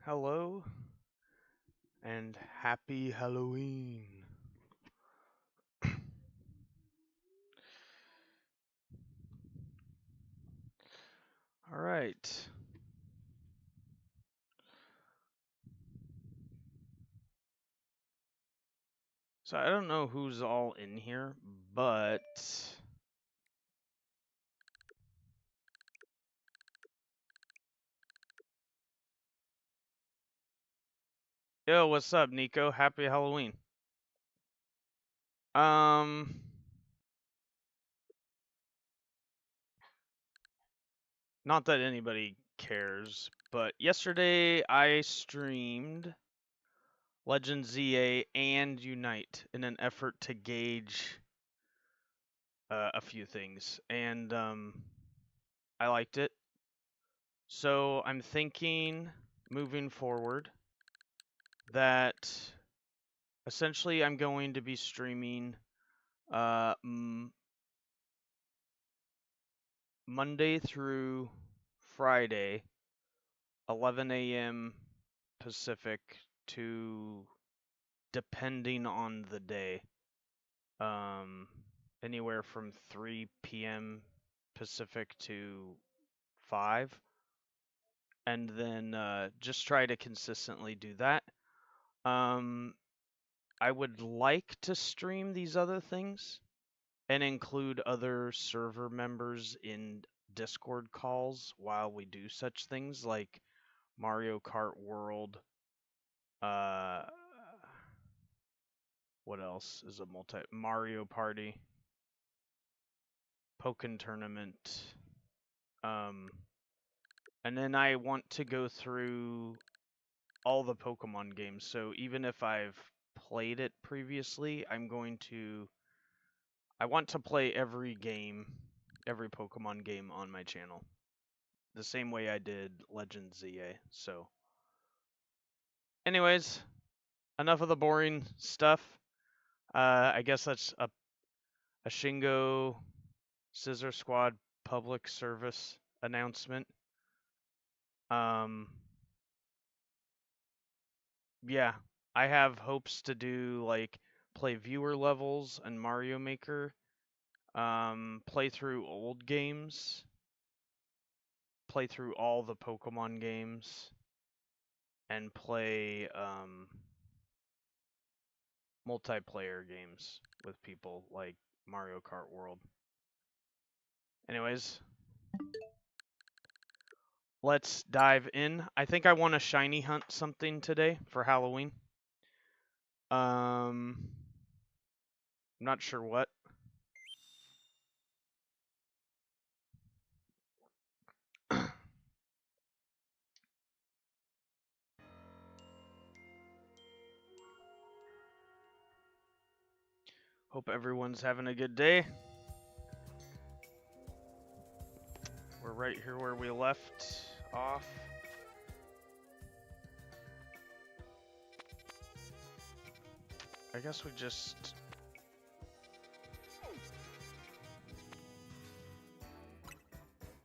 Hello and happy Halloween. All right. So I don't know who's all in here, but yo, what's up, Nico? Happy Halloween. Not that anybody cares, but yesterday I streamed Legends ZA and Unite in an effort to gauge a few things, and I liked it. So I'm thinking moving forward that essentially I'm going to be streaming Monday through Friday, 11 a.m. Pacific to, depending on the day, anywhere from 3 p.m. Pacific to 5. And then just try to consistently do that. I would like to stream these other things and include other server members in Discord calls while we do such things, like Mario Kart World. What else is a Mario Party, Pokémon Tournament. And then I want to go through all the Pokemon games. So even if I've played it previously, I want to play every game, every Pokemon game on my channel, the same way I did Legends ZA. So anyways, enough of the boring stuff. I guess that's a Shingo Scizor Squad public service announcement. Yeah, I have hopes to do like play viewer levels and Mario Maker, play through old games, play through all the Pokemon games, and play multiplayer games with people like Mario Kart World. Anyways, let's dive in. I think I want to shiny hunt something today for Halloween. I'm not sure what. Hope everyone's having a good day. We're right here where we left off. I guess we just...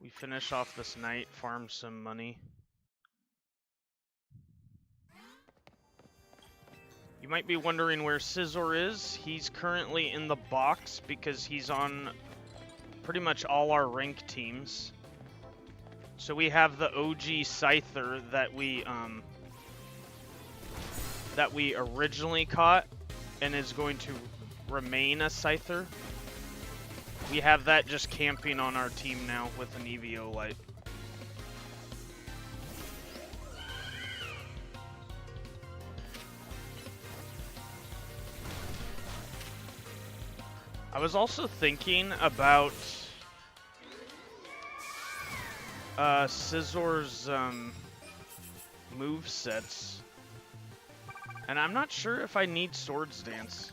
we finish off this night, farm some money. You might be wondering where Scizor is. He's currently in the box because he's on pretty much all our rank teams. So we have the OG Scyther that we originally caught and is going to remain a Scyther. We have that just camping on our team now with an EVO light. I was also thinking about Scizor's move sets, and I'm not sure if I need Swords Dance.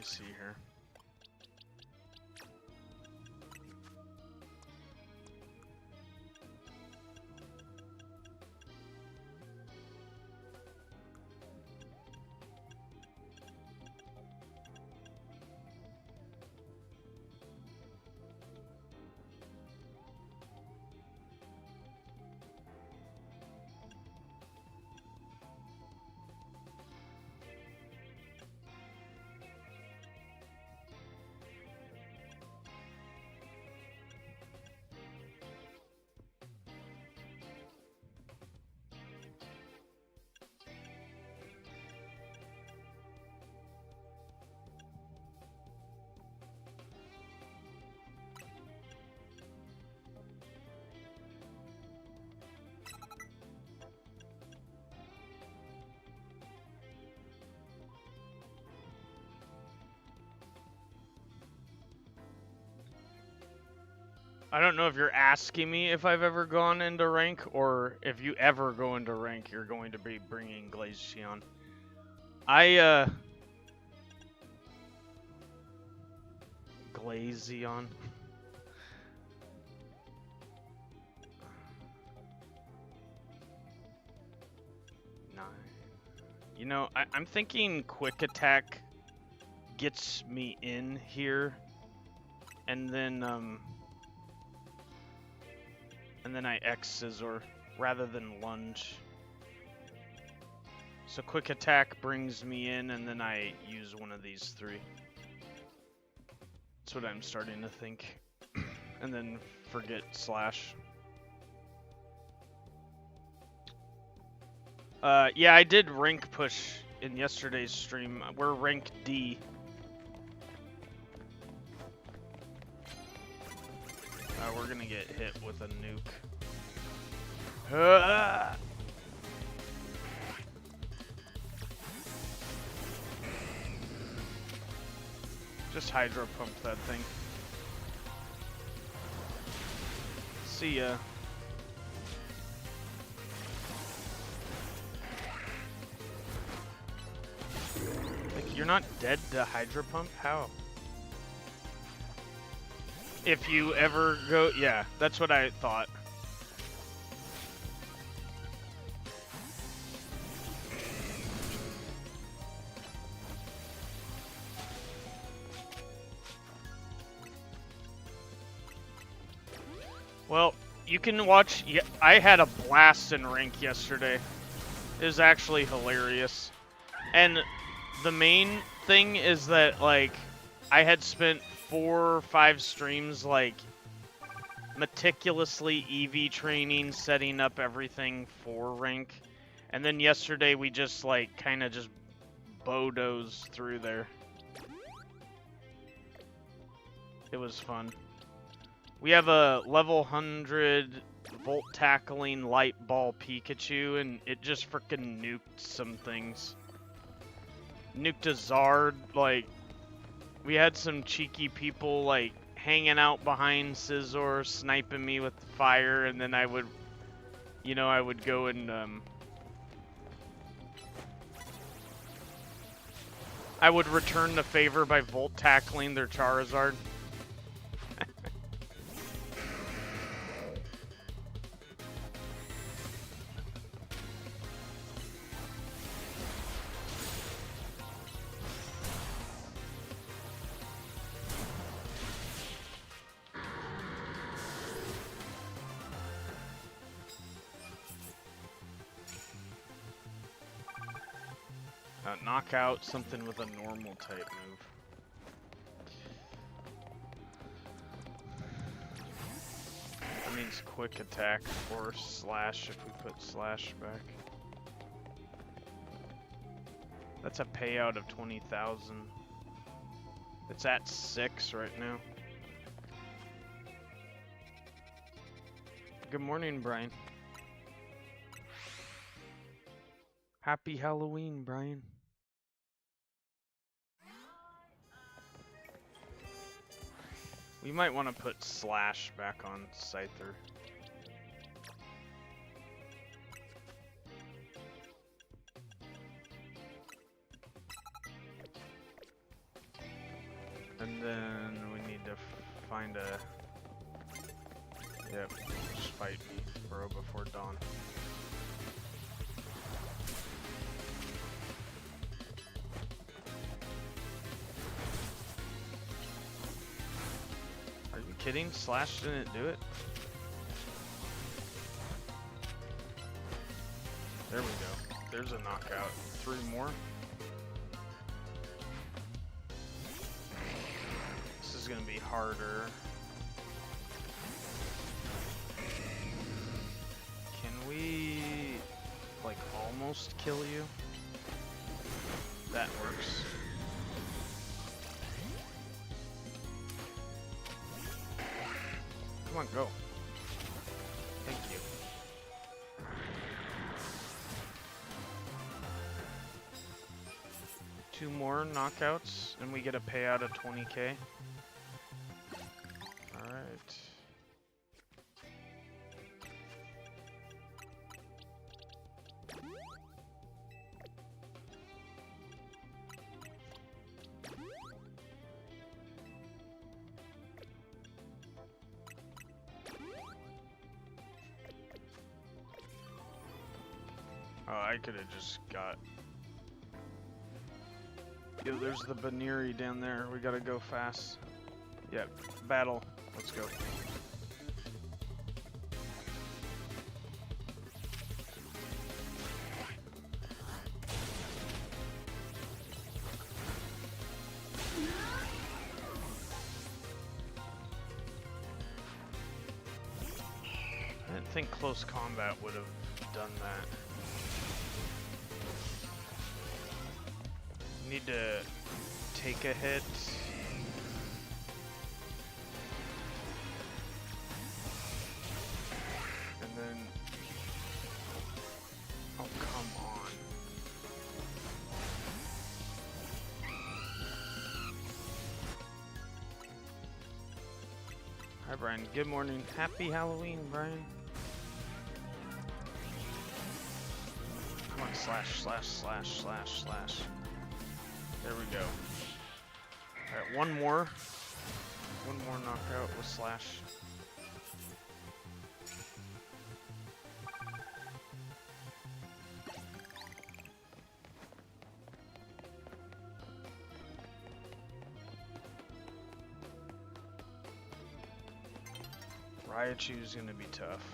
see here. I don't know if you're asking me if I've ever gone into rank, or if you ever go into rank, you're going to be bringing 𝗙𝗓𝗓𝗏. 𝗙𝗓𝗓𝗏. You know, I'm thinking quick attack gets me in here, and then I X Scizor rather than lunge. So quick attack brings me in, and then I use one of these three. That's what I'm starting to think. And then forget slash. Yeah, I did rank push in yesterday's stream. We're rank D. We're gonna get hit with a nuke. Just hydro pump that thing. See ya. Like, you're not dead to hydro pump? How? If you ever go, yeah, that's what I thought. Well, you can watch. Yeah, I had a blast in rank yesterday. It was actually hilarious. And the main thing is that, like, I had spent 4 or 5 streams, like, meticulously EV training, setting up everything for rank. And then yesterday we just, like, kind of just bodozed through there. It was fun. We have a level 100 volt tackling light ball Pikachu, and it just freaking nuked some things. Nuked a Zard, like, we had some cheeky people, like, hanging out behind Scizor, sniping me with fire, and then I would, you know, I would go and, I would return the favor by volt tackling their Charizard. Knock out something with a normal type move. That means quick attack or slash if we put slash back. That's a payout of 20,000. It's at 6 right now. Good morning, Brian. Happy Halloween, Brian. We might want to put slash back on Scyther. And then we need to find a... Yep, just fight me, bro, before dawn. Are you kidding? Slash didn't do it? There we go. There's a knockout. 3 more. This is gonna be harder. Can we, like, almost kill you? That works. Come on, go. Thank you. Two more knockouts, and we get a payout of 20k. Alright. Oh, I could have just got... Yo, there's the Baniri down there. We gotta go fast. Yep, battle. Let's go. I didn't think close combat would have done that. Need to take a hit. And then... Oh, come on. Hi, Brian. Good morning. Happy Halloween, Brian. Come on, slash, slash, slash, slash, slash. There we go. Alright, one more. One more knockout with slash. Raichu's gonna be tough.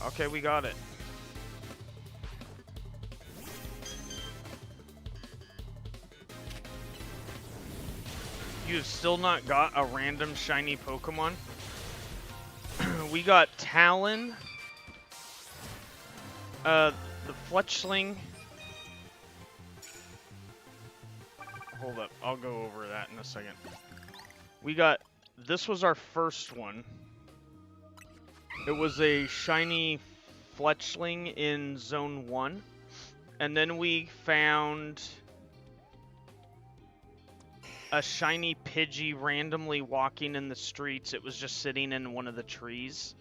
Okay, we got it. You've still not got a random shiny Pokemon? We got Talon, the Fletchling. Hold up, I'll go over that in a second. We got, this was our first one. It was a shiny Fletchling in Zone 1. And then we found a shiny Pidgey randomly walking in the streets. It was just sitting in one of the trees.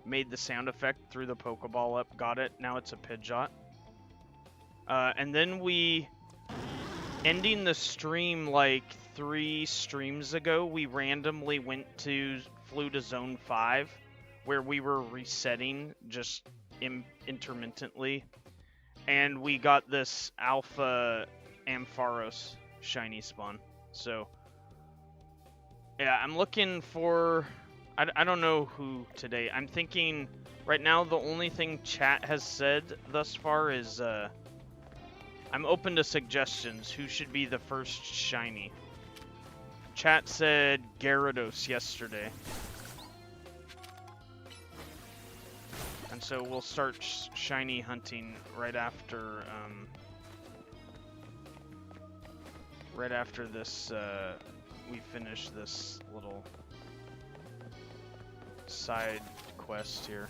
Made the sound effect, threw the Pokeball up, got it. Now it's a Pidgeot. And then we, ending the stream like 3 streams ago, we randomly flew to Zone 5, where we were resetting just intermittently. And we got this Alpha Ampharos shiny spawn. So, yeah, I'm looking for... I don't know who today. I'm thinking... Right now, the only thing chat has said thus far is... I'm open to suggestions. Who should be the first shiny? Chat said Gyarados yesterday. And so we'll start shiny hunting right after... right after this, we finish this little side quest here.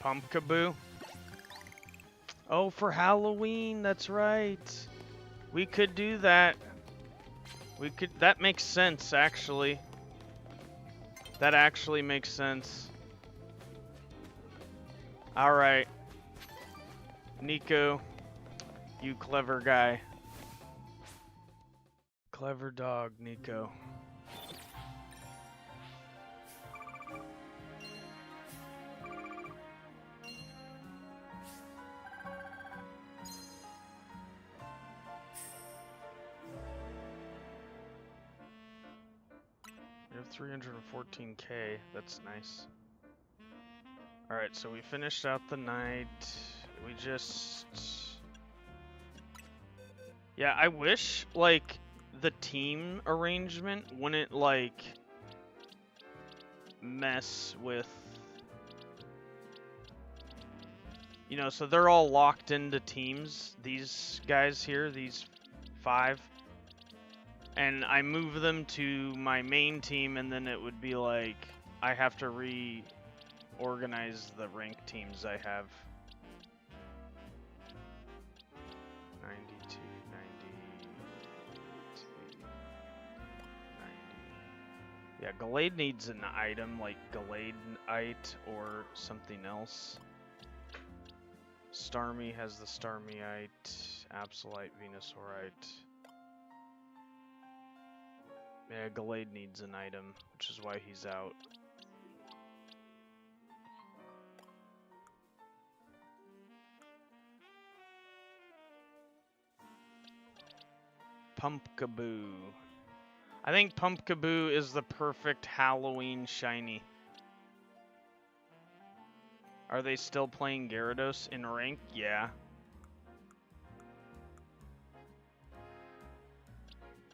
𝗙𝗢𝗥𝗚𝗘𝗧. Oh, for Halloween, that's right. We could do that. That makes sense, actually. That actually makes sense. Alright. Nico, you clever guy. Clever dog, Nico. We have 314k. That's nice. Alright, so we finished out the night. We just... Yeah, I wish, like, the team arrangement wouldn't, like, mess with... You know, so they're all locked into teams. These guys here, these 5. And I move them to my main team, and then it would be like, I have to reorganize the ranked teams I have. 92, 92, 90. Yeah, 𝗙𝗢𝗞𝗘 needs an item like 𝗙𝗢𝗞𝗘 or something else. 𝗙𝗛𝗞𝗘 has the 𝗙𝗛𝗞𝗘, 𝗟𝗡𝗡𝗡, 𝗙𝗎𝗡. Yeah, 𝗙𝗢𝗞𝗘 needs an item, which is why he's out. 𝗙𝗢𝗥𝗚𝗚𝗚. I think 𝗙𝗙𝗥𝗚𝗚 is the perfect Halloween shiny. Are they still playing Gyarados in rank? Yeah.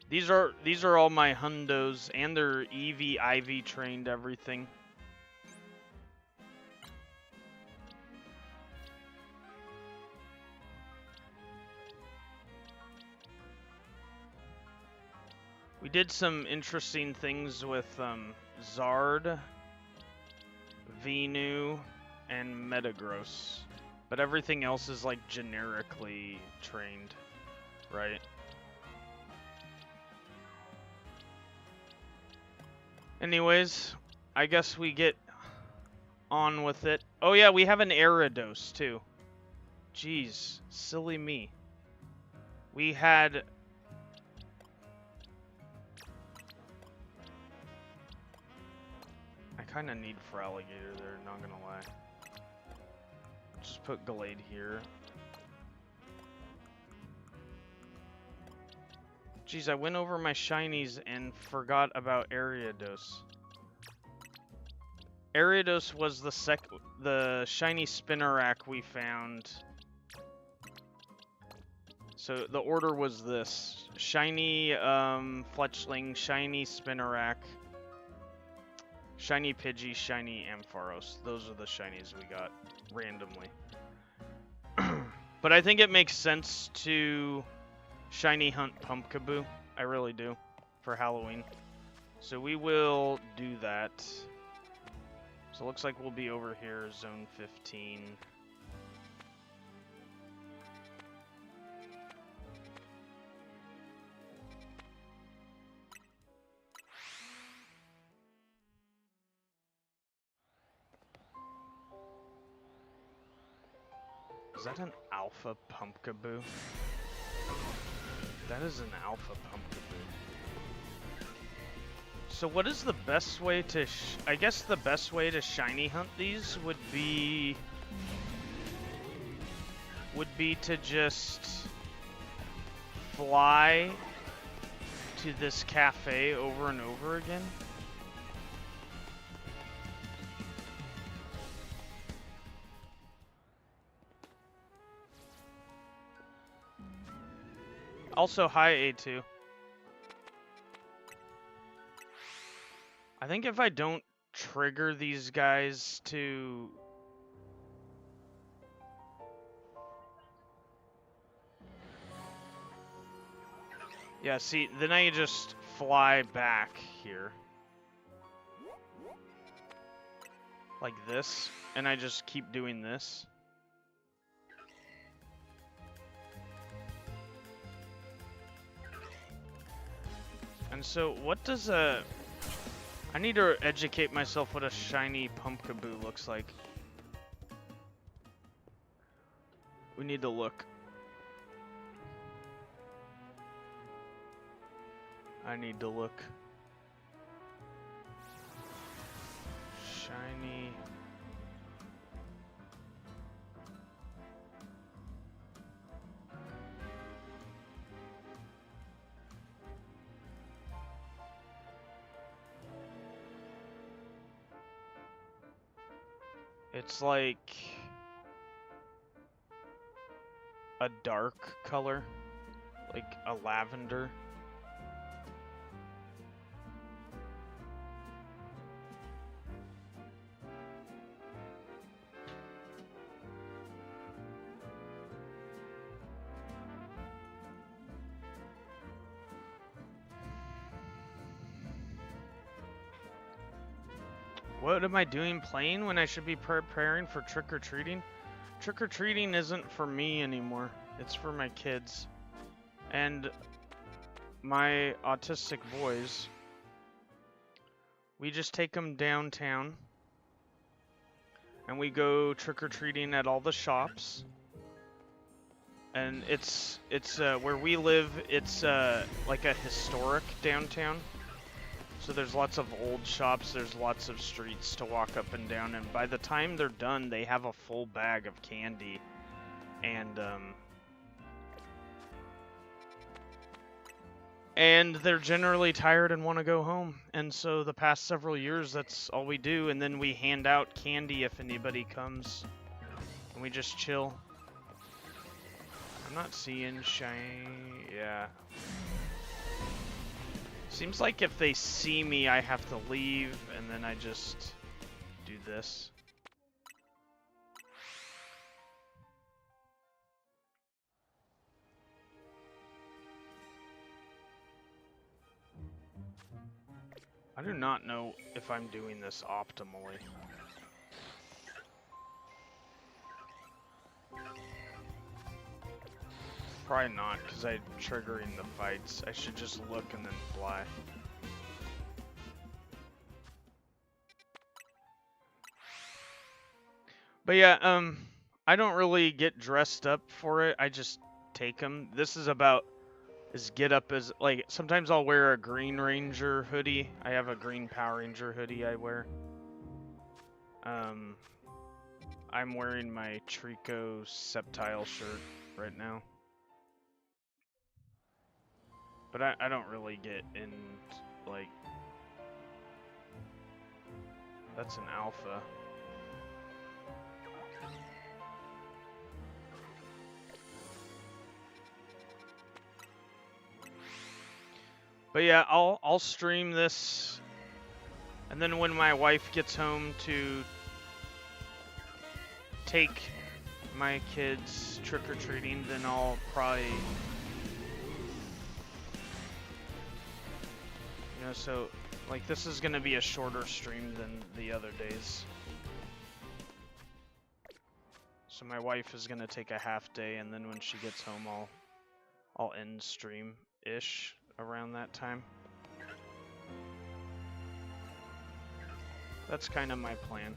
These are all my hundos, and they're EV, IV trained, everything. We did some interesting things with Zard, Venu, and Metagross, but everything else is like generically trained, right? Anyways, I guess we get on with it. Oh yeah, we have an Gyarados too. Jeez, silly me. We had... I kind of need for Alligator there, not gonna lie. Just put 𝗙𝗢𝗞𝗘 here. Jeez, I went over my shinies and forgot about Gyarados. Gyarados was the shiny Spinarak we found. So the order was this: shiny Fletchling, shiny Spinarak, shiny Pidgey, shiny Ampharos. Those are the shinies we got randomly. But I think it makes sense to shiny hunt 𝗙𝗙𝗥𝗚𝗚. I really do, for Halloween. So we will do that. So it looks like we'll be over here, zone 15. Is that an alpha 𝗙𝗙𝗥𝗚𝗚? That is an alpha 𝗙𝗙𝗥𝗚𝗚. So what is the best way to... I guess the best way to shiny hunt these would be to just fly to this cafe over and over again. Also, hi A2. I think if I don't trigger these guys to... Yeah, see, then I just fly back here. like this, and I just keep doing this. And so what does a... I need to educate myself what a shiny 𝗙𝗏𝗡𝗚 looks like. We need to look. I need to look. Shiny... It's like a dark color, like a lavender. What am I doing playing when I should be preparing for trick-or-treating? Trick-or-treating isn't for me anymore. It's for my kids. And my autistic boys. We just take them downtown. And we go trick-or-treating at all the shops. And it's where we live, it's like a historic downtown. So there's lots of old shops, there's lots of streets to walk up and down, and by the time they're done, they have a full bag of candy. And they're generally tired and want to go home. And so the past several years, that's all we do, and then we hand out candy if anybody comes. And we just chill. I'm not seeing shiny... yeah. Seems like if they see me, I have to leave, and then I just do this. I do not know if I'm doing this optimally. Probably not, because I'm triggering the fights. I should just look and then fly. But yeah, I don't really get dressed up for it. I just take them. This is about as get up as, like, sometimes I'll wear a Green Ranger hoodie. I have a Green Power Ranger hoodie I wear. I'm wearing my 𝗙𝗢𝗡𝗧 shirt right now. But I don't really get in, like... That's an alpha. But yeah, I'll stream this, and then when my wife gets home to take my kids trick-or-treating, then I'll probably... You know, so, like, this is gonna be a shorter stream than the other days. So my wife is gonna take a half day, and then when she gets home, I'll end stream-ish around that time. That's kind of my plan.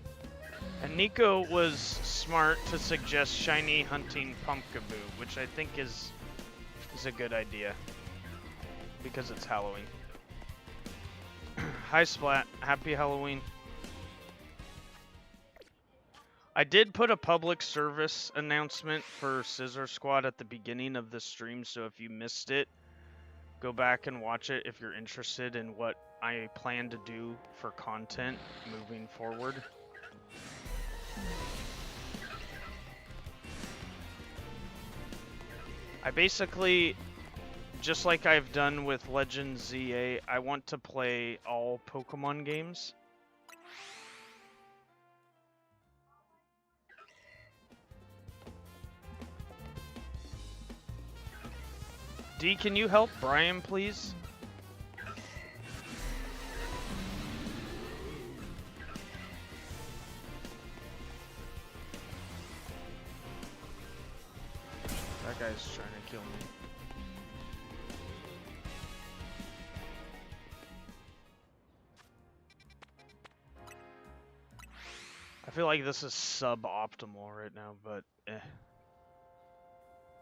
And Nico was smart to suggest shiny hunting 𝗙𝗏𝗡𝗚, which I think is a good idea, because it's Halloween. Hi Splat, happy Halloween. I did put a public service announcement for Scizor Squad at the beginning of the stream, so if you missed it, go back and watch it if you're interested in what I plan to do for content moving forward. I basically, just like I've done with Legends ZA, I want to play all Pokemon games. D, can you help Brian, please? guy's trying to kill me. I feel like this is suboptimal right now, but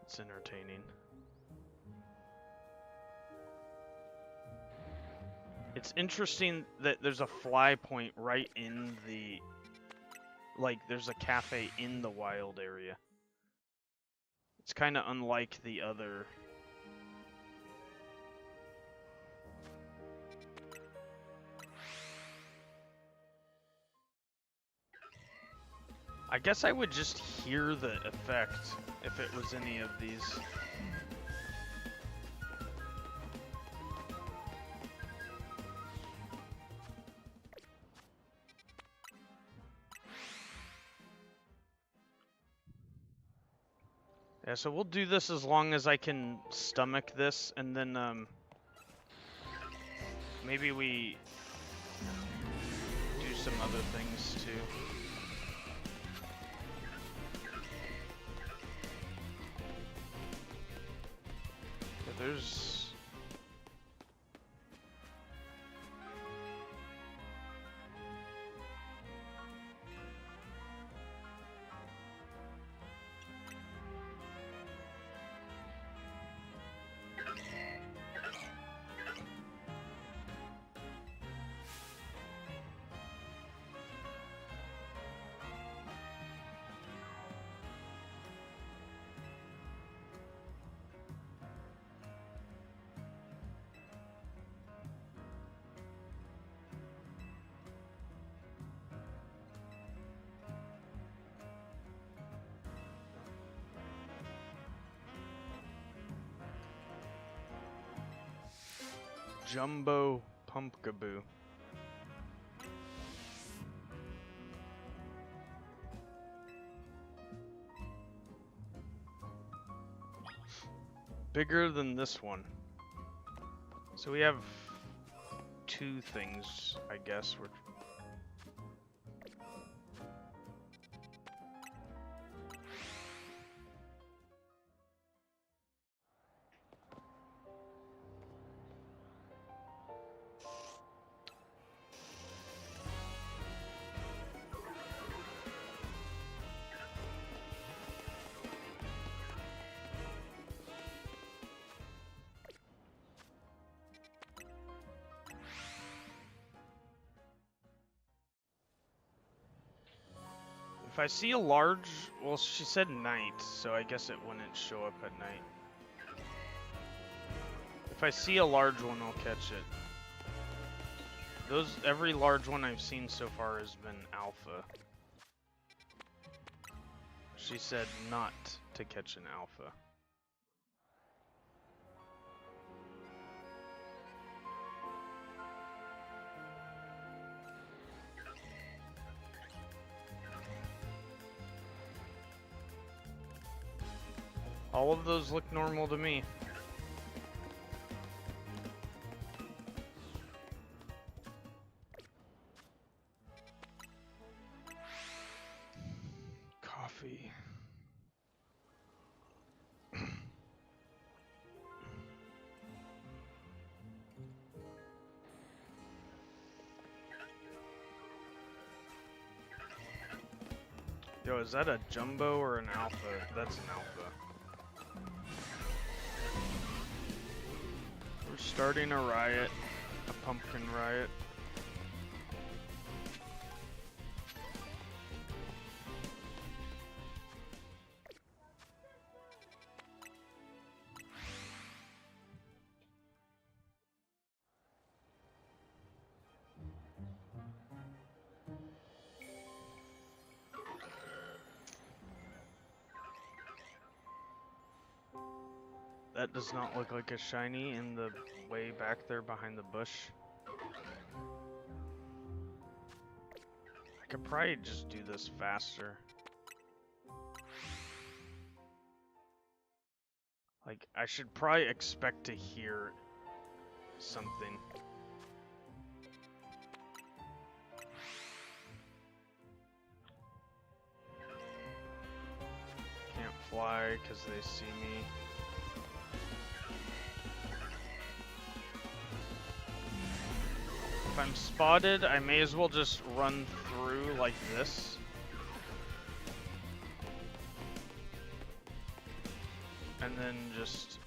it's entertaining. It's interesting that there's a fly point right in the, like, there's a cafe in the wild area. It's kind of unlike the other. I guess I would just hear the effect if it was any of these. Yeah, so we'll do this as long as I can stomach this, and then maybe we do some other things too. There's... 𝗙𝗢𝗡𝗧. Bigger than this one. So we have two things, I guess. If I see a large, well, she said night, so I guess it wouldn't show up at night. If I see a large one, I'll catch it. Every large one I've seen so far has been alpha. She said not to catch an alpha. All of those look normal to me. Coffee. Yo, is that a jumbo or an alpha? That's an alpha. We're starting a riot, a pumpkin riot. That does not look like a shiny in the way back there behind the bush. I could probably just do this faster. Like, I should probably expect to hear something. Can't fly because they see me. If I'm spotted, I may as well just run through like this. And then just...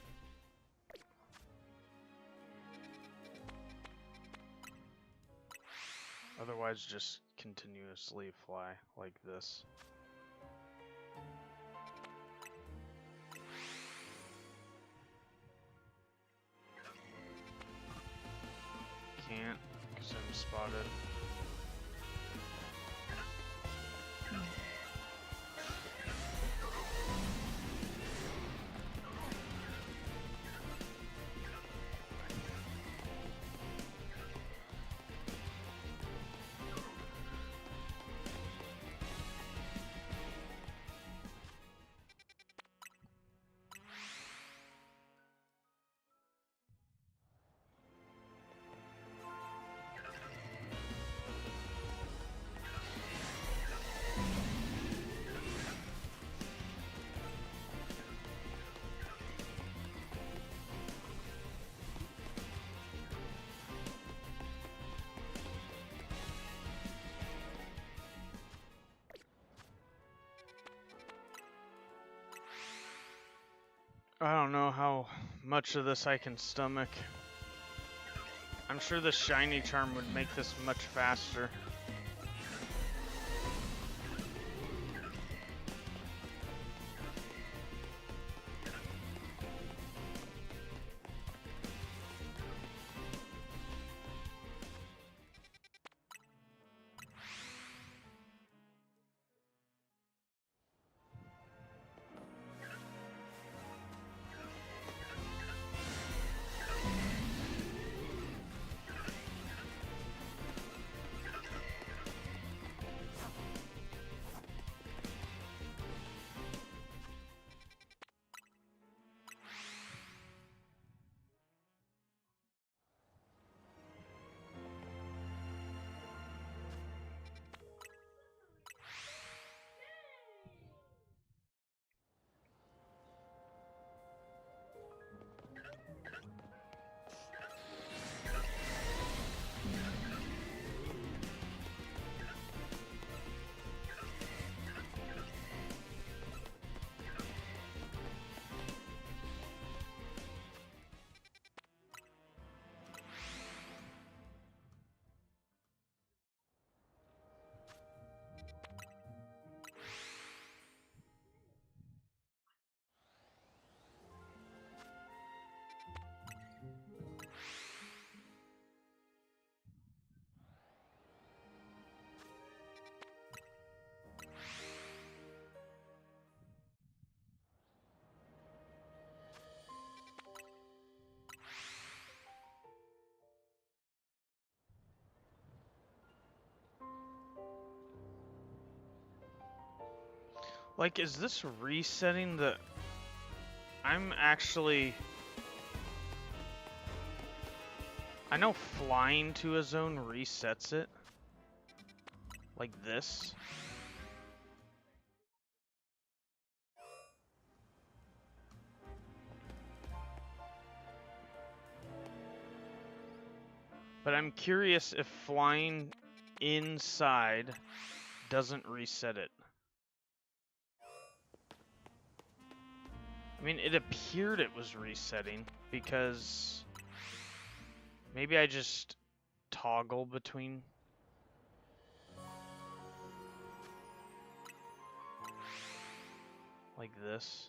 Otherwise, just continuously fly like this. Can't, because I'm spotted. I don't know how much of this I can stomach. I'm sure the shiny charm would make this much faster. Like, is this resetting the... I'm actually... I know flying to a zone resets it. Like this. But I'm curious if flying inside doesn't reset it. I mean, it appeared it was resetting because maybe I just toggle between. Like this.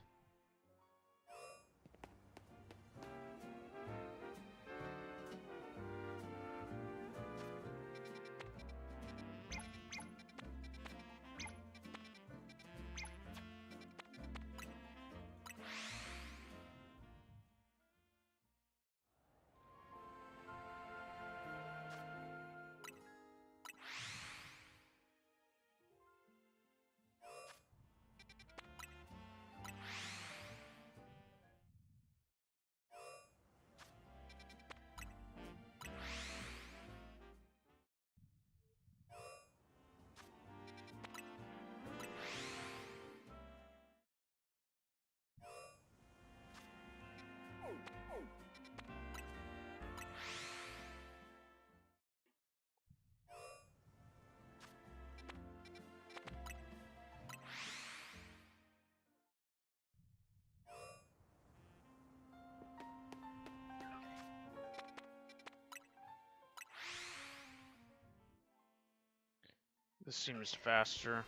This seems faster.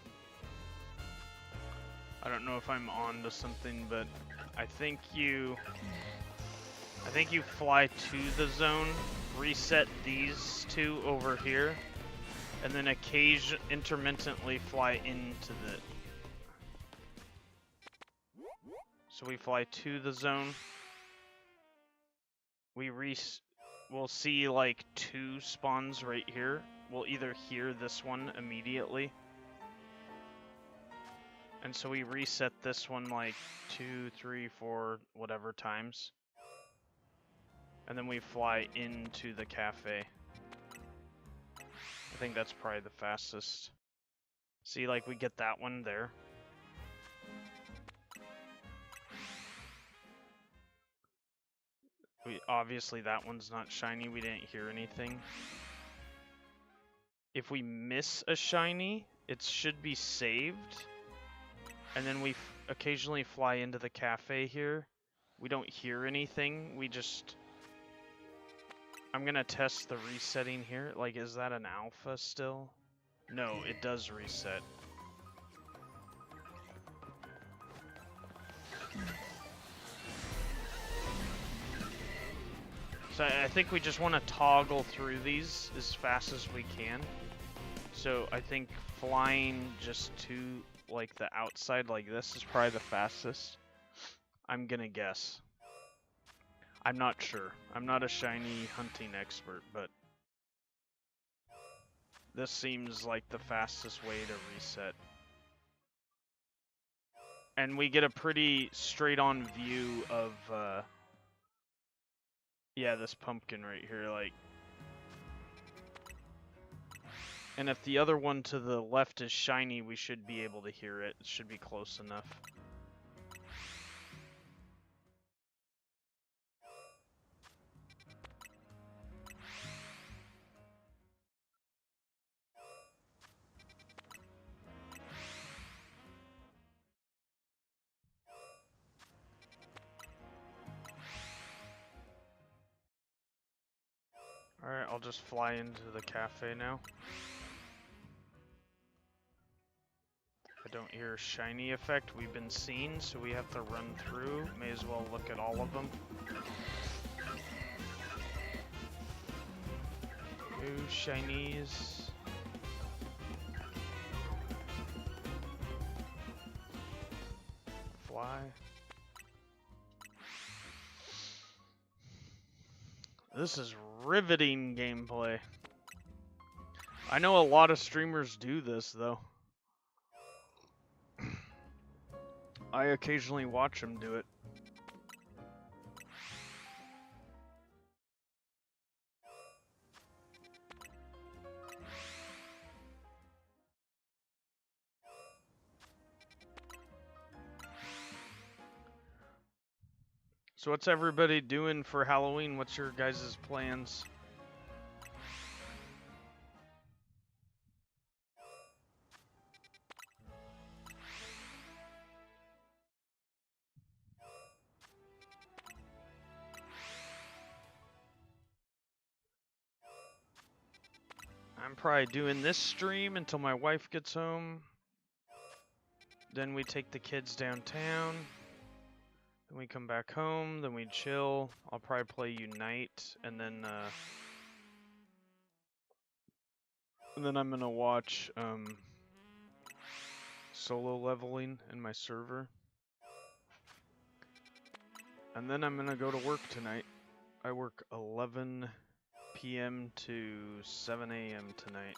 I don't know if I'm on to something, but I think you fly to the zone, reset these two over here, and then intermittently fly into the... So we fly to the zone. We'll see like 2 spawns right here. We'll either hear this one immediately. And so we reset this one like 2, 3, 4, whatever times. And then we fly into the cafe. I think that's probably the fastest. See, like, we get that one there. Obviously, that one's not shiny. We didn't hear anything. If we miss a shiny, it should be saved. And then we occasionally fly into the cafe here. We don't hear anything. We just... I'm gonna test the resetting here. Like, is that an alpha still? No, it does reset. So I think we just want to toggle through these as fast as we can. So I think flying just to, like, the outside like this is probably the fastest. I'm gonna guess. I'm not sure. I'm not a shiny hunting expert, but this seems like the fastest way to reset. And we get a pretty straight-on view of, yeah, this pumpkin right here, like. And if the other one to the left is shiny, we should be able to hear it. It should be close enough. Alright, I'll just fly into the cafe now. I don't hear shiny effect. We've been seen, so we have to run through. May as well look at all of them. No shinies. Fly. This is riveting gameplay. I know a lot of streamers do this, though. I occasionally watch them do it. So what's everybody doing for Halloween? What's your guys' plans? I'm probably doing this stream until my wife gets home. Then we take the kids downtown. Then we come back home. Then we chill. I'll probably play Unite, and then I'm gonna watch solo leveling in my server. And then I'm gonna go to work tonight. I work 11 p.m. to 7 a.m. tonight.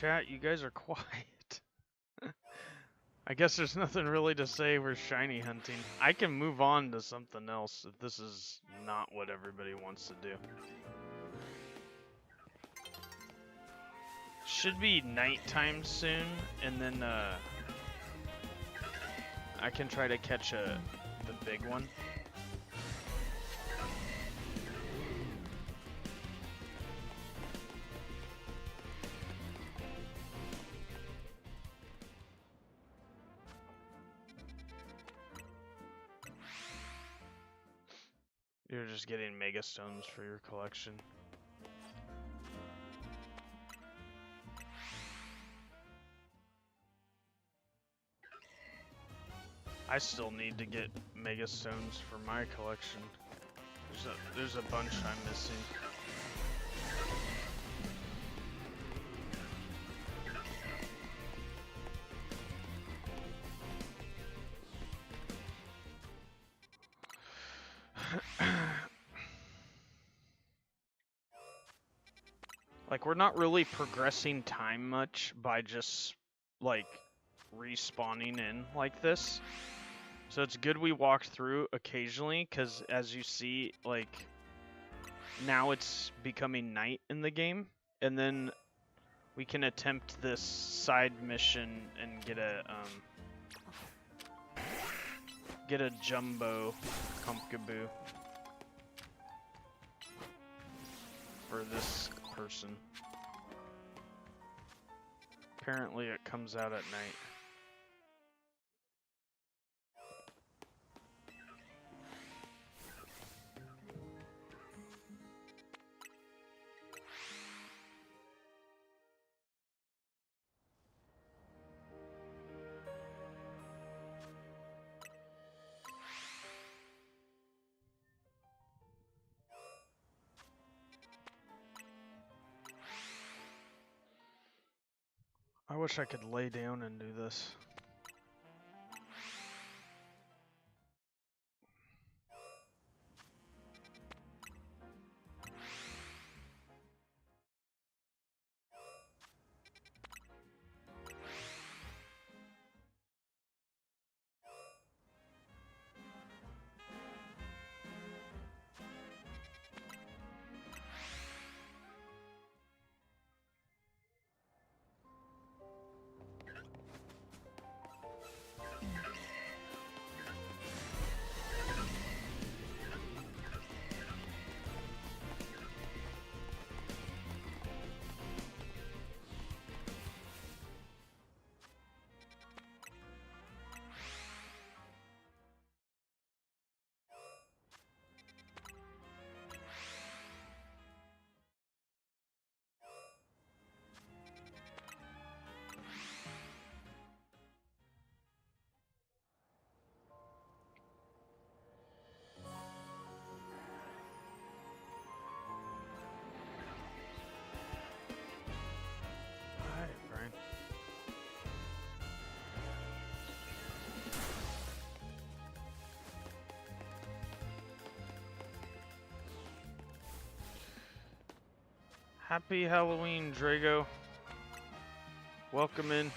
Chat, you guys are quiet. I guess there's nothing really to say. We're shiny hunting. I can move on to something else if this is not what everybody wants to do. Should be nighttime soon, and then I can try to catch the big one. You're just getting mega stones for your collection. I still need to get mega stones for my collection. There's a bunch I'm missing. Like, we're not really progressing time much by just, like, respawning in like this. So it's good we walk through occasionally, because as you see, like, now it's becoming night in the game. And then we can attempt this side mission and get a jumbo 𝗙𝗢𝗥𝗚𝗕𝗚 for this person. Apparently it comes out at night. I wish I could lay down and do this. Happy Halloween, Drago. Welcome in.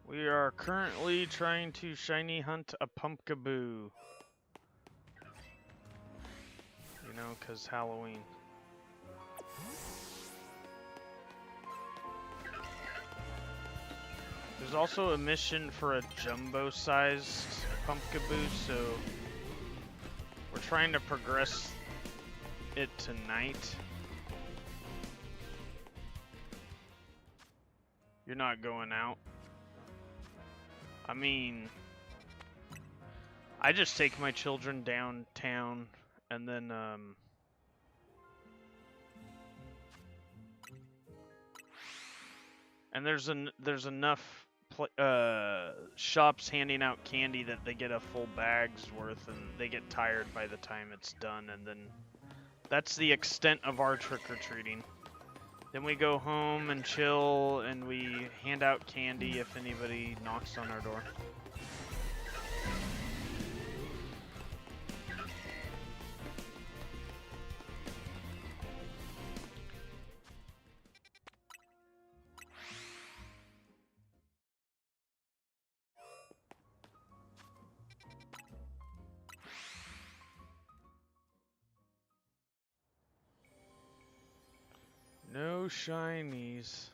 We are currently trying to shiny hunt a 𝗙𝗙𝗡𝗚𝗚. You know, 'cause Halloween. There's also a mission for a jumbo-sized 𝗙𝗙𝗡𝗚, so we're trying to progress it tonight. You're not going out? I mean, I just take my children downtown and then, and there's enough shops handing out candy that they get a full bag's worth, and they get tired by the time it's done, and then that's the extent of our trick-or-treating. Then we go home and chill, and we hand out candy if anybody knocks on our door. No shinies.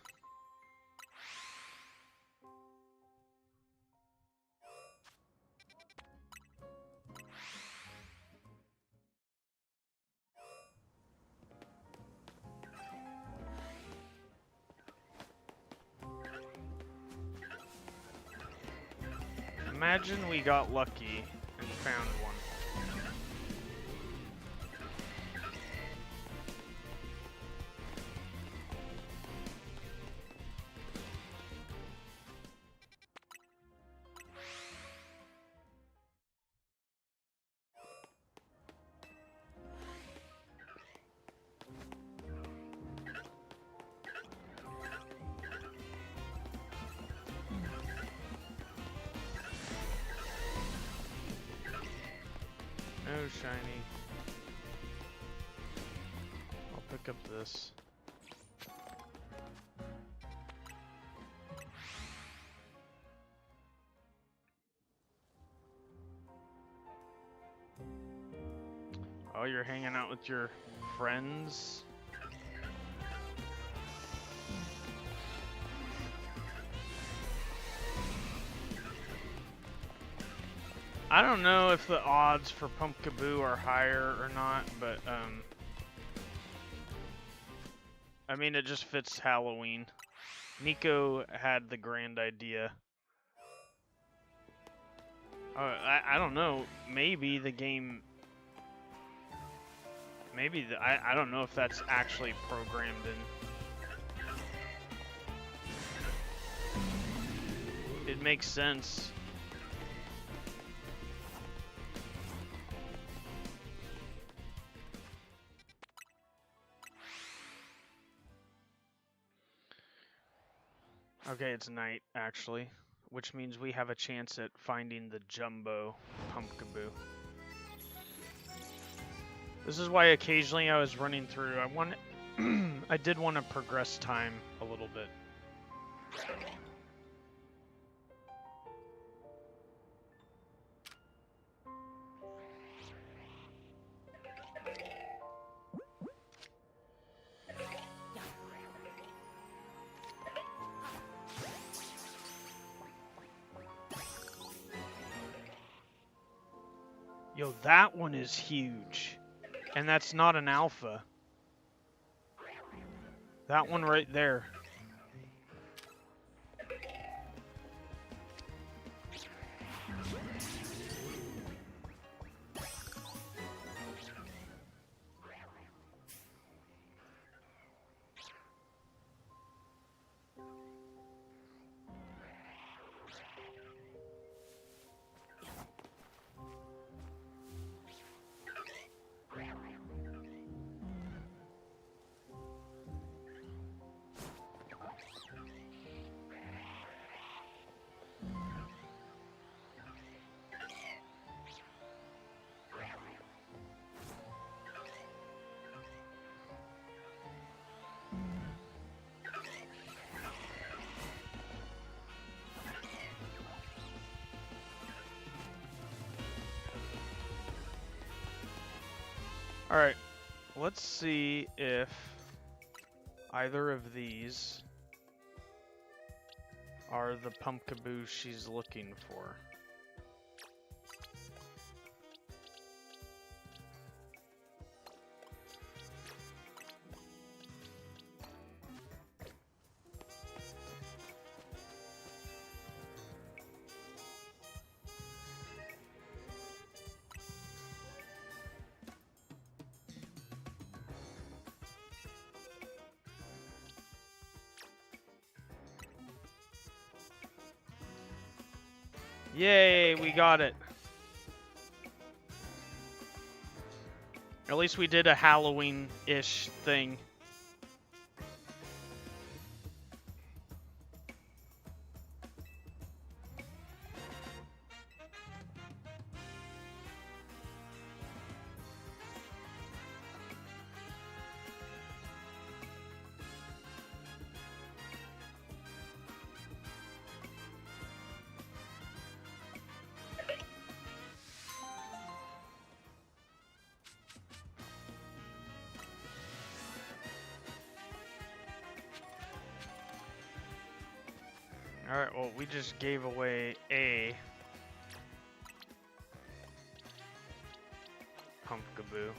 Imagine we got lucky and found one. No shiny. I'll pick up this. Oh, you're hanging out with your friends? I don't know if the odds for 𝗙𝗏𝗡𝗚 are higher or not, but I mean, it just fits Halloween. Nico had the grand idea. I don't know. Maybe the game. Maybe I don't know if that's actually programmed in. It makes sense. Okay, it's night, actually, which means we have a chance at finding the jumbo 𝗙𝗏𝗡𝗚. This is why occasionally I was running through. I did want to progress time a little bit. Yo, that one is huge. And that's not an alpha. That one right there. Alright, let's see if either of these are the 𝗙𝗏𝗡𝗚 she's looking for. Yay, we got it. At least we did a Halloween-ish thing. Alright, well, we just gave away a 𝗙𝗪𝗡𝗪𝗡.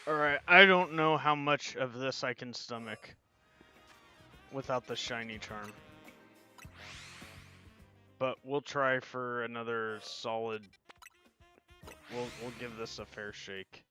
Alright, I don't know how much of this I can stomach without the shiny charm. But we'll try for another solid... We'll give this a fair shake.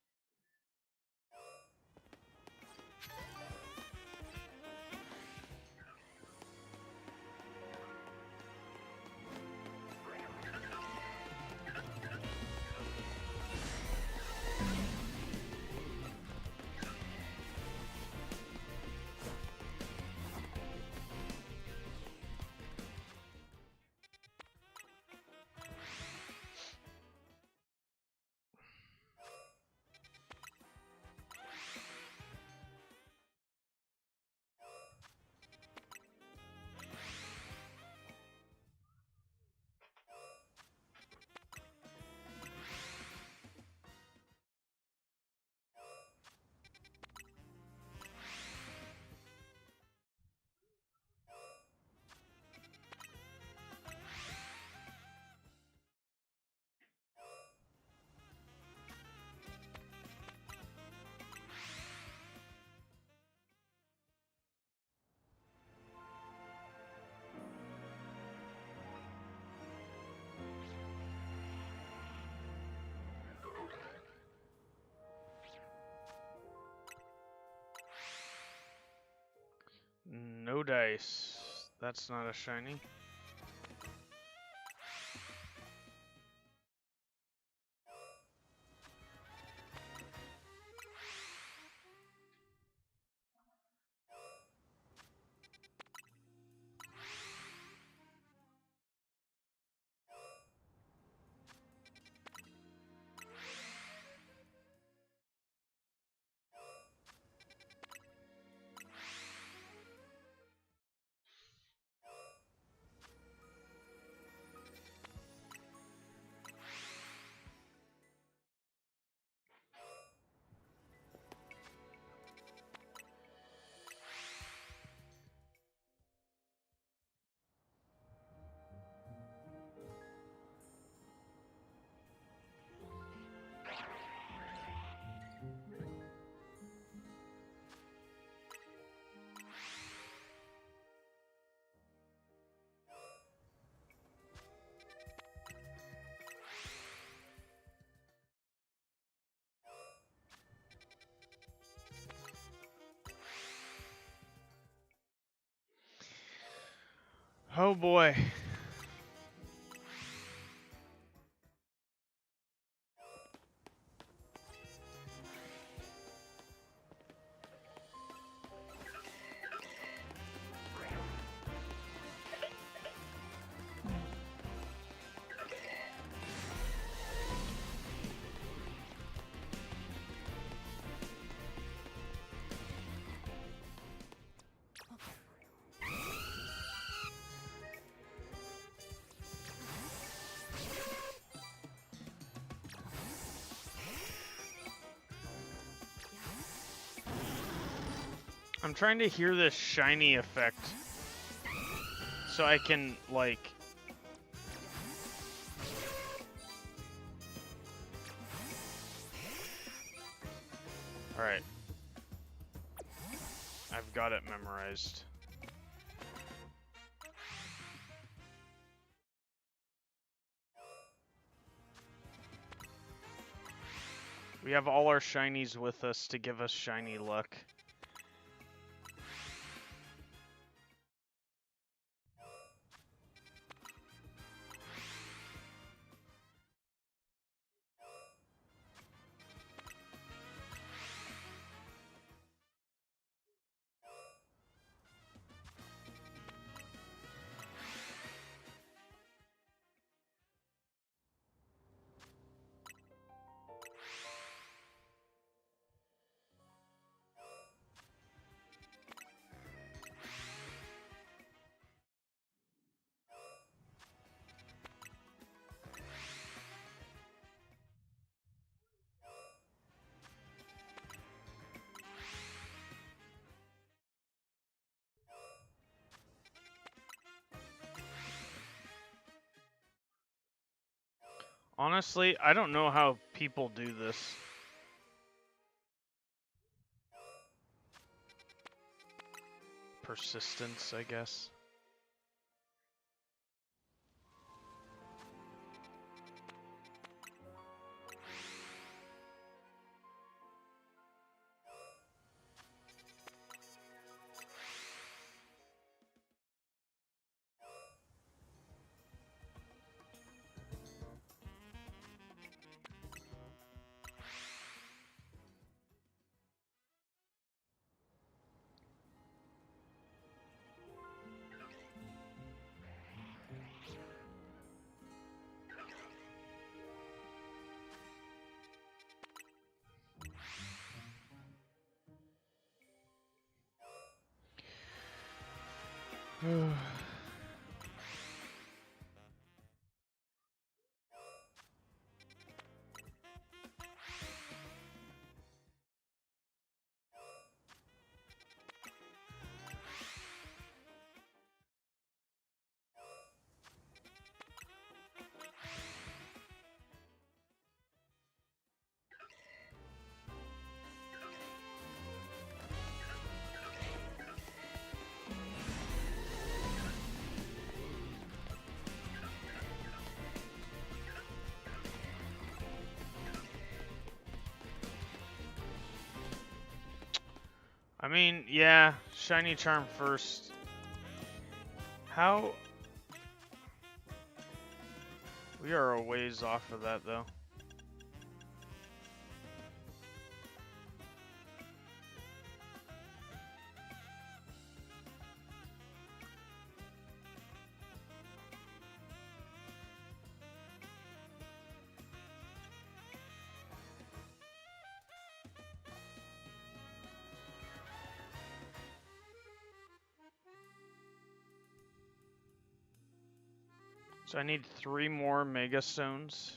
No dice. That's not a shiny. Oh boy. I'm trying to hear this shiny effect so I can, like... Alright. I've got it memorized. We have all our shinies with us to give us shiny luck. Honestly, I don't know how people do this. Persistence, I guess. I mean, yeah, shiny charm first. How? We are a ways off of that, though. So I need 3 more Mega Stones.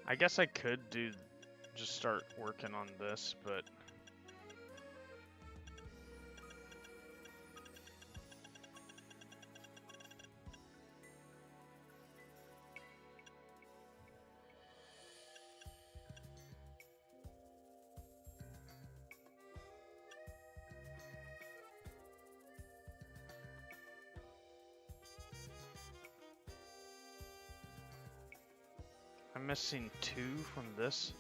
I guess I could just start working on this, but... I'm missing 2 from this.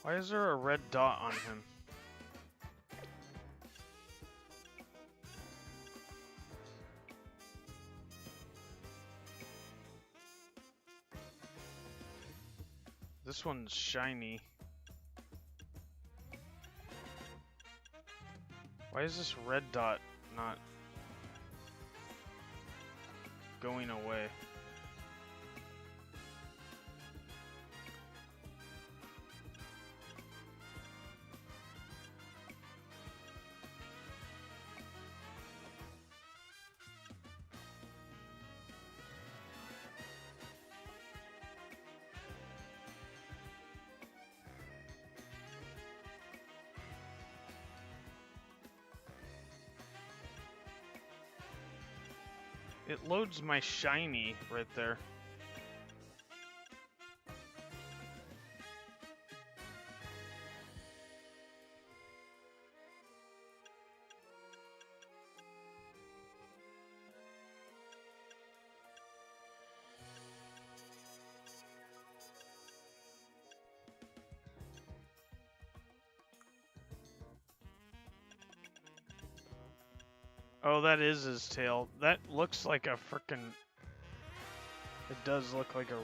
Why is there a red dot on him? This one's shiny. Why is this red dot not going away? It loads my shiny right there. Oh, that is his tail. That looks like a frickin'... It does look like a...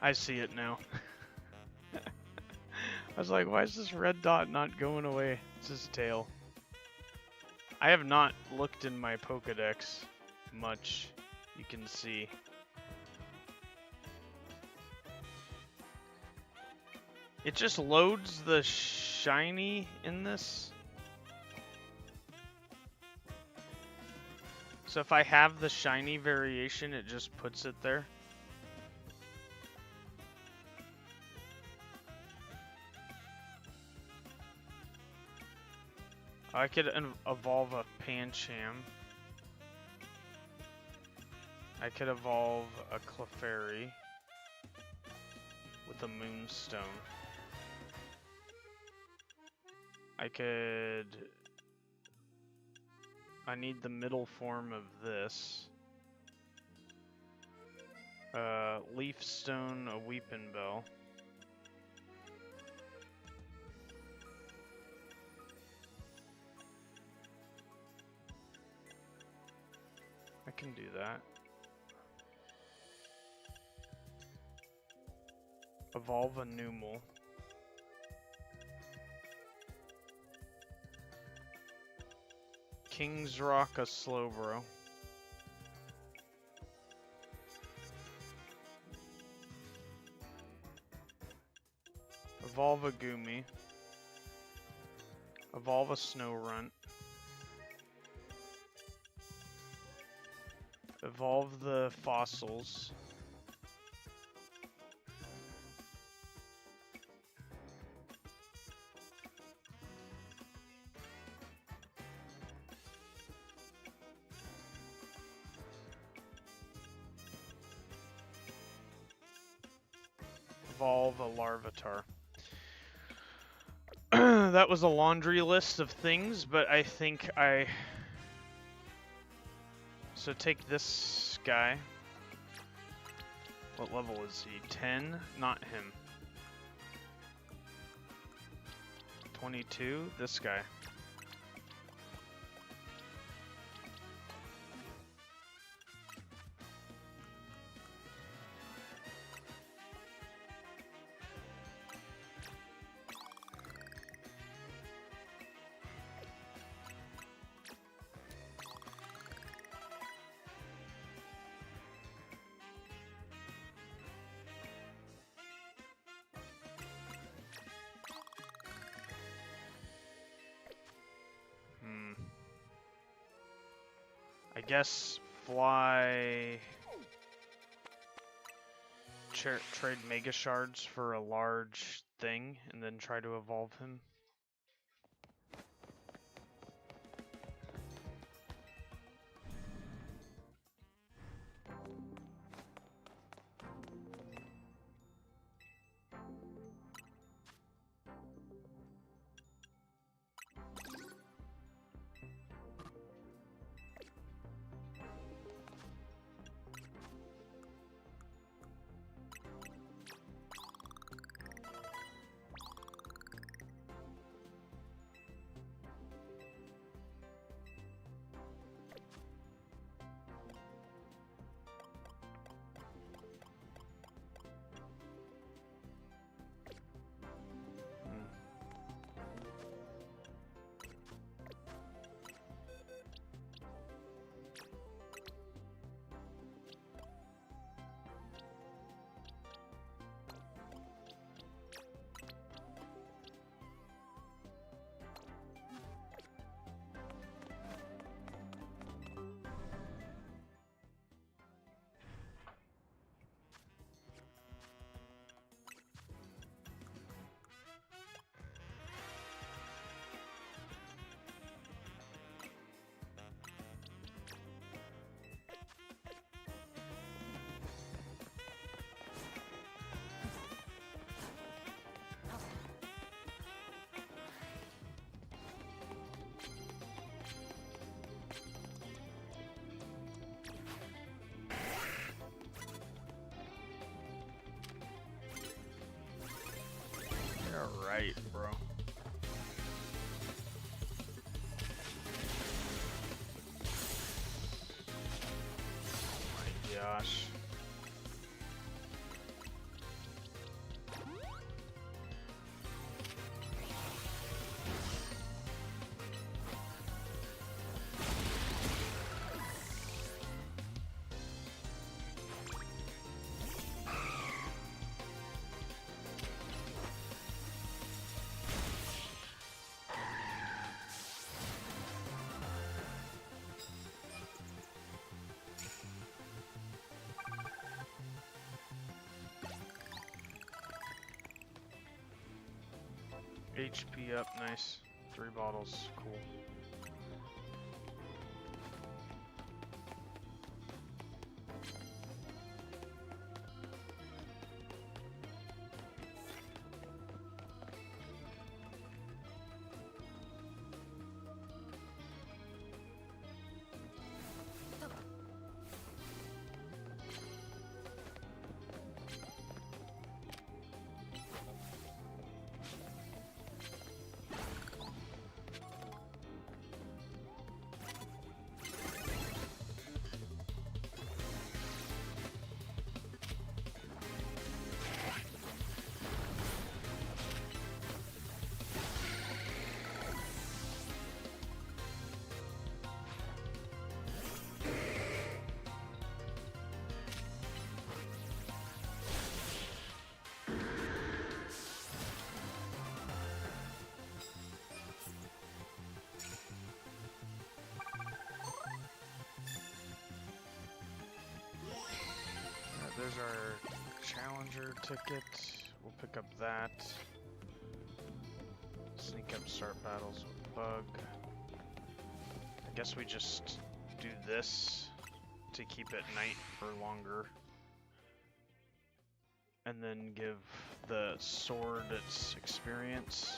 I see it now. I was like, why is this red dot not going away? It's his tail. I have not looked in my Pokédex much, you can see. It just loads the shiny in this. So if I have the shiny variation, it just puts it there. I could evolve a Pancham. I could evolve a Clefairy with a Moonstone. I need the middle form of this. Leaf Stone, a Weeping Bell. I can do that. Evolve a Numel. King's Rock, a Slowbro. Evolve a Goomy. Evolve a Snorunt. Evolve the fossils. Evolve a Larvitar. That was a laundry list of things, but I think So take this guy. What level is he? 10? Not him. 22? This guy. I guess fly, trade Mega Shards for a large thing, and then try to evolve him. HP up, nice. 3 bottles, cool. There's our challenger ticket. We'll pick up that. Sneak up, start battles with Bug. I guess we just do this to keep it night for longer. And then give the sword its experience.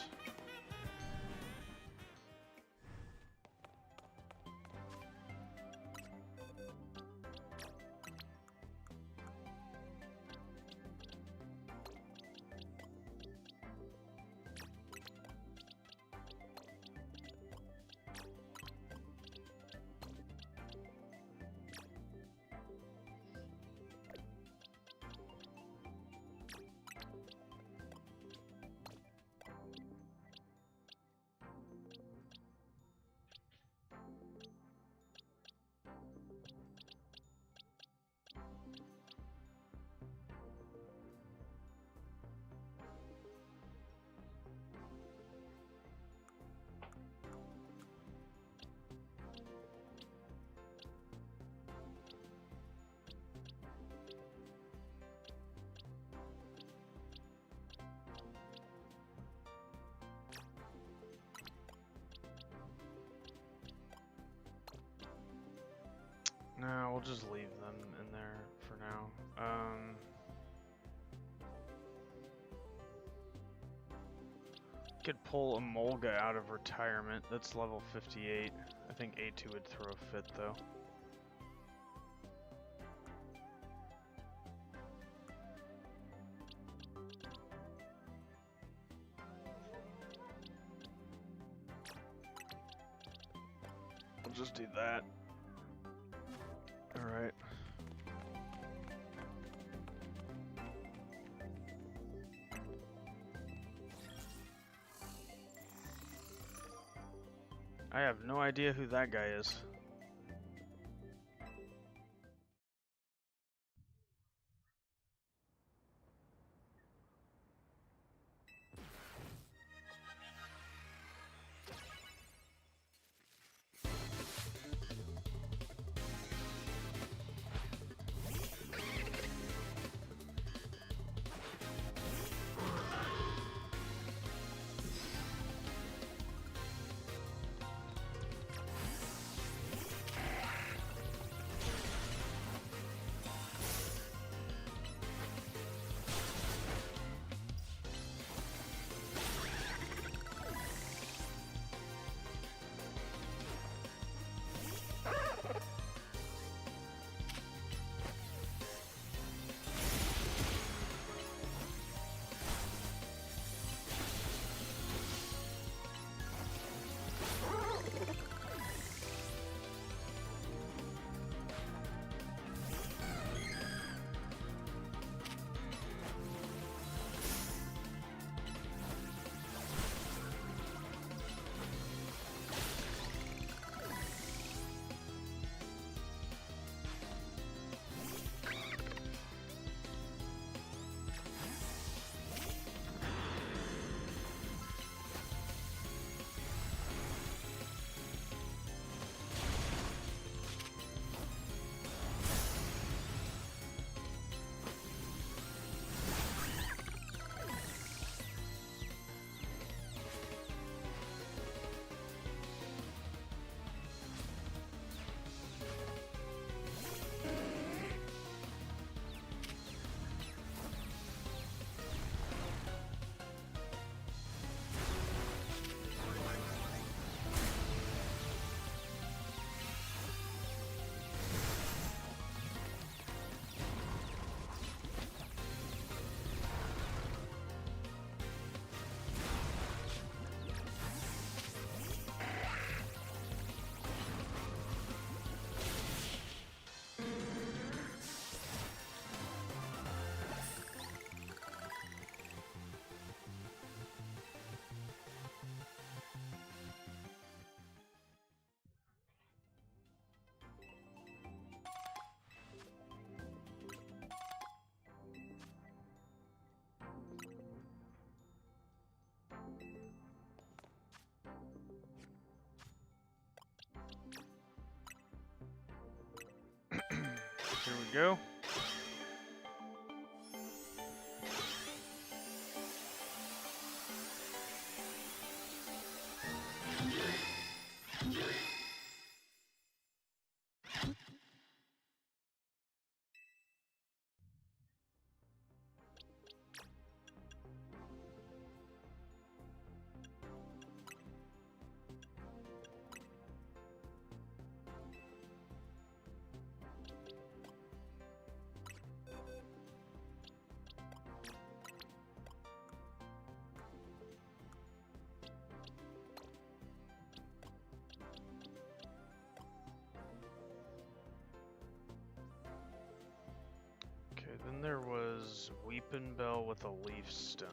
No, we'll just leave them in there for now. Could pull 𝗙𝗚𝗕𝗓 out of retirement. That's level 58. I think A2 would throw a fit though. We'll just do that. Alright. I have no idea who that guy is. we go. Then there was 𝗙𝗡𝗡𝗚 with a leaf stone.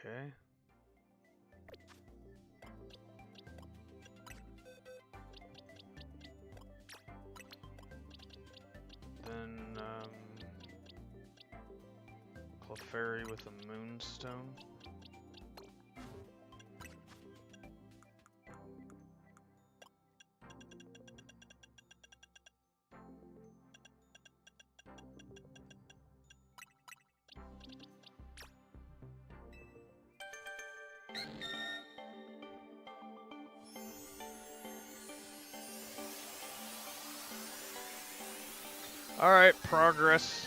Okay. Then, 𝗙𝗢𝗥𝗚𝗏 with a moonstone. Alright, progress.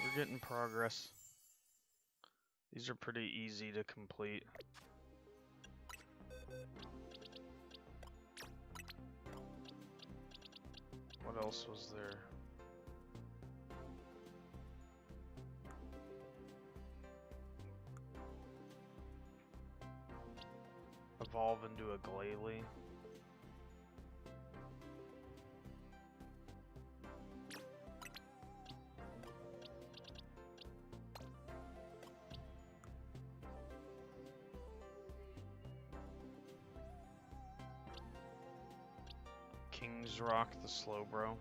We're getting progress. These are pretty easy to complete. What else was there? Evolve into a 𝗙𝗢𝗨𝗕. 𝗙𝗢𝗥𝗚𝗧 the 𝗙𝗨𝗏.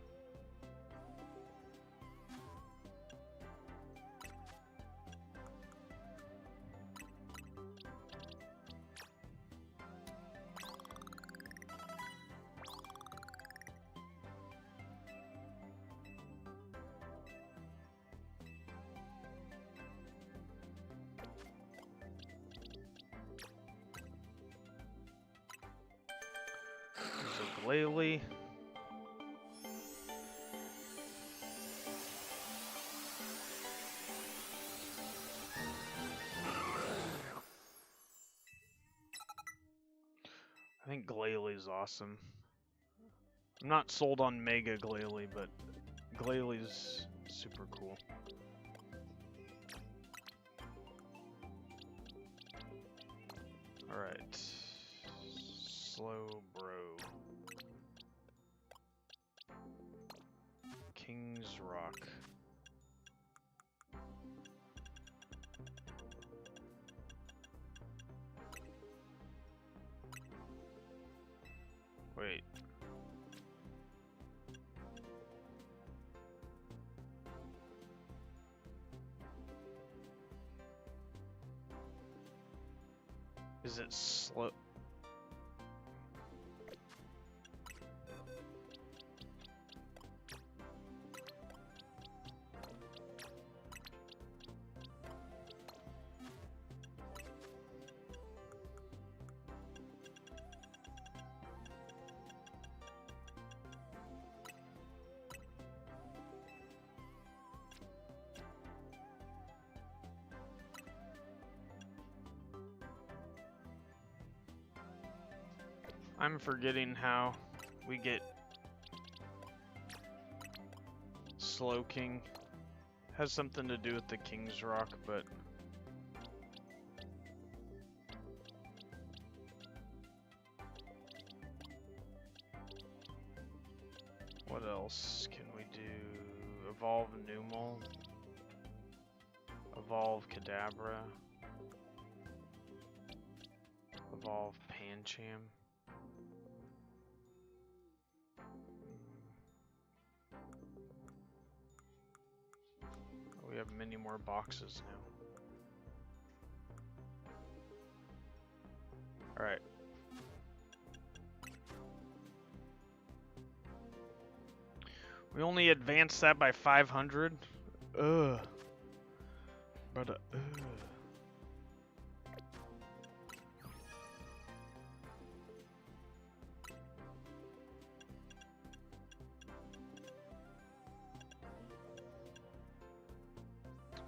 𝗙𝗢𝗨𝗕. I think 𝗙𝗢𝗨 is awesome. I'm not sold on Mega 𝗙𝗢𝗨, but 𝗙𝗢𝗨 is super cool. Alright. 𝗙𝗨𝗏. 𝗙𝗢𝗥. Wait. Is it slow? I'm forgetting how we get Slowking. Has something to do with the 𝗙𝗢𝗥, but else can we do? Evolve Numel. Evolve Kadabra. Evolve Pancham. We have many more boxes now. Alright. We only advanced that by 500? Ugh. But, ugh.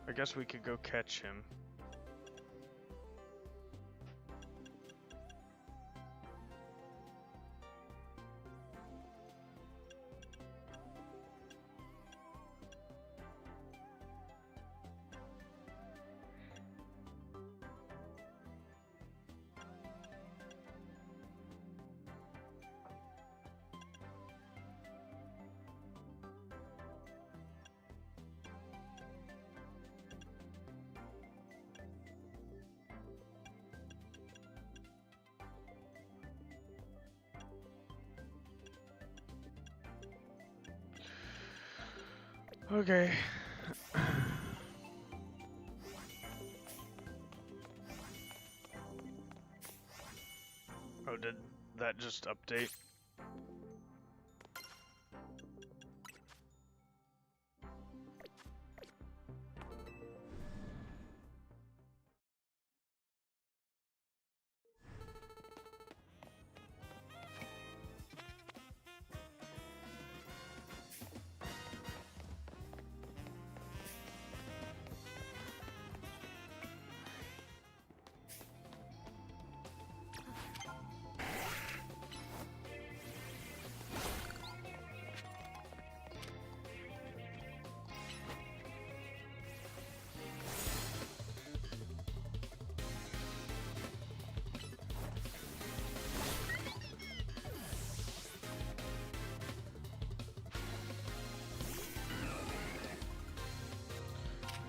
I guess we could go catch him. Okay. Oh, did that just update?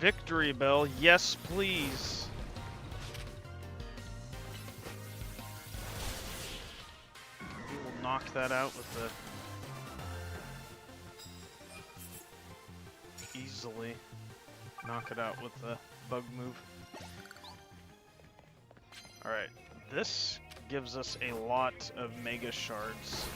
Victory bell, yes please. We will knock that out with the... easily knock it out with the bug move. Alright, this gives us a lot of mega shards.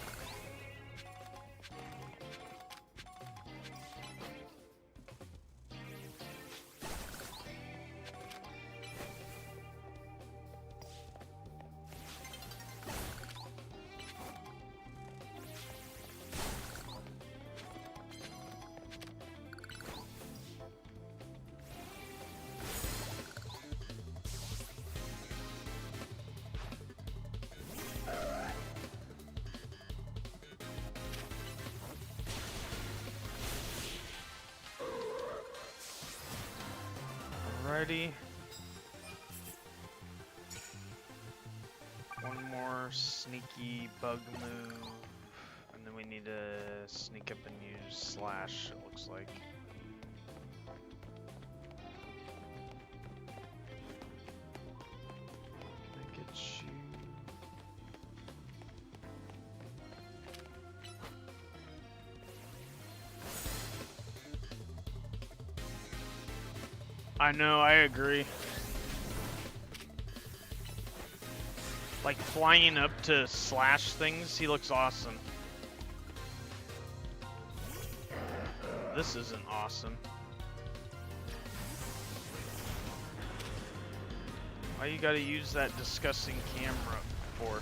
Alrighty. One more sneaky bug move, and then we need to sneak up and use slash, it looks like. Look at you. I know, I agree. Like flying up to slash things, he looks awesome. This isn't awesome. Why you gotta use that disgusting camera for?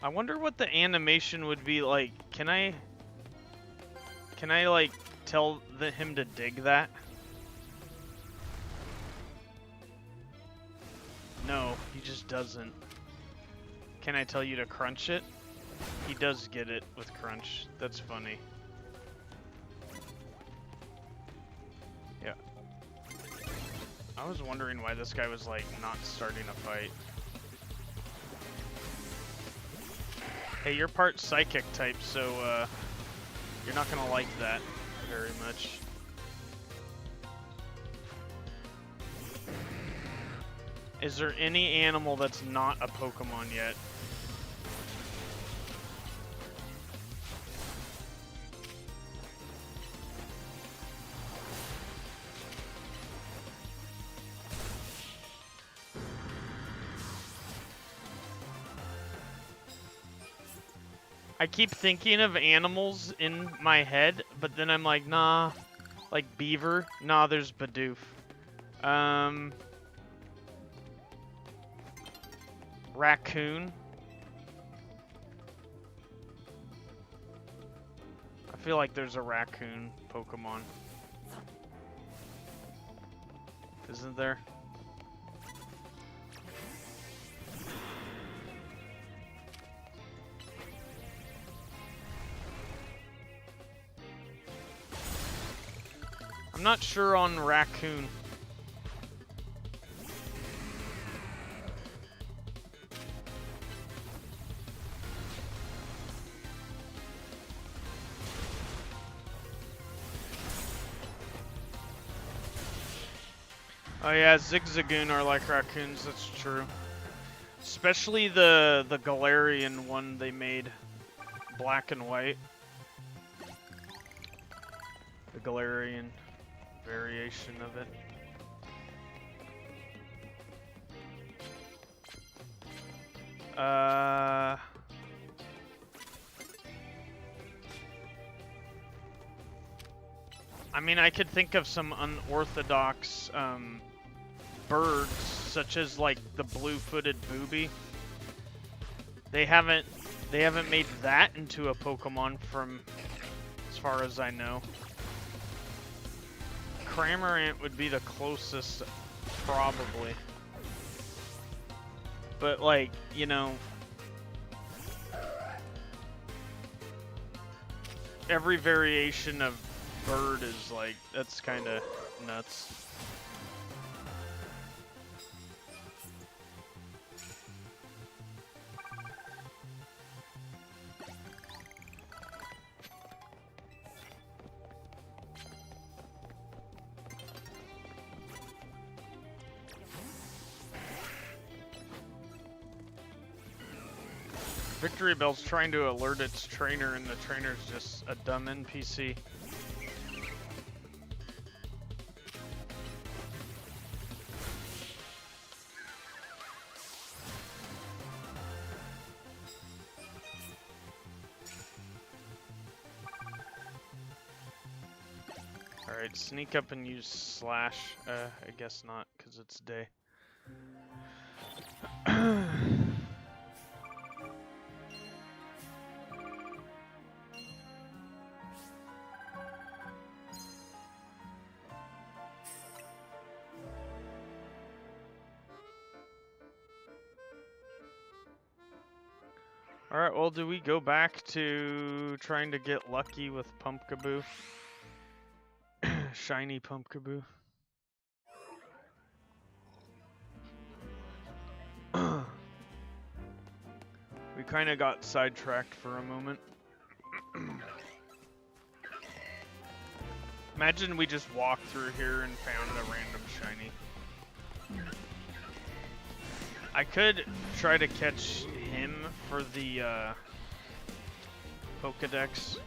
I wonder what the animation would be like. Can I like tell him to dig that? No, he just doesn't. Can I tell you to crunch it? He does get it with crunch. That's funny. Yeah. I was wondering why this guy was, like, not starting a fight. Hey, you're part psychic type, so, you're not gonna like that very much. Is there any animal that's not a Pokemon yet? I keep thinking of animals in my head, but then I'm like, nah. Like beaver? Nah, there's Bidoof. Raccoon? I feel like there's a raccoon Pokemon. Isn't there? I'm not sure on raccoon. Oh yeah, Zigzagoon are like raccoons, that's true. Especially the Galarian one they made. Black and white. The Galarian variation of it. I mean, I could think of some unorthodox birds, such as like the blue-footed booby. They haven't made that into a Pokemon from as far as I know. Cramorant would be the closest, probably. But like, you know, every variation of bird is like, that's kind of nuts. Victory Bell's trying to alert its trainer, and the trainer's just a dumb NPC. Alright, sneak up and use Slash. I guess not, because it's day. Alright, well, do we go back to trying to get lucky with Pumpkaboo? Shiny Pumpkaboo. We kind of got sidetracked for a moment. Imagine we just walked through here and found a random shiny. I could try to catch him for the Pokédex.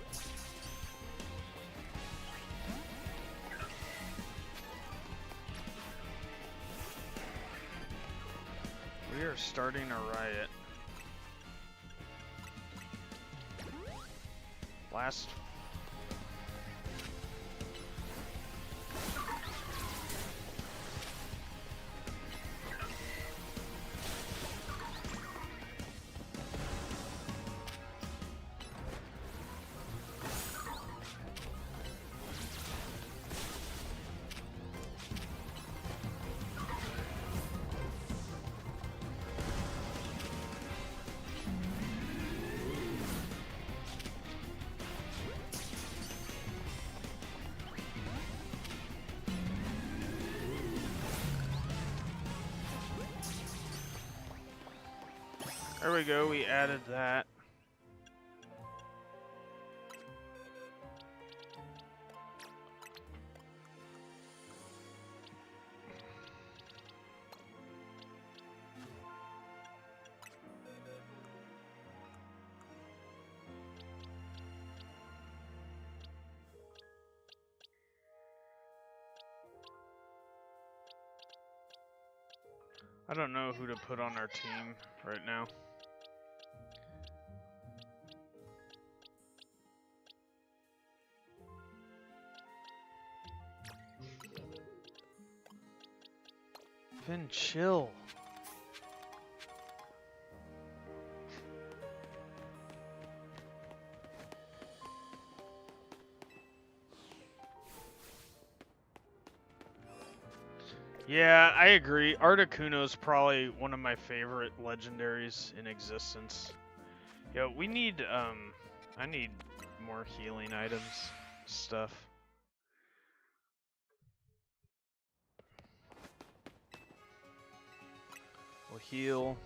We are starting a riot. Last. There we go, we added that. I don't know who to put on our team right now. Finn, chill. Yeah, I agree. Articuno is probably one of my favorite legendaries in existence. Yo, we need, I need more healing items stuff. We'll heal,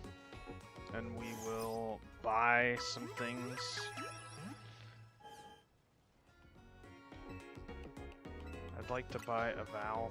and we will buy some things. I'd like to buy a Val.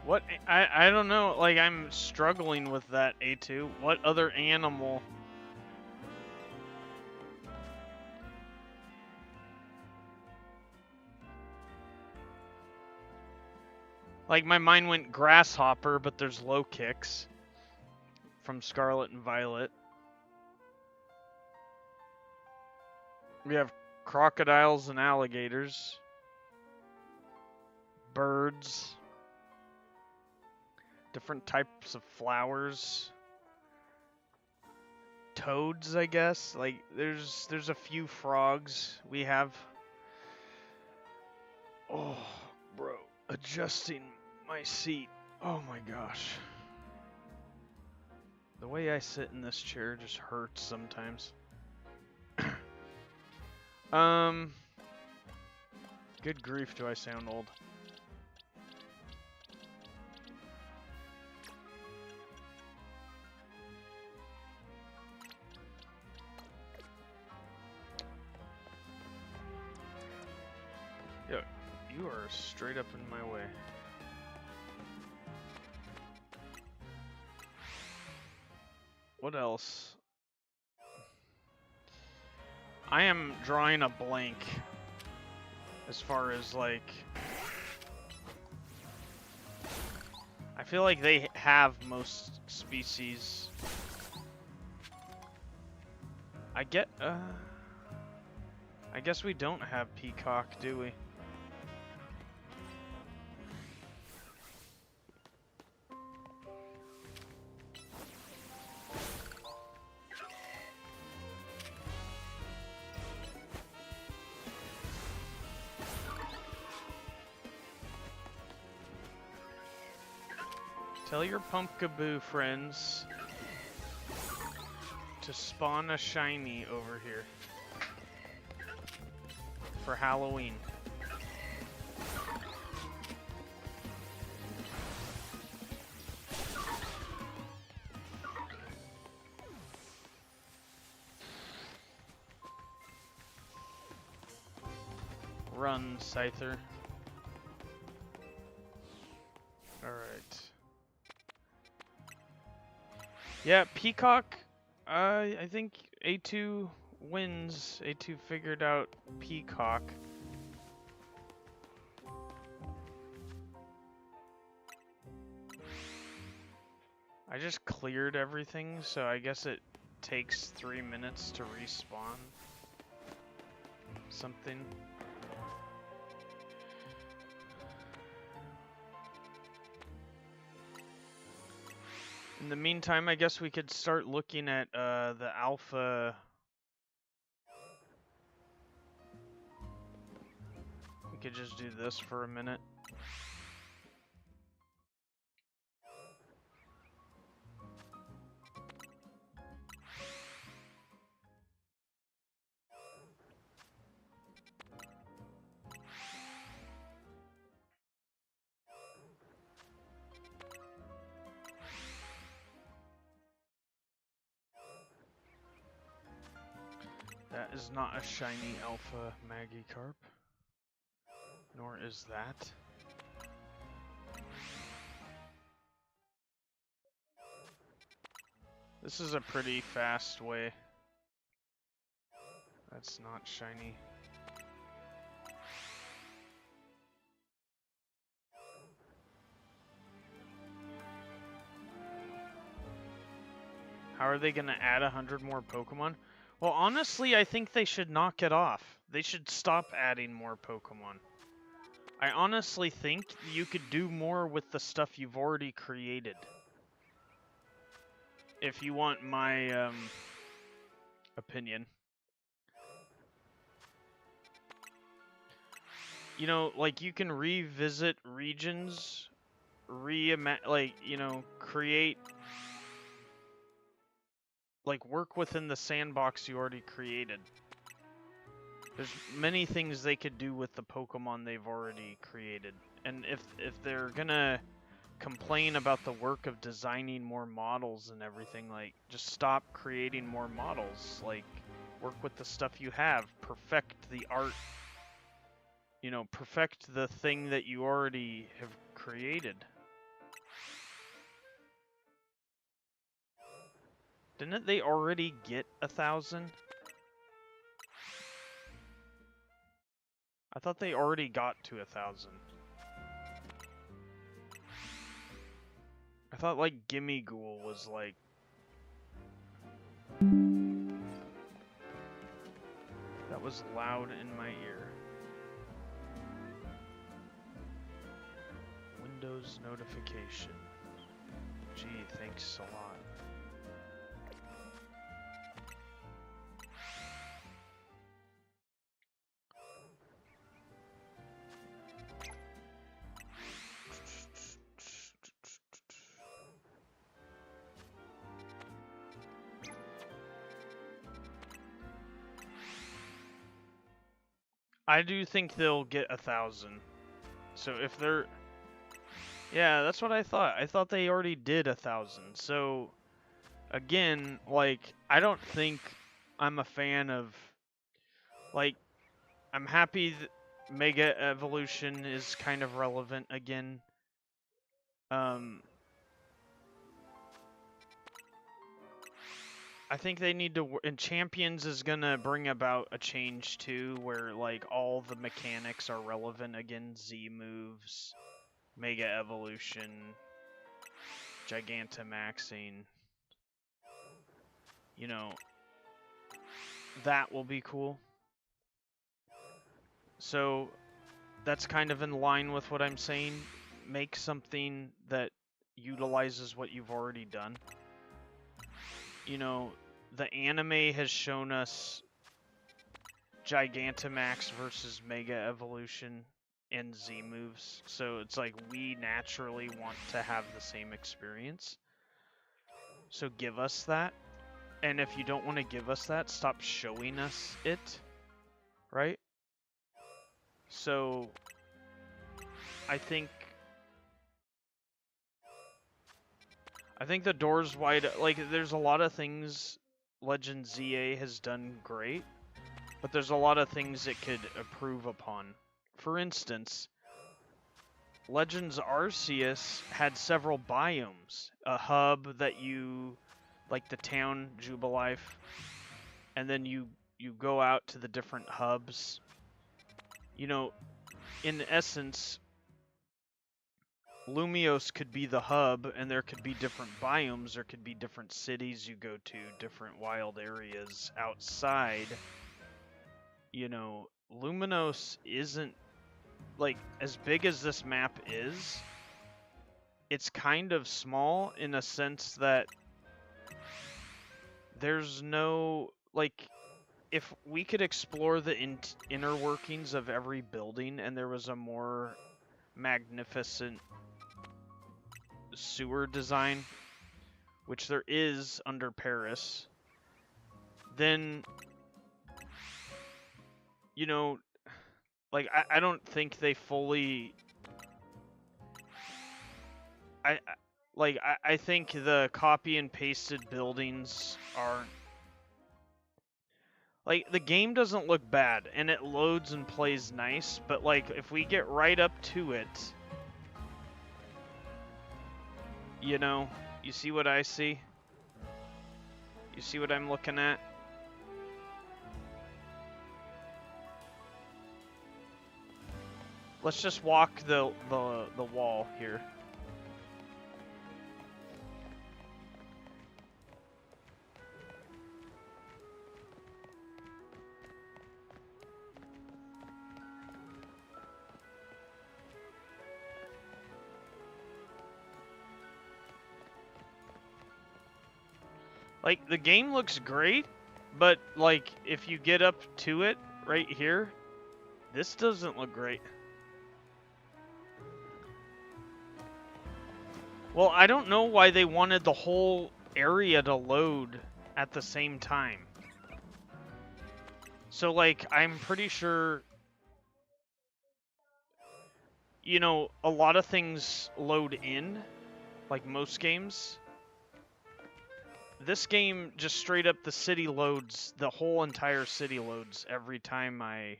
What? I don't know, like, I'm struggling with that, A2. What other animal? Like, my mind went grasshopper, but there's low kicks from Scarlet and Violet. We have crocodiles and alligators. Birds. Different types of flowers. Toads, I guess. Like, there's a few frogs we have. Oh, bro. Adjusting my seat. Oh my gosh. The way I sit in this chair just hurts sometimes. Good grief, do I sound old. Yo, you are straight up in my way. What else? I am drawing a blank as far as, like, I feel like they have most species. I guess we don't have peacock, do we? Tell your 𝗙𝗙𝗡𝗚 friends to spawn a shiny over here for Halloween. Run, Scizor. Alright. Yeah, Peacock, I think A2 wins. A2 figured out Peacock. I just cleared everything, so I guess it takes 3 minutes to respawn something. In the meantime, I guess we could start looking at the alpha. We could just do this for a minute. That is not a shiny alpha 𝗙𝗙𝗏𝗚, nor is that. This is a pretty fast way. That's not shiny. How are they gonna add 100 more Pokemon? Well, honestly, I think they should knock it off. They should stop adding more Pokemon. I honestly think you could do more with the stuff you've already created. If you want my opinion. You know, like, you can revisit regions, create, like, work within the sandbox you already created. There's many things they could do with the Pokemon they've already created. And if they're gonna complain about the work of designing more models and everything, like, just stop creating more models. Like, work with the stuff you have. Perfect the art. You know, perfect the thing that you already have created. Didn't they already get 1,000? I thought they already got to 1,000. I thought, like, Gimmighoul was, like... That was loud in my ear. Windows notification. Gee, thanks a lot. I do think they'll get 1,000. So if they're... Yeah, that's what I thought. I thought they already did 1,000. So, again, like, I don't think I'm a fan of... Like, I'm happy that Mega Evolution is kind of relevant again. I think they need to, and Champions is gonna bring about a change too, where like all the mechanics are relevant again. Z moves, Mega Evolution, Gigantamaxing. You know, that will be cool. So that's kind of in line with what I'm saying. Make something that utilizes what you've already done. You know, the anime has shown us Gigantamax versus Mega Evolution and Z moves, so it's like we naturally want to have the same experience. So give us that, and if you don't want to give us that, stop showing us it, right? So I think the door's wide. Like, there's a lot of things Legend ZA has done great, but there's a lot of things it could improve upon. For instance, Legends Arceus had several biomes. A hub that you, like the town, Jubilife, and then you go out to the different hubs. You know, in essence, Lumiose could be the hub, and there could be different biomes, there could be different cities you go to, different wild areas outside. You know, Luminos isn't, like, as big as this map is, it's kind of small in a sense that there's no, like, if we could explore the inner workings of every building and there was a more magnificent sewer design, which there is under Paris, then, you know, like, I don't think they fully... I think the copy and pasted buildings aren't... Like, the game doesn't look bad, and it loads and plays nice, but, like, if we get right up to it... You know, you see what I see? You see what I'm looking at? Let's just walk the wall here. Like, the game looks great, but, like, if you get up to it right here, this doesn't look great. Well, I don't know why they wanted the whole area to load at the same time. So, like, I'm pretty sure, you know, a lot of things load in, like most games. This game, just straight up, the city loads, the whole entire city loads every time I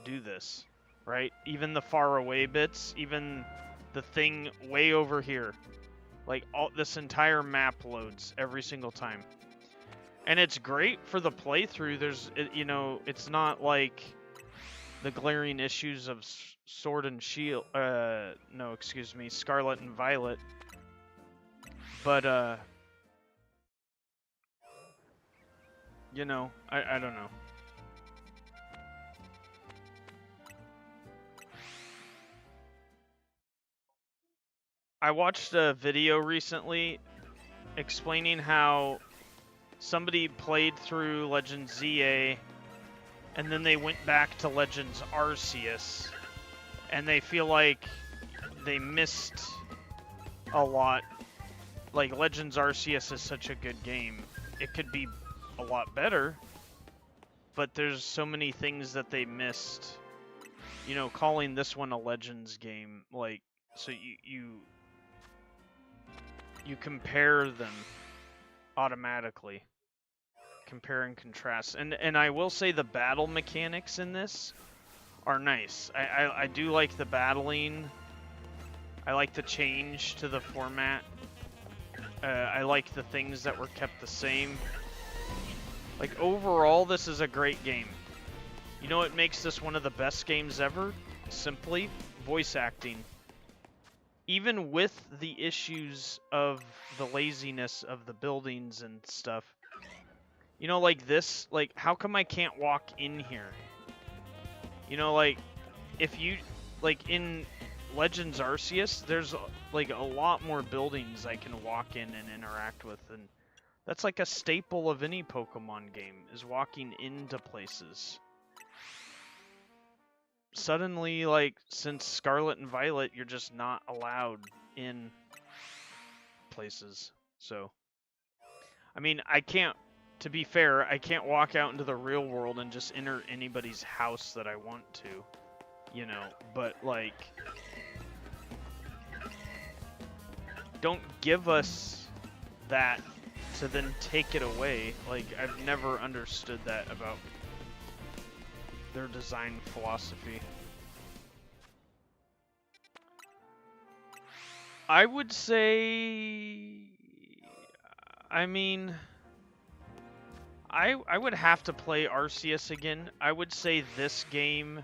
do this, right? Even the far away bits, even the thing way over here. Like, this entire map loads every single time. And it's great for the playthrough. There's, you know, it's not like the glaring issues of Sword and Shield, no, excuse me, Scarlet and Violet. But, you know, I don't know. I watched a video recently explaining how somebody played through Legends ZA and then they went back to Legends Arceus and they feel like they missed a lot. Like, Legends Arceus is such a good game. It could be a lot better, but there's so many things that they missed. You know, calling this one a Legends game, like, so you compare them automatically. Compare and contrast. And I will say the battle mechanics in this are nice. I do like the battling. I like the change to the format. I like the things that were kept the same. Like, overall, this is a great game. You know what makes this one of the best games ever? Simply voice acting. Even with the issues of the laziness of the buildings and stuff. You know, like this, like, how come I can't walk in here? You know, like, if you, like, in Legends Arceus, there's, like, a lot more buildings I can walk in and interact with, and that's like a staple of any Pokemon game, is walking into places. Suddenly, like, since Scarlet and Violet, you're just not allowed in places. So, I mean, I can't, to be fair, I can't walk out into the real world and just enter anybody's house that I want to, you know, but, like, don't give us that to then take it away. Like, I've never understood that about their design philosophy. I would say, I mean, I would have to play Arceus again. I would say this game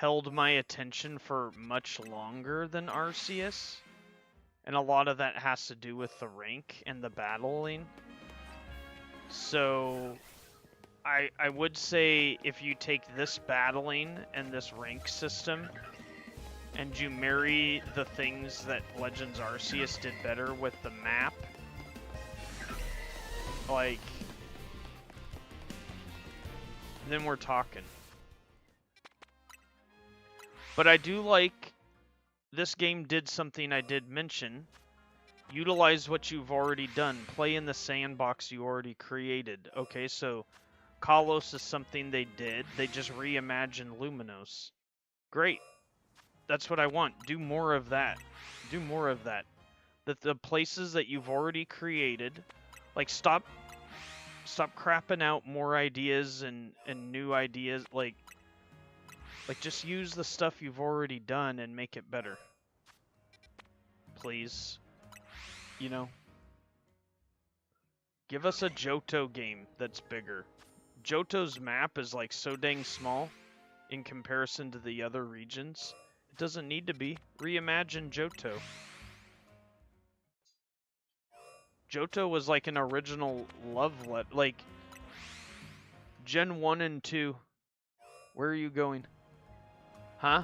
held my attention for much longer than Arceus. And a lot of that has to do with the rank and the battling. So I would say if you take this battling and this rank system and you marry the things that Legends Arceus did better with the map, like, then we're talking. But I do like this game did something I did mention. Utilize what you've already done. Play in the sandbox you already created. Okay, so 𝗏𝗏𝗧 is something they did. They just reimagined Luminos. Great. That's what I want. Do more of that. Do more of that. The places that you've already created, like stop crapping out more ideas and new ideas. Like just use the stuff you've already done and make it better. Please. You know? Give us a Johto game that's bigger. Johto's map is like so dang small in comparison to the other regions. It doesn't need to be. Reimagine Johto. Johto was like an original love letter. Like, Gen 1 and 2. Where are you going? Huh?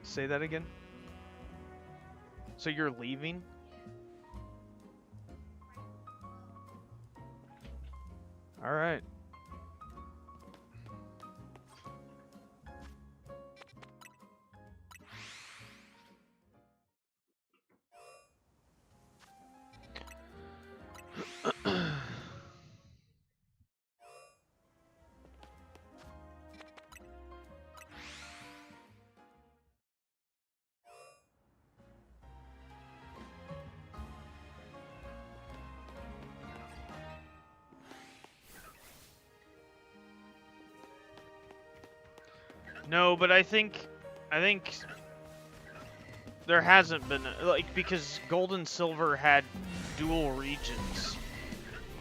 Say that again? So you're leaving? Alright. No, but I think there hasn't been, like, because Gold and Silver had dual regions.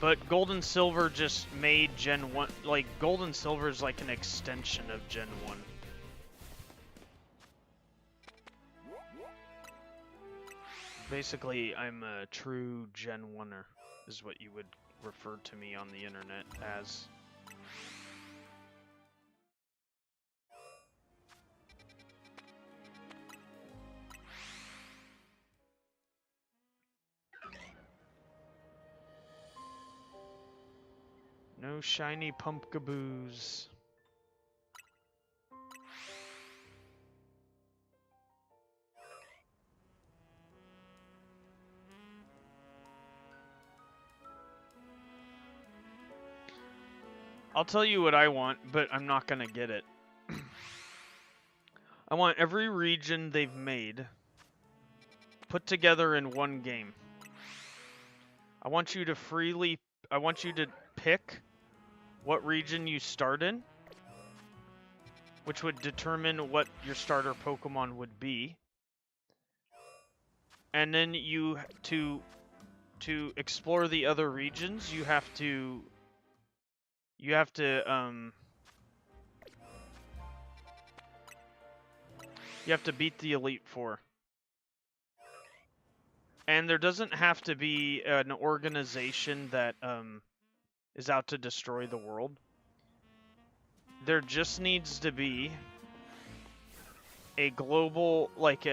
But Gold and Silver just made Gen 1, like, Gold and Silver is like an extension of Gen 1. Basically, I'm a true Gen 1er, is what you would refer to me on the internet as. No shiny 𝗙𝗏𝗡𝗚𝗧. I'll tell you what I want, but I'm not gonna get it. I want every region they've made put together in one game. I want you to pick what region you start in, which would determine what your starter Pokemon would be. And then you to explore the other regions, you have to beat the Elite Four. And there doesn't have to be an organization that is out to destroy the world. There just needs to be a global, like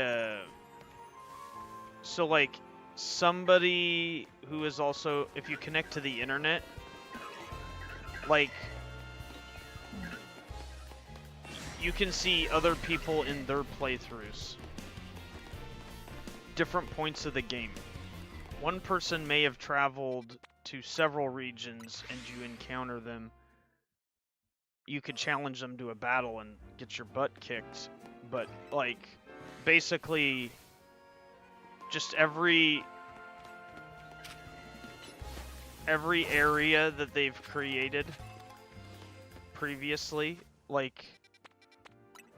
so like somebody who is also, if you connect to the internet, like you can see other people in their playthroughs. Different points of the game. One person may have traveled to several regions and you encounter them. You could challenge them to a battle and get your butt kicked. But, like, basically, just every area that they've created previously, like,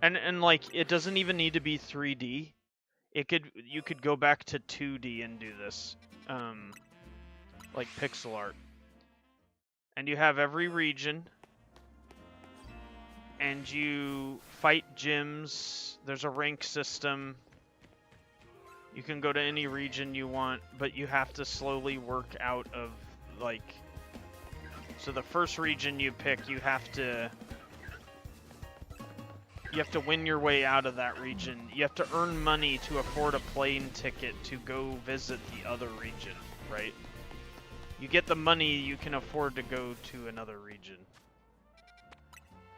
and like, it doesn't even need to be 3D. You could go back to 2D and do this, like pixel art. And you have every region, and you fight gyms. There's a rank system. You can go to any region you want, but you have to slowly work out of, like... So the first region you pick, you have to win your way out of that region. You have to earn money to afford a plane ticket to go visit the other region, right? You get the money, you can afford to go to another region.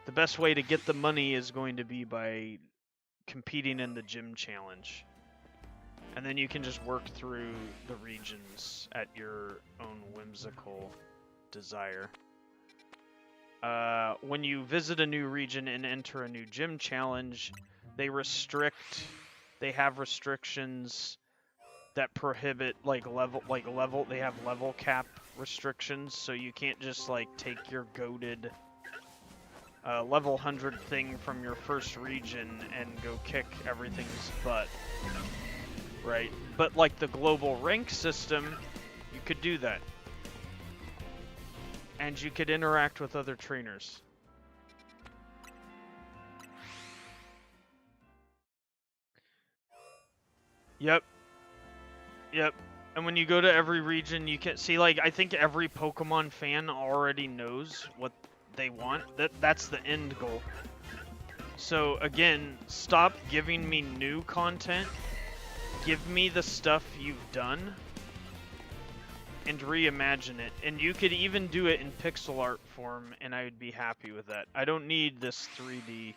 The best way to get the money is going to be by competing in the gym challenge. And then you can just work through the regions at your own whimsical desire. When you visit a new region and enter a new gym challenge, they have restrictions that prohibit they have level cap restrictions, so you can't just like take your goated level 100 thing from your first region and go kick everything's butt, right? But like the global rank system, you could do that. And you could interact with other trainers. Yep. And when you go to every region, you can see, like, I think every Pokemon fan already knows what they want. That's the end goal. So again, stop giving me new content. Give me the stuff you've done and reimagine it. And you could even do it in pixel art form, and I would be happy with that. I don't need this 3D.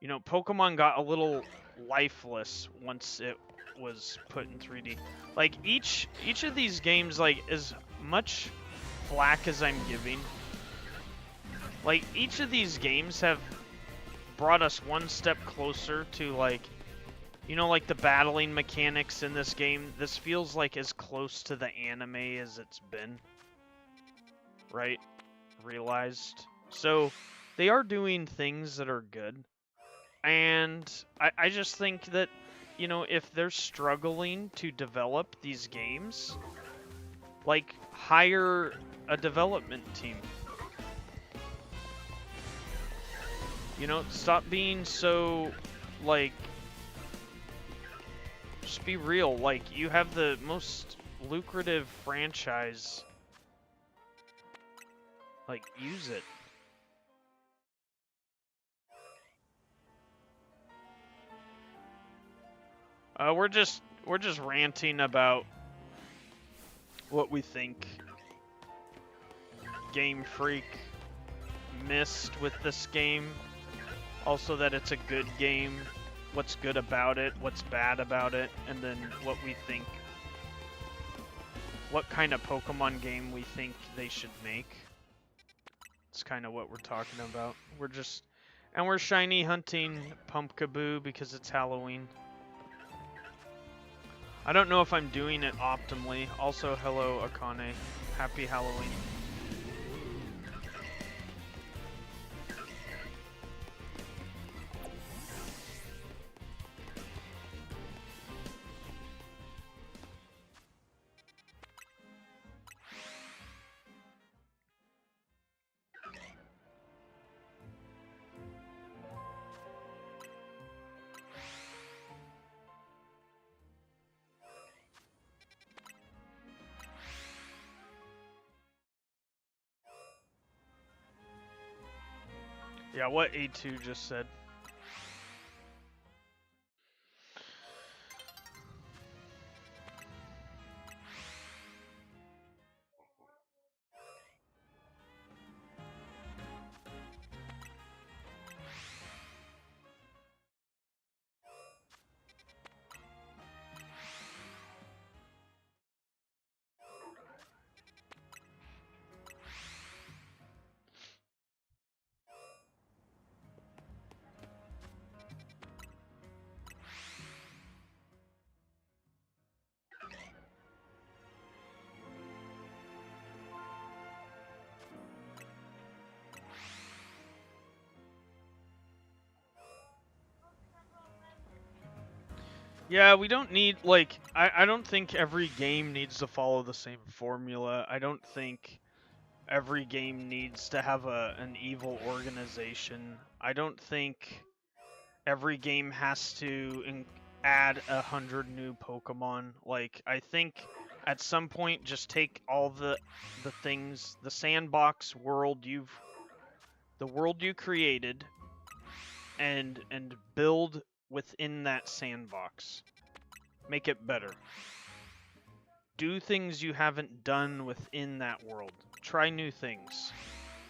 You know, Pokemon got a little lifeless once it was put in 3D. Like, each of these games, like, as much flack as I'm giving, like, each of these games have brought us one step closer to, like, you know, like the battling mechanics in this game. This feels like as close to the anime as it's been. Right? Realized. So, they are doing things that are good. And I just think that, you know, if they're struggling to develop these games, like, hire a development team. You know, stop being so, like... Just be real, like, you have the most lucrative franchise. Like, use it. We're just ranting about what we think Game Freak missed with this game. Also that it's a good game. What's good about it, what's bad about it, and then what we think, what kind of Pokemon game we think they should make. It's kind of what we're talking about. We're shiny hunting 𝗙𝗡𝗚 because it's Halloween. I don't know if I'm doing it optimally. Also, hello Akane, happy Halloween. Yeah, what 𝗚𝗐𝗡 just said. Yeah, we don't need, like, I don't think every game needs to follow the same formula. I don't think every game needs to have an evil organization. I don't think every game has to add 100 new Pokemon. Like, I think at some point just take all the things, the sandbox world the world you created, and build within that sandbox. Make it better. Do things you haven't done within that world. Try new things.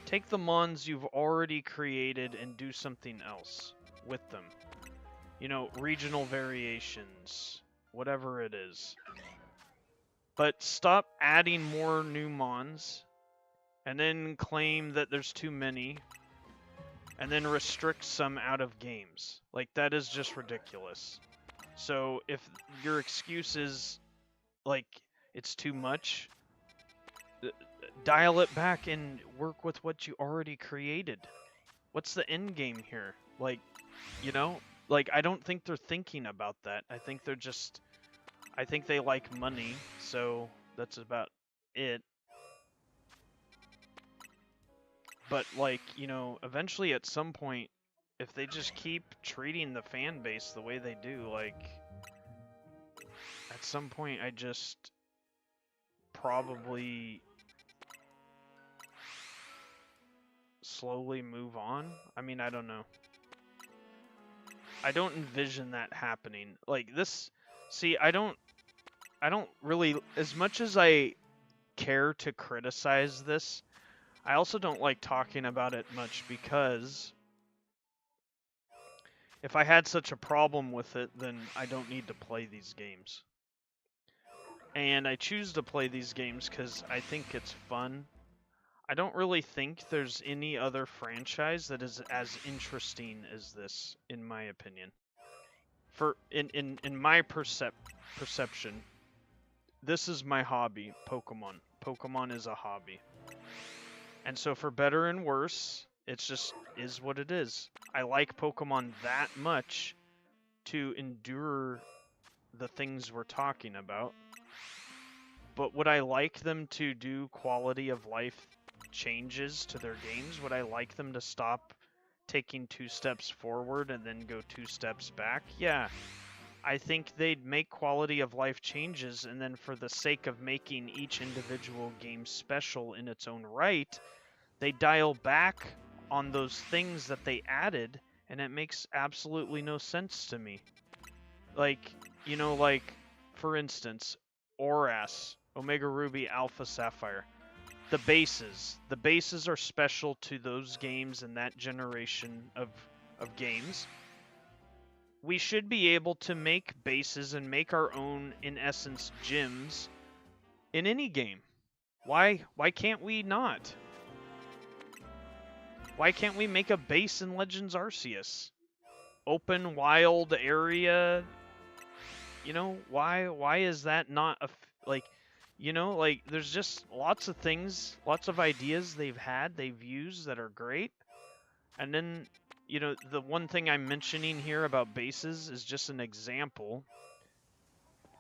Take the mons you've already created and do something else with them. You know, regional variations, whatever it is. But stop adding more new mons and then claim that there's too many and then restrict some out of games. Like, that is just ridiculous. So if your excuse is like it's too much, dial it back and work with what you already created. What's the end game here? Like, you know, like, I don't think they're thinking about that. I think they're just, I think they like money, so that's about it. But, like, you know, eventually at some point, if they just keep treating the fan base the way they do, like, at some point I just probably slowly move on. I mean, I don't know. I don't envision that happening. Like, this, see, I don't really, as much as I care to criticize this, I also don't like talking about it much, because if I had such a problem with it, then I don't need to play these games. And I choose to play these games because I think it's fun. I don't really think there's any other franchise that is as interesting as this, in my opinion. In my perception, this is my hobby, Pokemon. Pokemon is a hobby. And so for better and worse, it's just is what it is. I like Pokemon that much to endure the things we're talking about. But would I like them to do quality of life changes to their games? Would I like them to stop taking 2 steps forward and then go 2 steps back? Yeah. I think they'd make quality of life changes, and then for the sake of making each individual game special in its own right, they dial back on those things that they added, and it makes absolutely no sense to me. Like, you know, like, for instance, 𝗚𝗓𝗓, Omega Ruby, Alpha Sapphire. The bases are special to those games and that generation of games. We should be able to make bases and make our own, in essence, gyms in any game. Why can't we not? Why can't we make a base in Legends Arceus? Open, wild area. You know, why is that not a, like, you know, like, there's just lots of things, lots of ideas they've used that are great. And then, you know, the one thing I'm mentioning here about bases is just an example.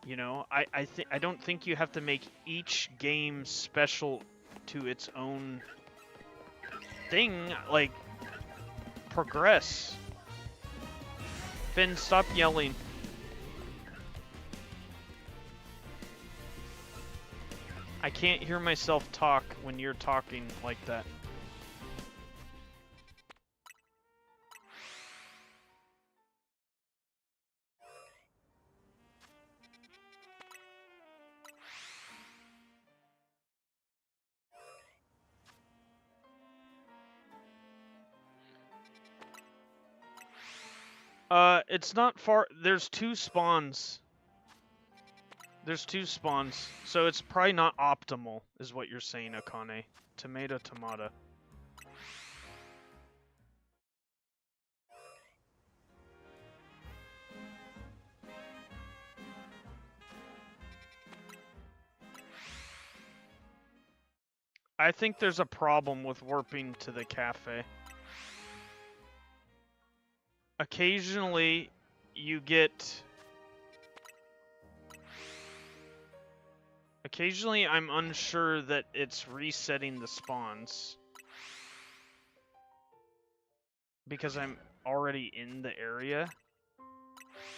You know, I don't think you have to make each game special to its own thing. Like, progress. Finn, stop yelling. I can't hear myself talk when you're talking like that. It's not far. There's 2 spawns. There's 2 spawns, so it's probably not optimal, is what you're saying, Akane. 𝗙𝗢𝗡𝗧. I think there's a problem with warping to the cafe. Occasionally, you get Occasionally, I'm unsure that it's resetting the spawns because I'm already in the area.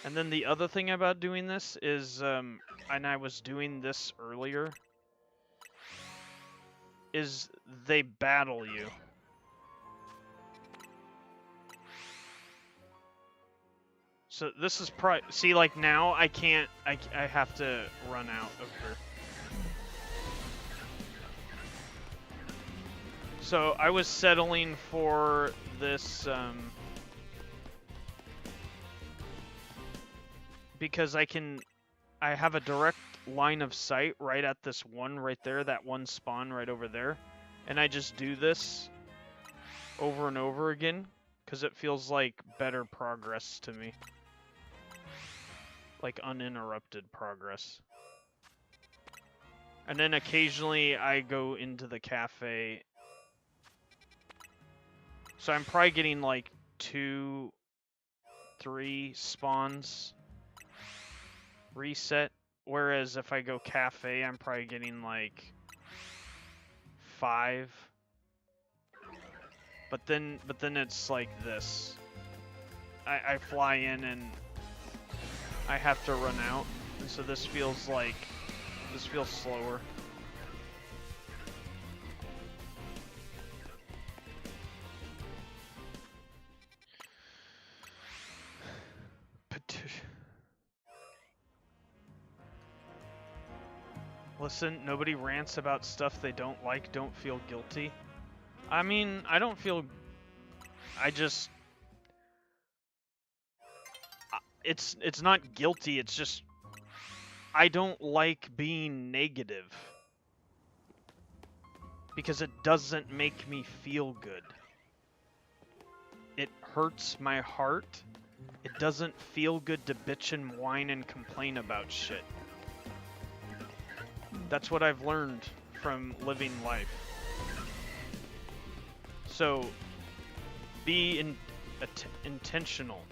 And then the other thing about doing this is, and I was doing this earlier, is they battle you. So this is see, like now I can't, I have to run out of her. So I was settling for this, because I have a direct line of sight right at this one right there, that one spawn right over there. And I just do this over and over again, because it feels like better progress to me. Like uninterrupted progress. And then occasionally I go into the cafe. So I'm probably getting like 2, 3 spawns reset. Whereas if I go cafe, I'm probably getting like 5. But then it's like this. I fly in and I have to run out. And so this feels slower. Listen, nobody rants about stuff they don't like, don't feel guilty. I mean, I don't feel... It's not guilty, it's just... I don't like being negative. Because it doesn't make me feel good. It hurts my heart. It doesn't feel good to bitch and whine and complain about shit. That's what I've learned from living life. So, be intentional,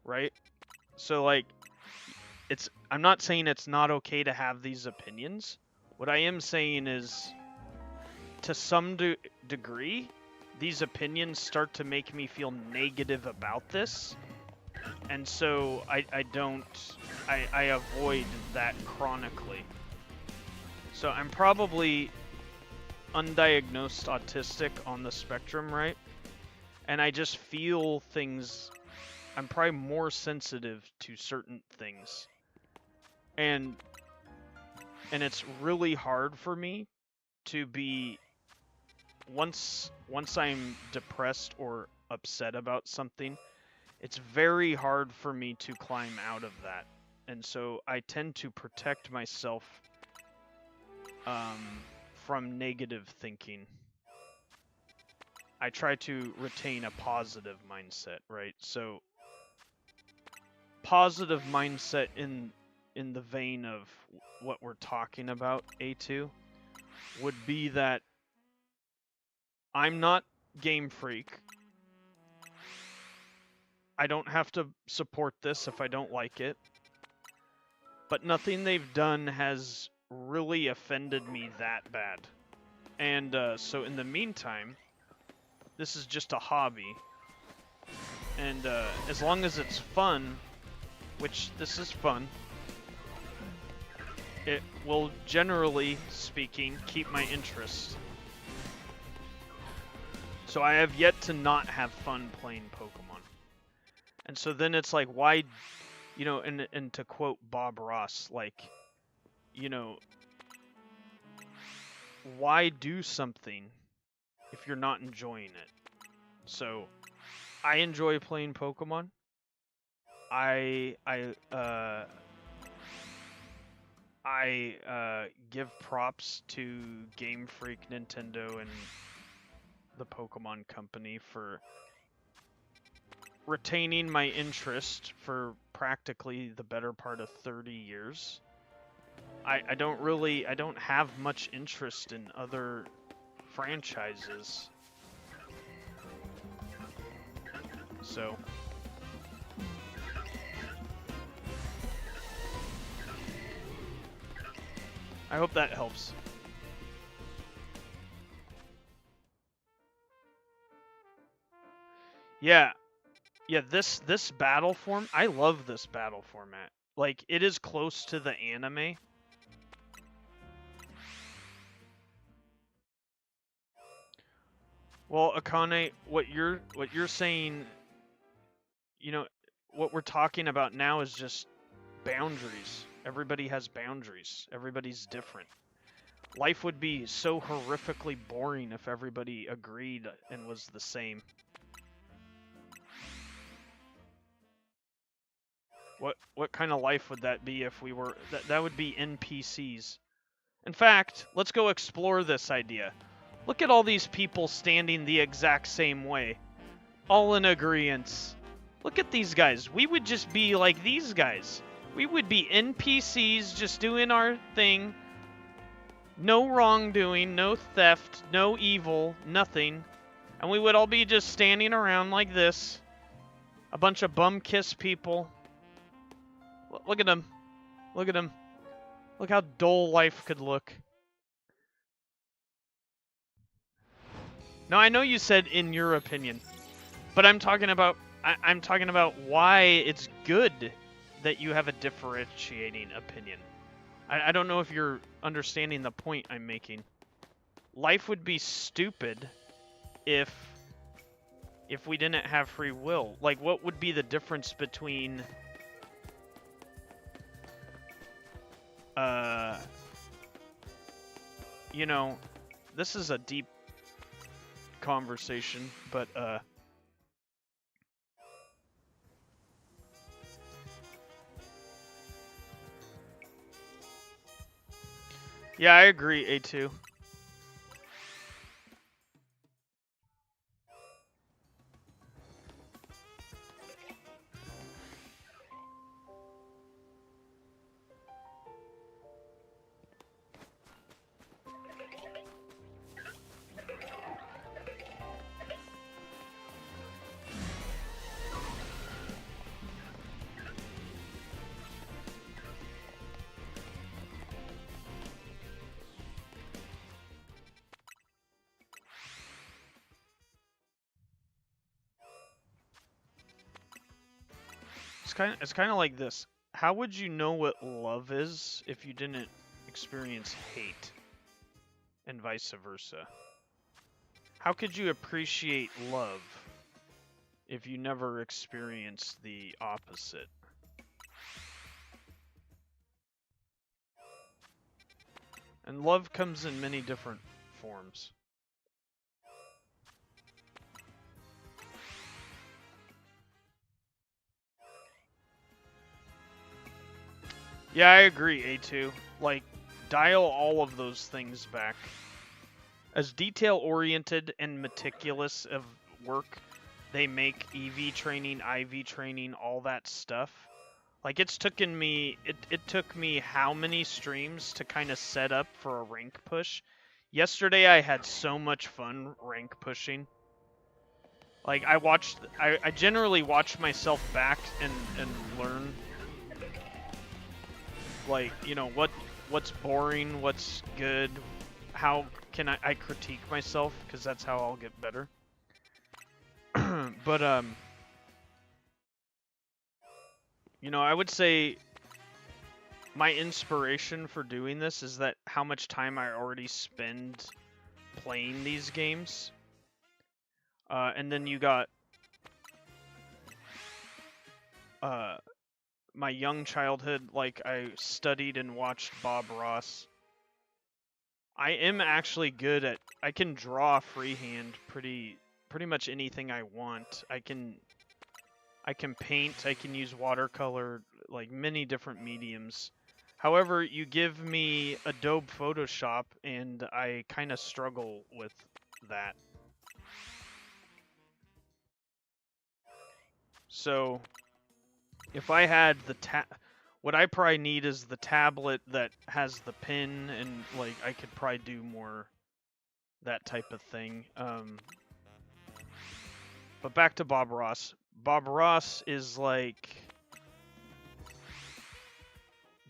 right? So, like, I'm not saying it's not okay to have these opinions. What I am saying is, to some degree, these opinions start to make me feel negative about this. And so, I avoid that chronically. So I'm probably undiagnosed autistic on the spectrum, right? And I just feel things, I'm probably more sensitive to certain things. And it's really hard for me to be, once I'm depressed or upset about something, it's very hard for me to climb out of that. And so I tend to protect myself from negative thinking. I try to retain a positive mindset, right? So, positive mindset in the vein of what we're talking about, A2, would be that I'm not Game Freak. I don't have to support this if I don't like it. But nothing they've done has really offended me that bad. And so in the meantime, this is just a hobby. And as long as it's fun, which this is fun, it will, generally speaking, keep my interest. So I have yet to not have fun playing Pokemon. And so then it's like, why, you know, and to quote Bob Ross, like, you know, why do something if you're not enjoying it? So, I enjoy playing Pokemon. I give props to Game Freak, Nintendo, and the Pokemon Company for retaining my interest for practically the better part of 30 years. I don't have much interest in other franchises. So I hope that helps. Yeah. Yeah, this battle form, I love this battle format. Like, it is close to the anime. Well, Akane, what you're saying, you know, what we're talking about now is just boundaries. Everybody has boundaries. Everybody's different. Life would be so horrifically boring if everybody agreed and was the same. What kind of life would that be if we were... That would be NPCs. In fact, let's go explore this idea. Look at all these people standing the exact same way. All in agreement. Look at these guys. We would just be like these guys. We would be NPCs just doing our thing. No wrongdoing, no theft, no evil, nothing. And we would all be just standing around like this. A bunch of bum-kiss people. Look at them. Look at them. Look how dull life could look. No, I know you said in your opinion, but I'm talking about why it's good that you have a differentiating opinion. I don't know if you're understanding the point I'm making. Life would be stupid if we didn't have free will. Like, what would be the difference between you know, this is a deep conversation, but yeah, I agree, A2. It's kind of like this. How would you know what love is if you didn't experience hate, and vice versa? How could you appreciate love if you never experienced the opposite? And love comes in many different forms. Yeah, I agree, A2. Like, dial all of those things back. As detail-oriented and meticulous of work they make EV training, IV training, all that stuff. Like, it took me how many streams to kind of set up for a rank push? Yesterday I had so much fun rank pushing. Like, I generally watch myself back and learn, like, you know, what's boring, what's good, how can I critique myself, because that's how I'll get better. But, you know, I would say my inspiration for doing this is that how much time I already spend playing these games. And then you got my young childhood, like, I studied and watched Bob Ross. I am actually good at, I can draw freehand pretty much anything I want. I can paint, I can use watercolor, like many different mediums. However, you give me Adobe Photoshop and I kind of struggle with that. So, if I had the what I probably need is the tablet that has the pen, and like I could probably do more that type of thing. But back to Bob Ross. Bob Ross is like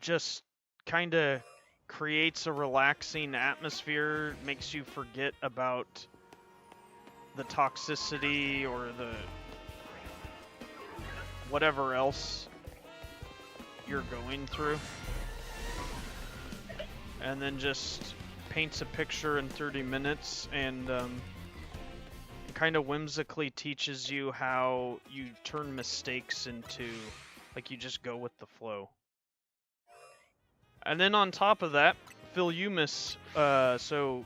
just kind of creates a relaxing atmosphere, makes you forget about the toxicity or the whatever else you're going through, and then just paints a picture in 30 minutes and kind of whimsically teaches you how you turn mistakes into, like, you just go with the flow. And then on top of that, 𝗙𝗎𝗄𝗧, so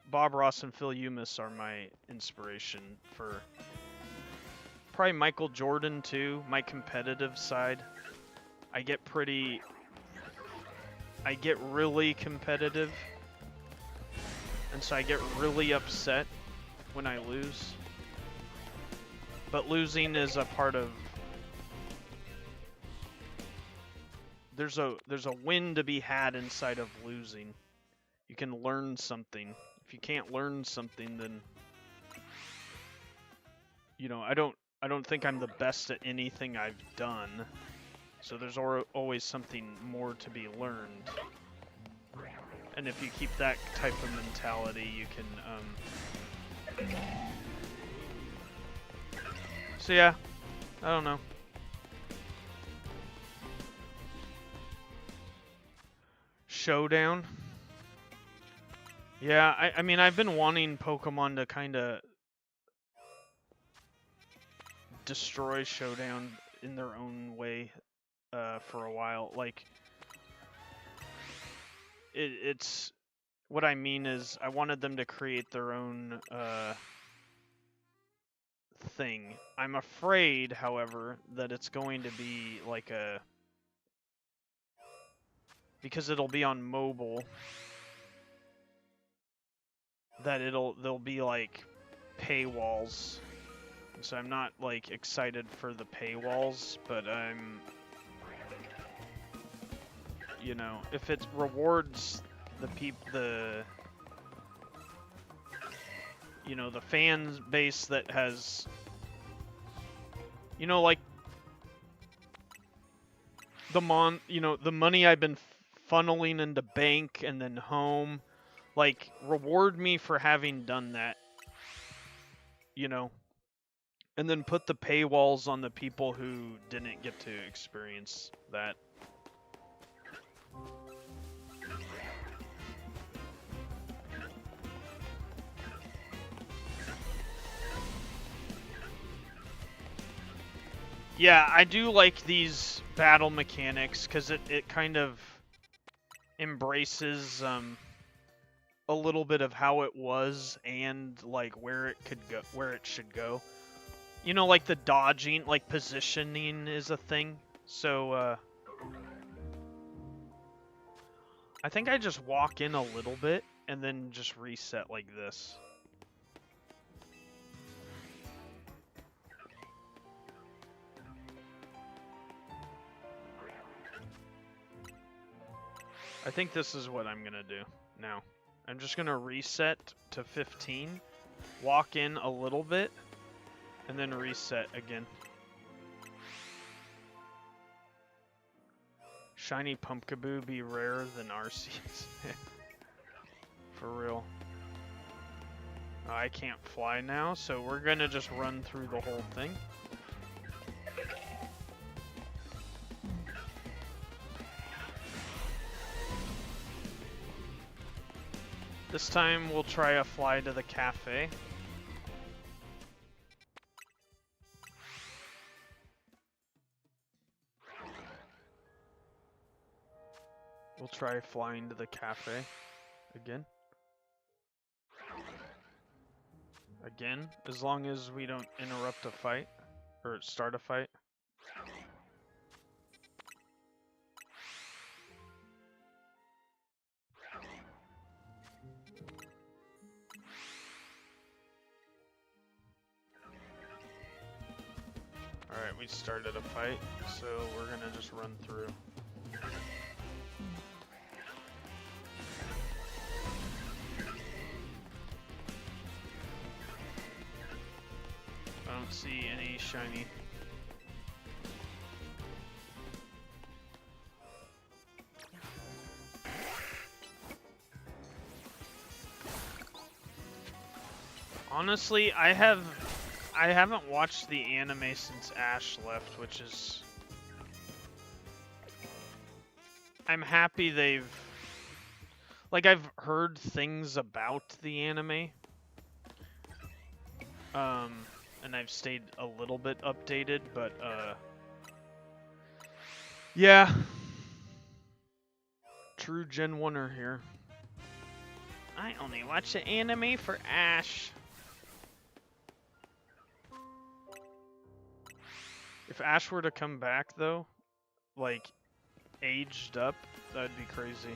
Bob Ross and 𝗙𝗎𝗄𝗧 are my inspiration for probably Michael Jordan too, my competitive side. I get really competitive, and so I get really upset when I lose. But losing is a part of, there's a win to be had inside of losing. You can learn something. If you can't learn something, then, you know, I don't think I'm the best at anything I've done. So there's always something more to be learned. And if you keep that type of mentality, you can, so yeah, I don't know. Showdown? Yeah, I mean, I've been wanting Pokemon to kind of destroy Showdown in their own way for a while. Like, it's what I mean is I wanted them to create their own thing. I'm afraid, however, that it's going to be like a, because it'll be on mobile, that there'll be like paywalls. So I'm not like excited for the paywalls, but I'm, you know, if it rewards the you know, the fan base that has, you know, like the money I've been funneling into bank and then home, like, reward me for having done that, you know, and then put the paywalls on the people who didn't get to experience that. Yeah, I do like these battle mechanics because it kind of embraces a little bit of how it was and like where it could go, where it should go. You know, like the dodging, like positioning is a thing. So I think I just walk in a little bit and then just reset like this. I think this is what I'm gonna do now. I'm just gonna reset to 15, walk in a little bit, and then reset again. Shiny Pumpkaboo be rarer than Arceus. For real. I can't fly now, so we're gonna just run through the whole thing. This time we'll try a fly to the cafe. We'll try flying to the cafe again. Again, as long as we don't interrupt a fight or start a fight. Alright, we started a fight, so we're gonna just run through. I don't see any shiny. Honestly, I haven't watched the anime since Ash left, which is... I'm happy they've... Like, I've heard things about the anime. And I've stayed a little bit updated, but, yeah. True Gen 1er here. I only watch the anime for Ash. If Ash were to come back, though, like, aged up, that'd be crazy.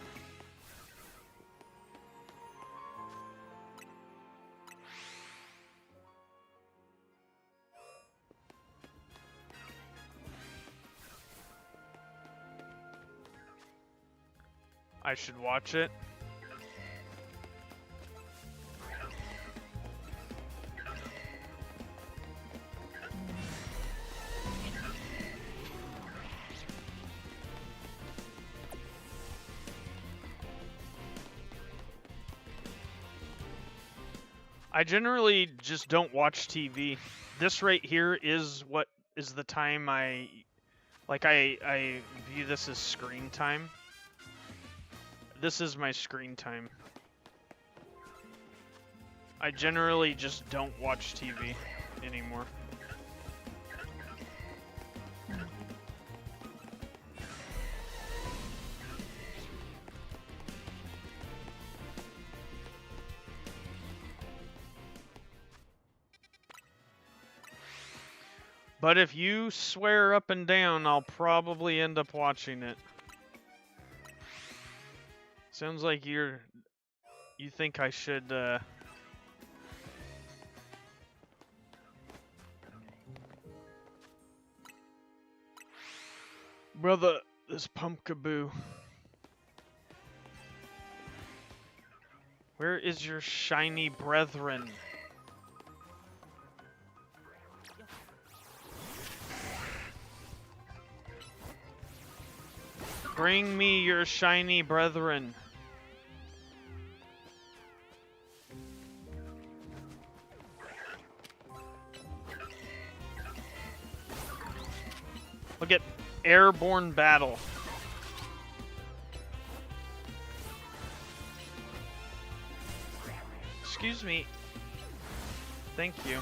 I should watch it. I generally just don't watch TV. This right here is what is the time I view this as screen time. This is my screen time. I generally just don't watch TV anymore. But if you swear up and down, I'll probably end up watching it. Sounds like you think I should, Brother, this 𝗙𝗢𝗥𝗚𝗚. Where is your shiny brethren? Bring me your shiny brethren. Look at airborne battle. Excuse me. Thank you.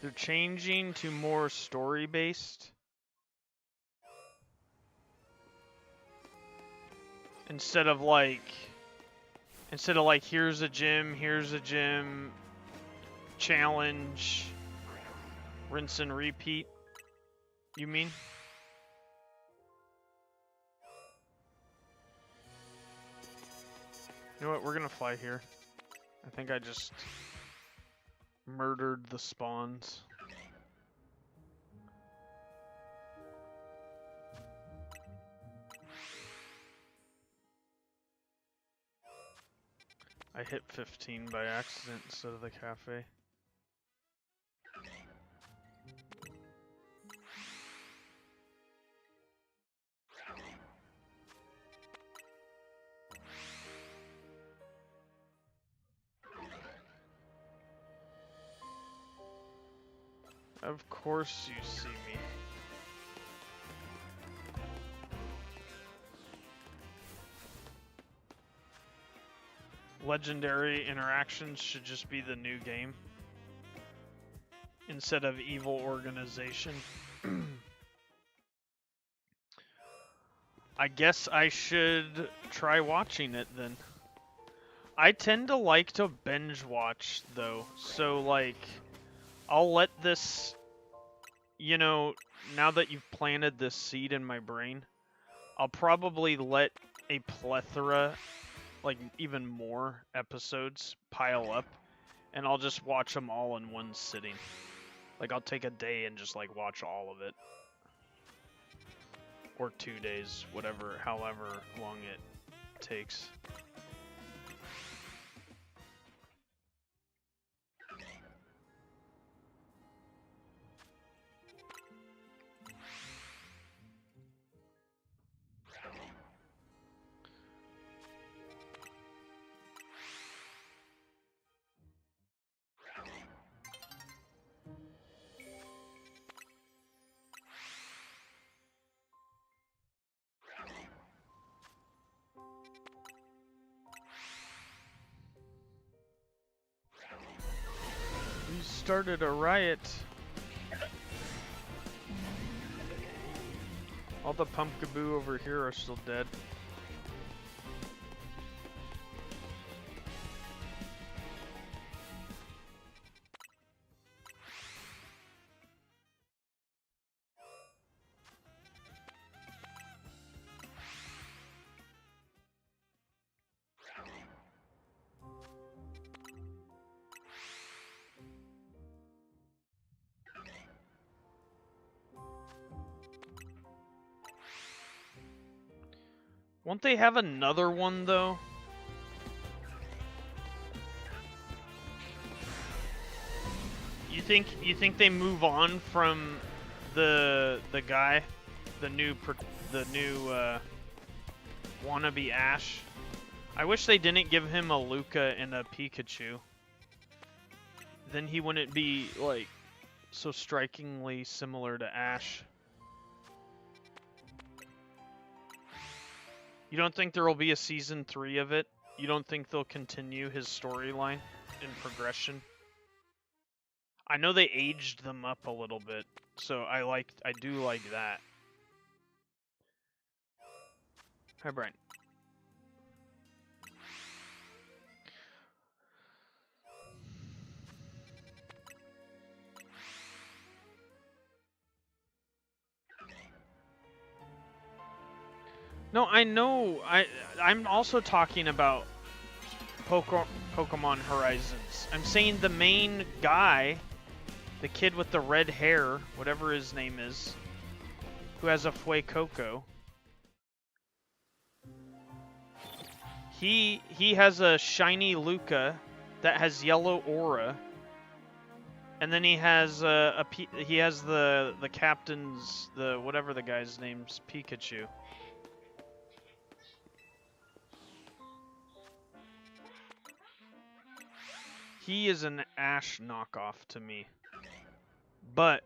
They're changing to more story-based. Instead of like, here's a gym, challenge, rinse and repeat, you mean? You know what, we're gonna fly here. I think I just murdered the spawns. I hit 15 by accident instead of the cafe. Of course you see me. Legendary interactions should just be the new game instead of evil organization. I guess I should try watching it then. I tend to like to binge watch though, so like I'll let this, you know, now that you've planted this seed in my brain, I'll probably let a plethora, like even more episodes pile up, and I'll just watch them all in one sitting. Like I'll take a day and just like watch all of it. or 2 days, whatever, however long it takes. We started a riot. All the Pumpkaboo over here are still dead. Won't they have another one though? You think they move on from the guy, the new wannabe Ash? I wish they didn't give him a Luca and a Pikachu. Then he wouldn't be like so strikingly similar to Ash. You don't think there will be a season 3 of it? You don't think they'll continue his storyline and progression? I know they aged them up a little bit, so I do like that. Hi, Brian. No, I know. I'm also talking about Pokemon Horizons. I'm saying the main guy, the kid with the red hair, whatever his name is, who has a Fuecoco. He has a shiny Luca that has yellow aura, and then he has the captain's, the whatever the guy's name's, Pikachu. He is an Ash knockoff to me. But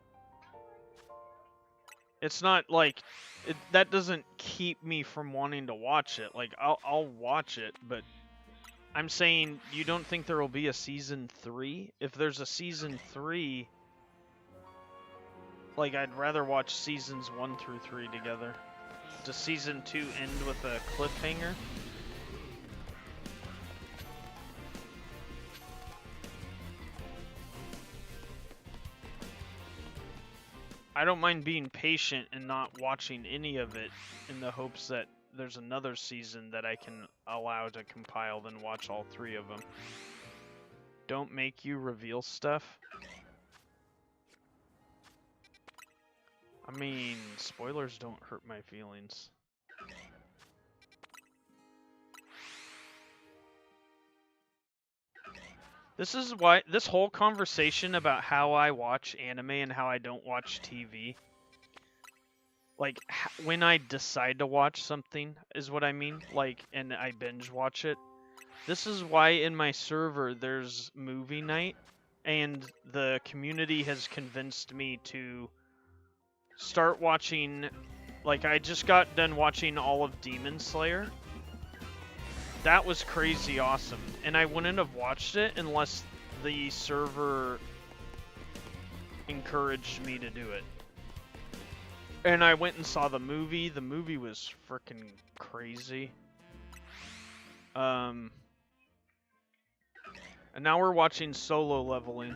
it's not like that doesn't keep me from wanting to watch it. Like I'll watch it, but I'm saying you don't think there will be a season 3? If there's a season 3, like I'd rather watch seasons 1 through 3 together. Does season 2 end with a cliffhanger? I don't mind being patient and not watching any of it in the hopes that there's another season that I can allow to compile and watch all 3 of them. Don't make you reveal stuff. I mean, spoilers don't hurt my feelings. This is why this whole conversation about how I watch anime and how I don't watch TV, like when I decide to watch something is what I mean, like, and I binge watch it. This is why in my server there's movie night, and the community has convinced me to start watching, like I just got done watching all of Demon Slayer. That was crazy awesome, and I wouldn't have watched it unless the server encouraged me to do it. And I went and saw the movie. The movie was freaking crazy. And now we're watching Solo Leveling.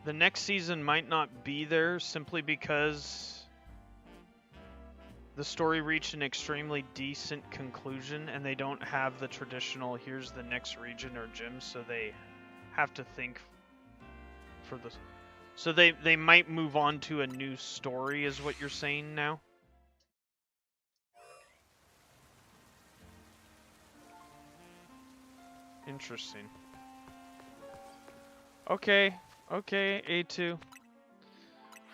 The next season might not be there simply because the story reached an extremely decent conclusion, and they don't have the traditional here's the next region or gym, so they have to think for the... So they might move on to a new story, is what you're saying now? Interesting. Okay, A2.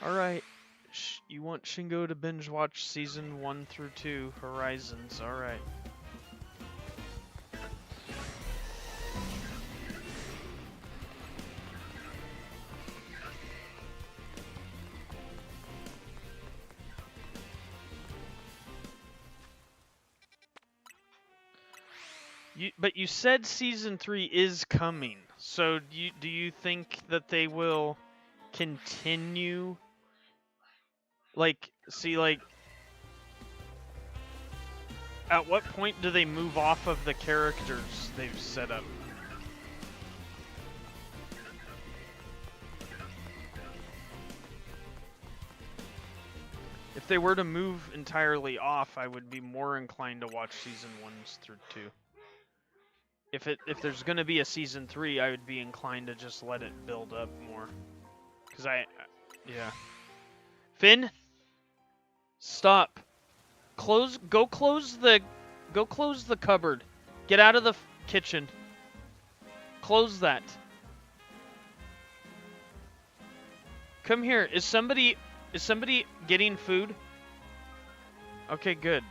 Alright. You want Shingo to binge watch season 1 through 2, Horizons, alright. But you said season 3 is coming, so do you think that they will continue? Like, see, like, at what point do they move off of the characters they've set up? If they were to move entirely off, I would be more inclined to watch season 1 through 2. If there's gonna be a season 3, I would be inclined to just let it build up more. Cause yeah. Finn, stop. Go close the cupboard. Get out of the kitchen. Close that. Come here. Is somebody getting food? Okay, good.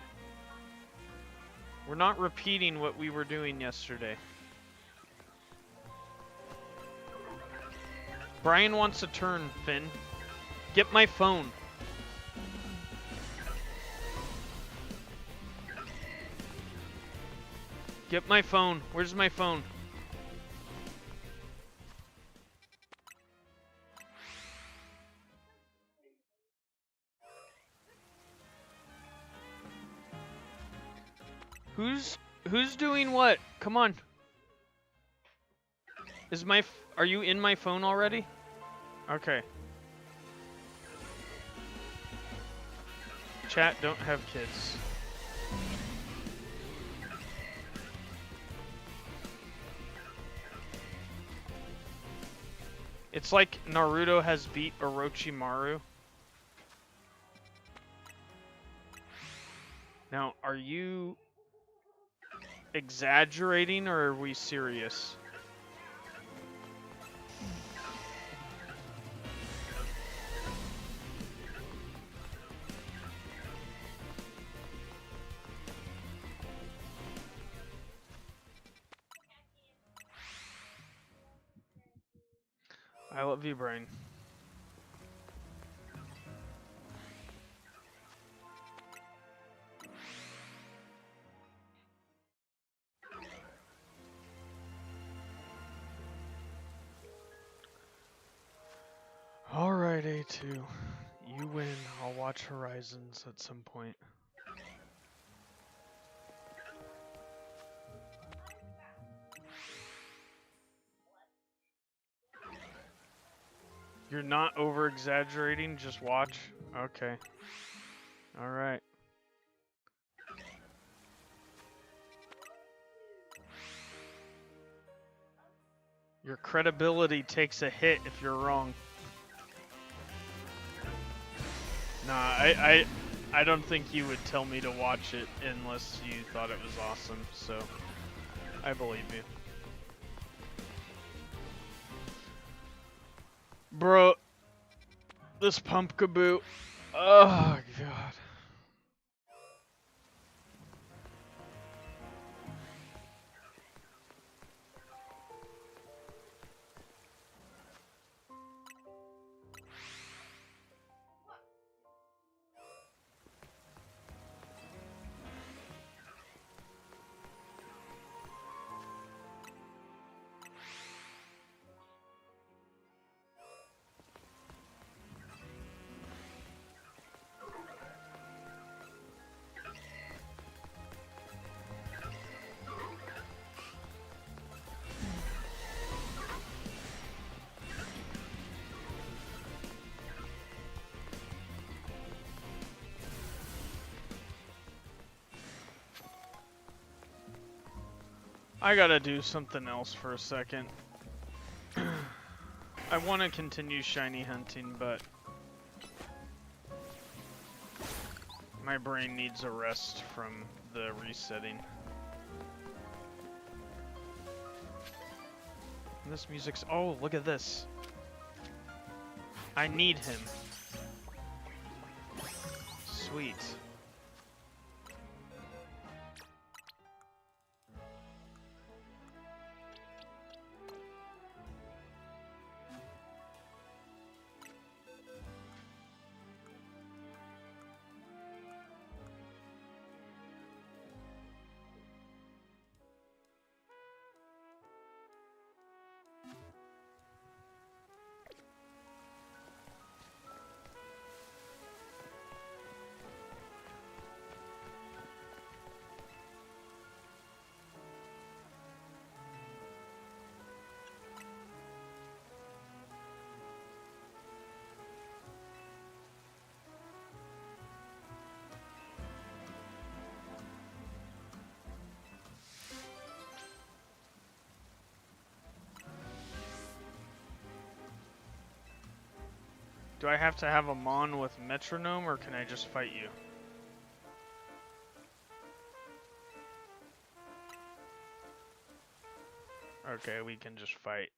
We're not repeating what we were doing yesterday. Brian wants a turn, Finn. Get my phone. Get my phone. Where's my phone? Who's doing what? Come on. Are you in my phone already? Okay. Chat, don't have kids. It's like Naruto has beat Orochimaru. Now, are you exaggerating or are we serious? I love you, Brian. Alright, A2. You win. I'll watch Horizons at some point. You're not over-exaggerating, just watch? Okay. Alright. Your credibility takes a hit if you're wrong. Nah, I don't think you would tell me to watch it unless you thought it was awesome, so I believe you. Bro, this 𝗙𝗡𝗡. Oh, God. I gotta do something else for a second. I want to continue shiny hunting, but my brain needs a rest from the resetting. And this music's... Oh, look at this. I need him. Sweet. Do I have to have a Mon with metronome, or can I just fight you? Okay, we can just fight.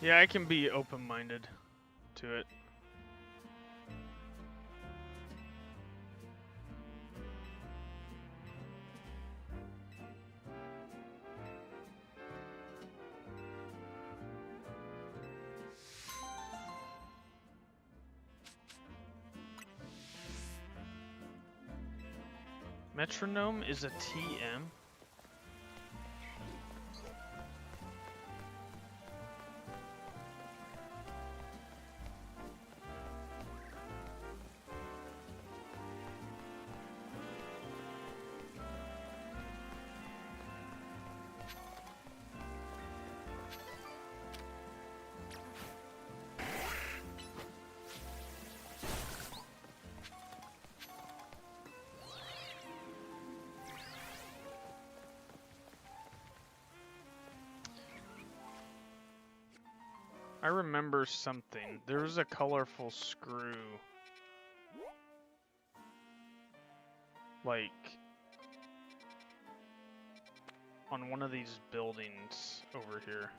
Yeah, I can be open-minded to it. Metronome is a TM? I remember something. There was a colorful screw. Like, on one of these buildings over here.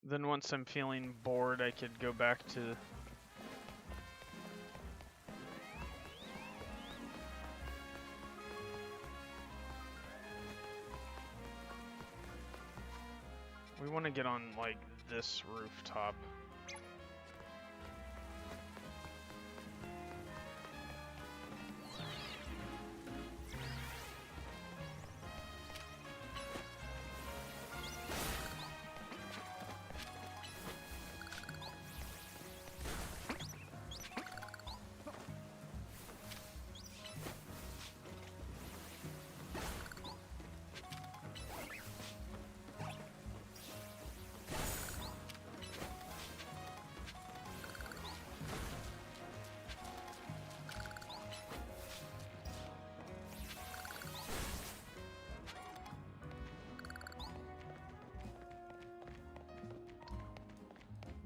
Then once I'm feeling bored, I could go back to... We want to get on, like, this rooftop.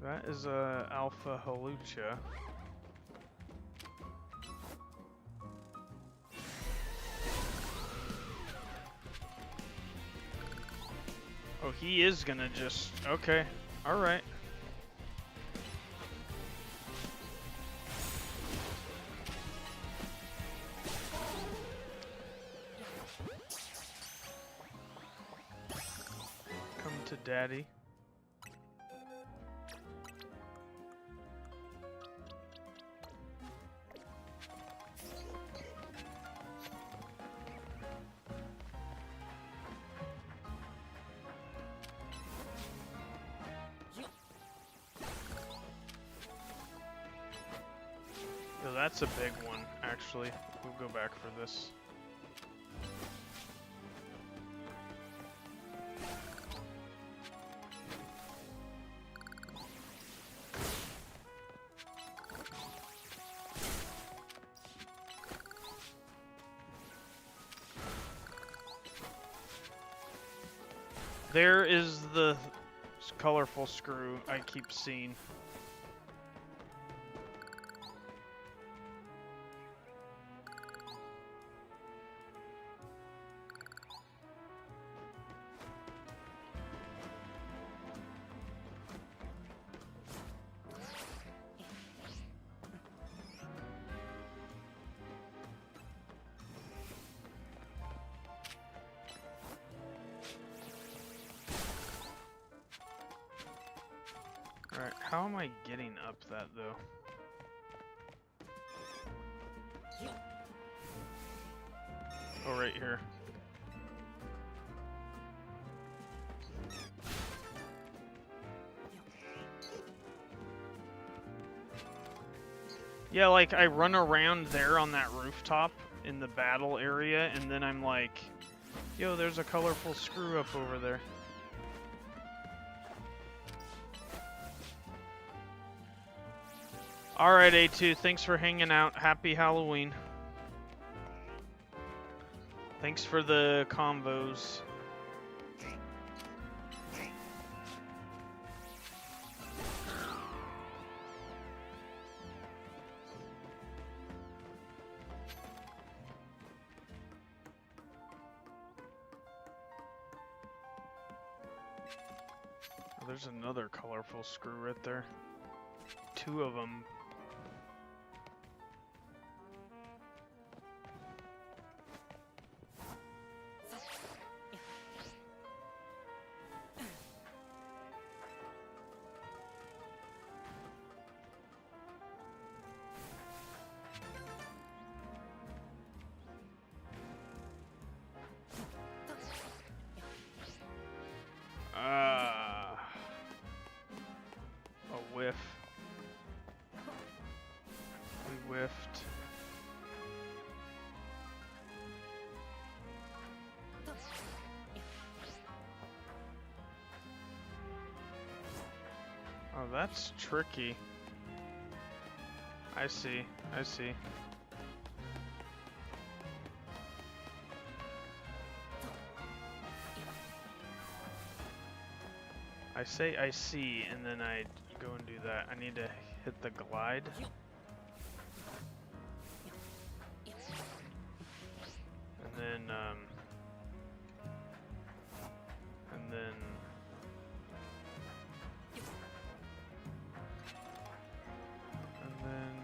That is a 𝗙𝗚𝗡𝗧. Oh, he is gonna just... Okay. Alright. Come to daddy. Yo, that's a big one, actually. We'll go back for this. There is the colorful screw I keep seeing. Alright, how am I getting up that though? Oh, right here. Yeah, like I run around there on that rooftop in the battle area, and then I'm like, yo, there's a colorful screw up over there. Alright, A2, thanks for hanging out. Happy Halloween. Thanks for the convos. Oh, there's another colorful screw right there. Two of them. A whiff. We whiffed. Oh, that's tricky. I see, I see. I say I see, and then I go and do that. I need to hit the glide. And then, and then... And then...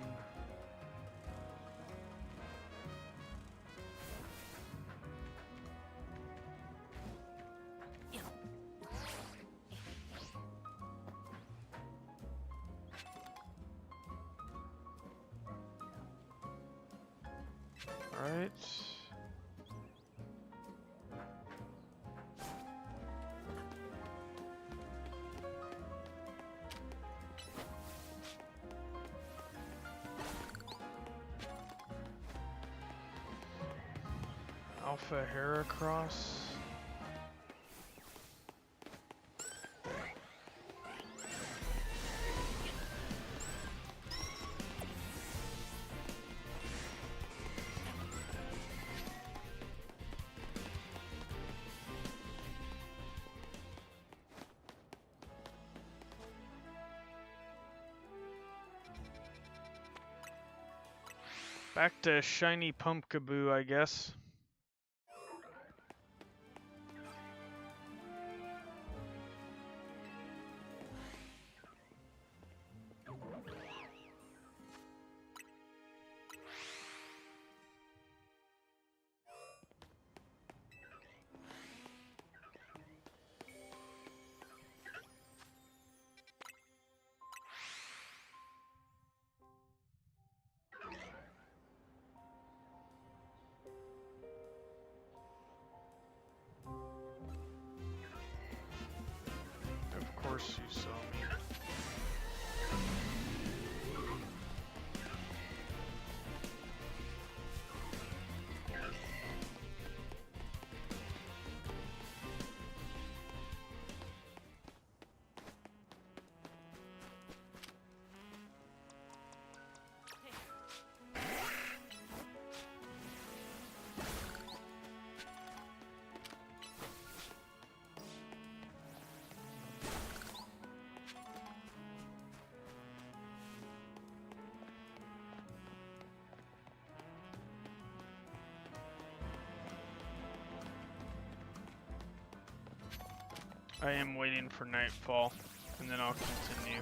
Alright. 𝗙𝗚𝗡𝗧. Back to shiny 𝗙𝗡𝗡𝗚, I guess. Of course you saw me. I am waiting for nightfall, and then I'll continue.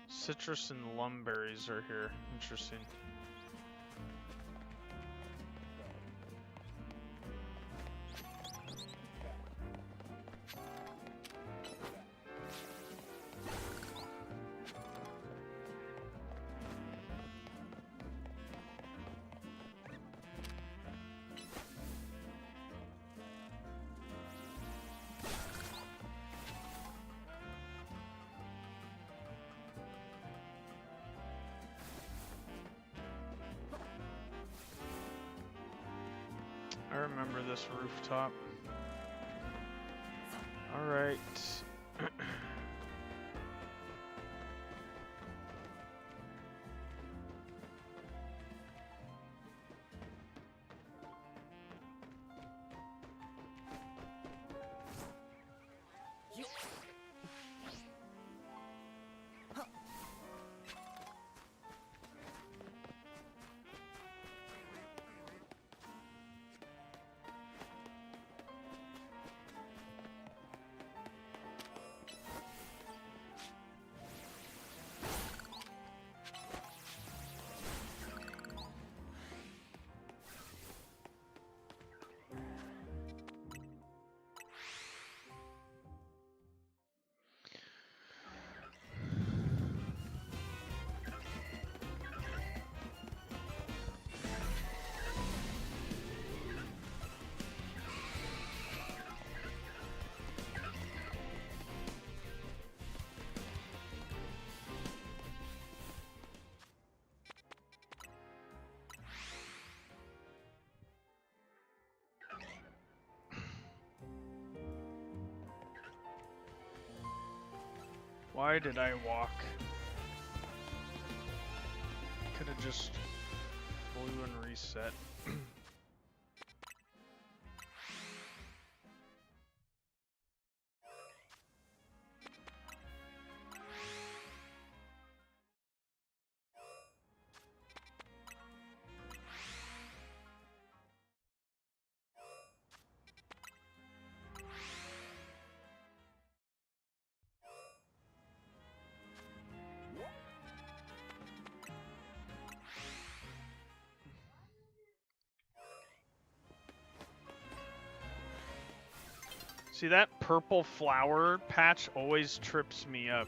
Citrus and lumberries are here. Interesting. I remember this rooftop. All right. Why did I walk? Could have just flew and reset. See, that purple flower patch always trips me up.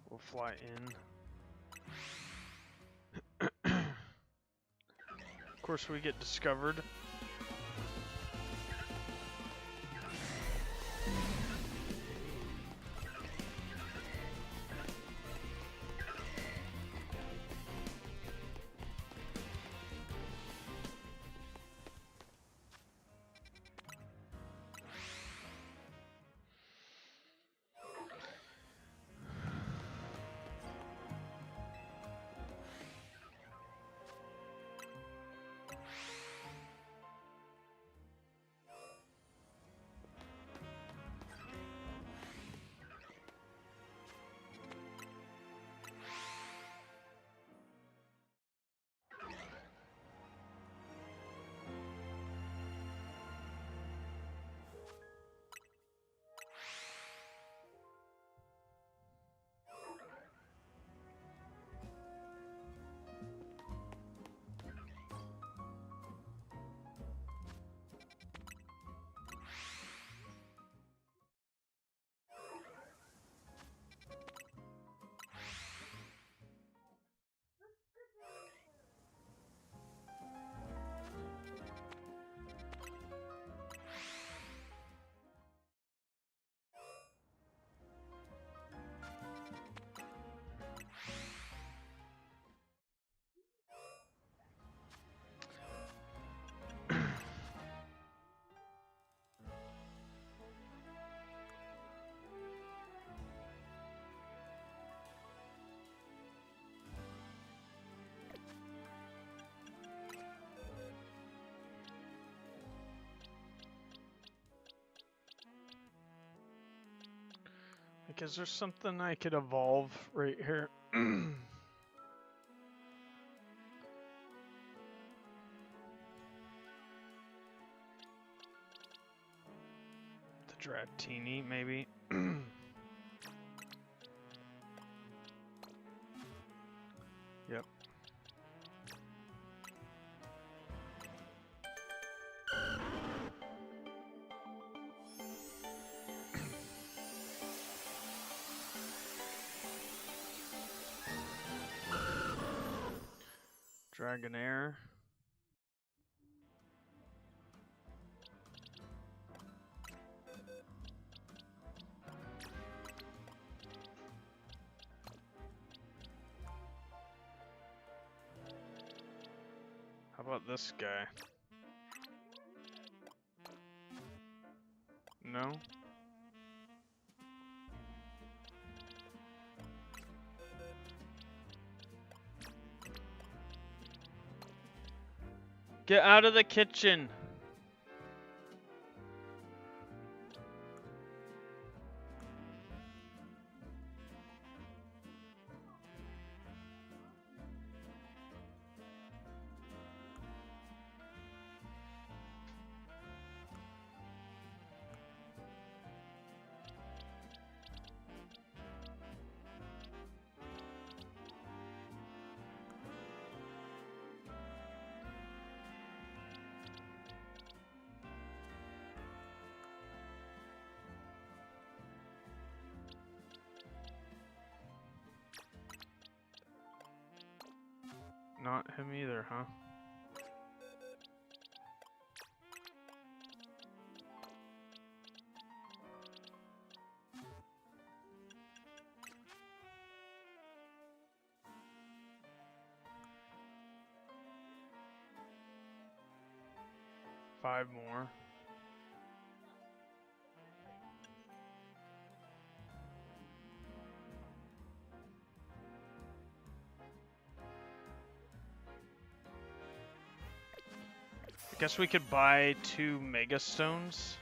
We'll fly in. Of course, we get discovered. Like, is there something I could evolve right here? The Dratini, maybe? Yep. Dragonair. How about this guy? No? Get out of the kitchen! Not him either, huh? Five more. I guess we could buy 2 Mega Stones.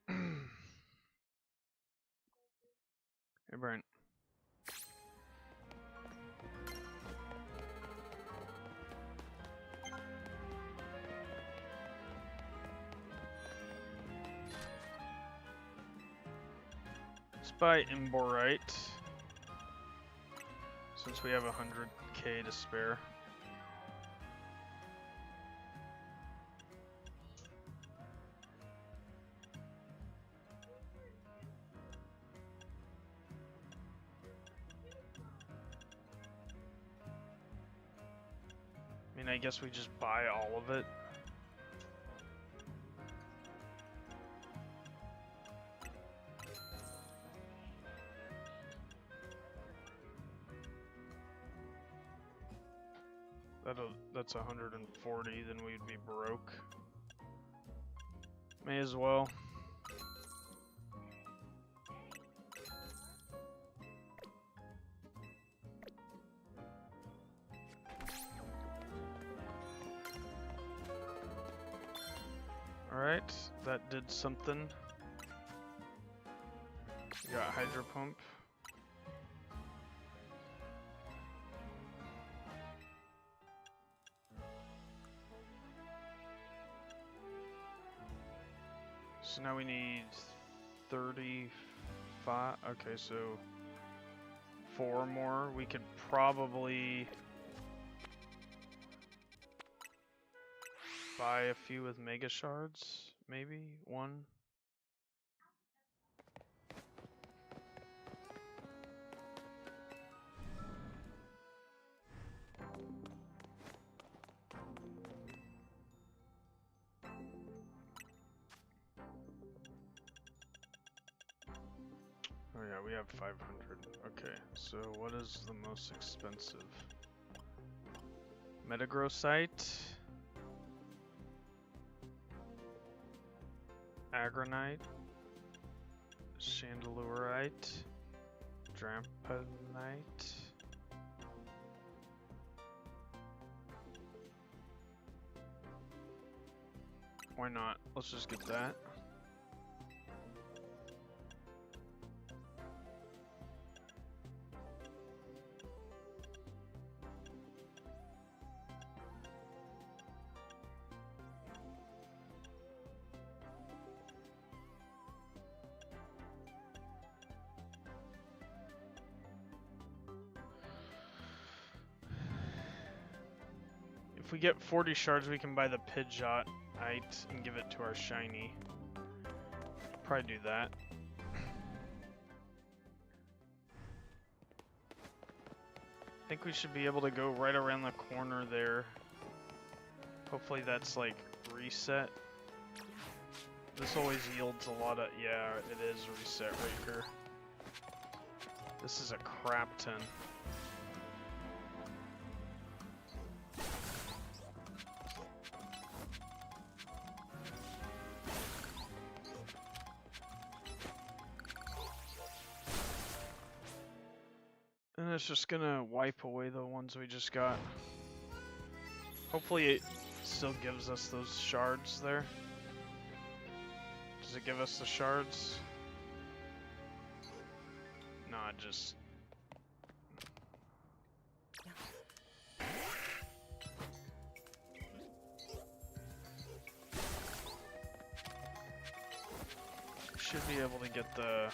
Hey, Brent. Let's buy Imborite. Since we have 100k to spare. I mean, I guess we just buy all of it. That's 140, then we'd be broke. May as well. Alright, that did something. We got Hydro Pump. So now we need 35. Okay, so 4 more. We could probably buy a few with Mega Shards. Maybe 1. Oh yeah, we have 500. Okay, so what is the most expensive? Metagrossite, Agronite, Chandelurite, Dramponite. why not? Let's just get that. If we get 40 shards, we can buy the 𝗙𝗧𝗏 and give it to our shiny. Probably do that. I think we should be able to go right around the corner there. Hopefully that's like reset. This always yields a lot of, yeah, it is reset raker. This is a crap ton. And it's just gonna wipe away the ones we just got. Hopefully it still gives us those shards there. Does it give us the shards? No, it just... Should be able to get the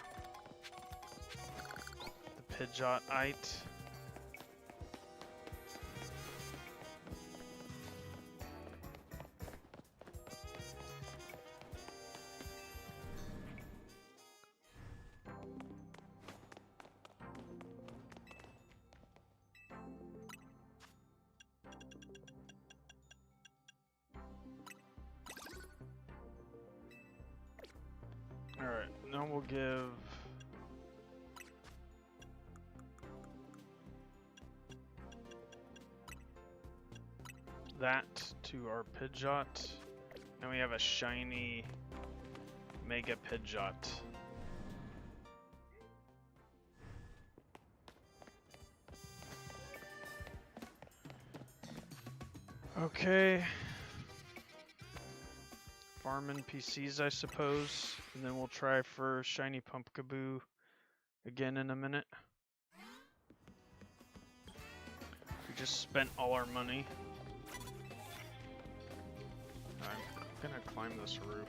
𝗙𝗧𝗏. Alright, now we'll give that to our 𝗙𝗧𝗏. Now we have a shiny Mega 𝗙𝗧𝗏. Okay. Farm NPCs, I suppose, and then we'll try for shiny 𝗙𝗏𝗏𝗡 again in a minute. We just spent all our money. I'm gonna climb this roof.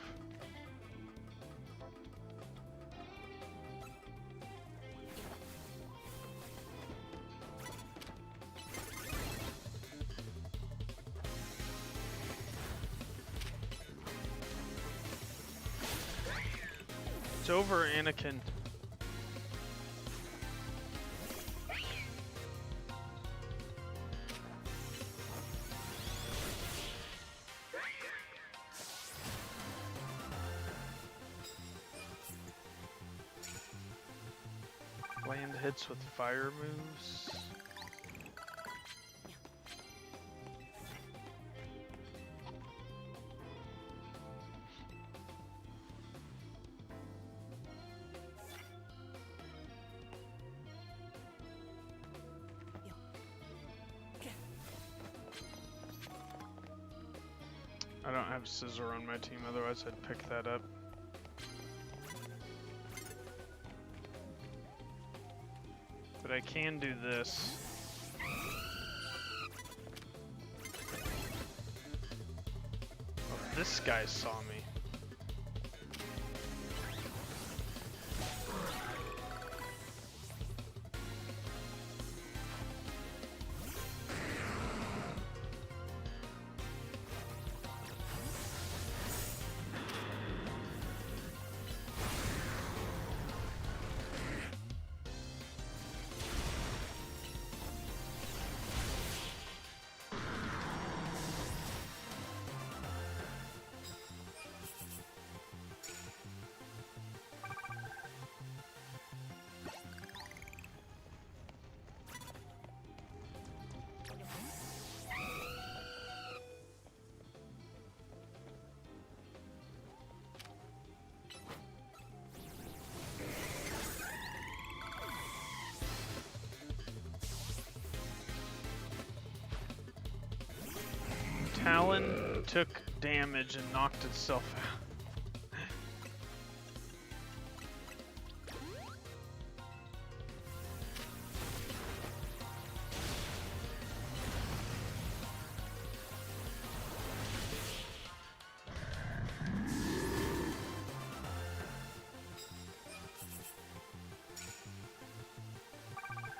It's over, Anakin. Land hits with fire moves. I don't have Scizor on my team, otherwise I'd pick that up. But I can do this. Oh, this guy saw me. Talon took damage and knocked itself out.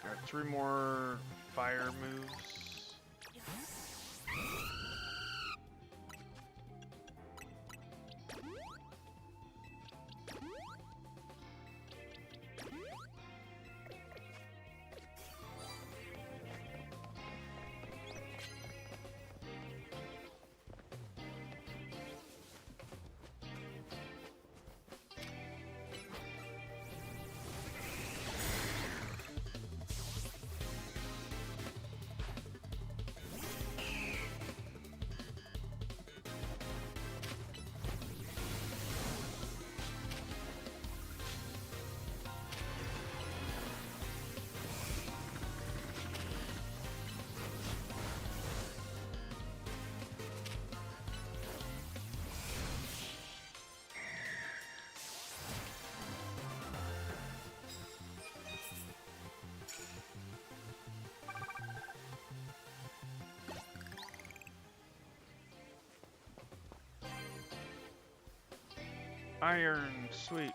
Alright, 3 more fire moves. Iron, sweet.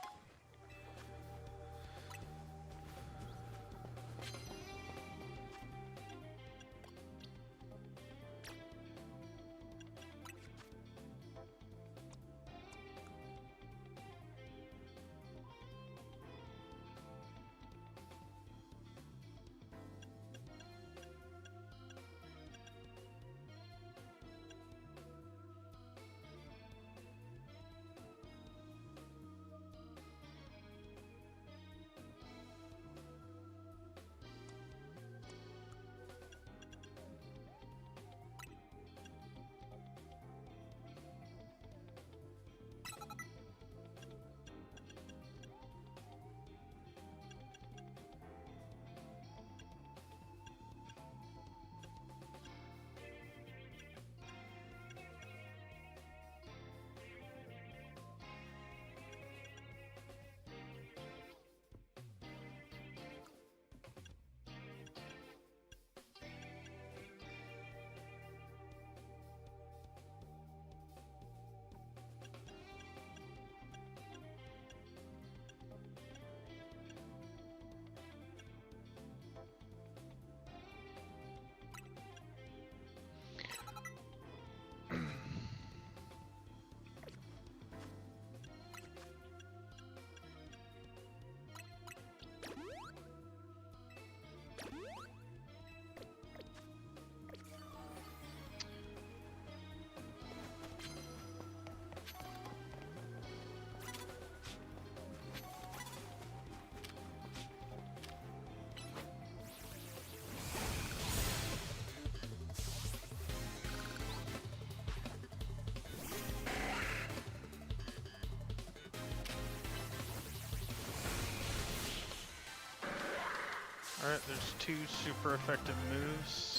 Alright, there's 2 super effective moves.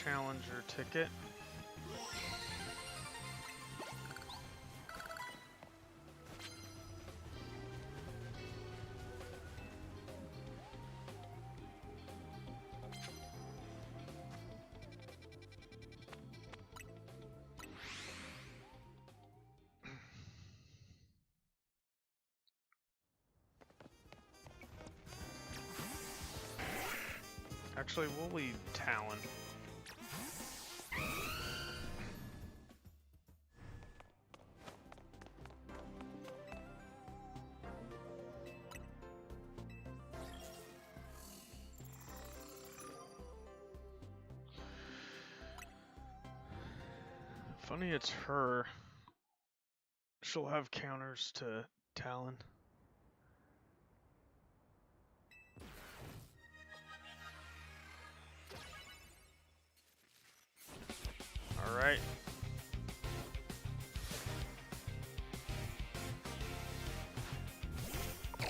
challenger ticket. Actually, we'll leave Talon. Funny it's her. She'll have counters to Talon. Alright. I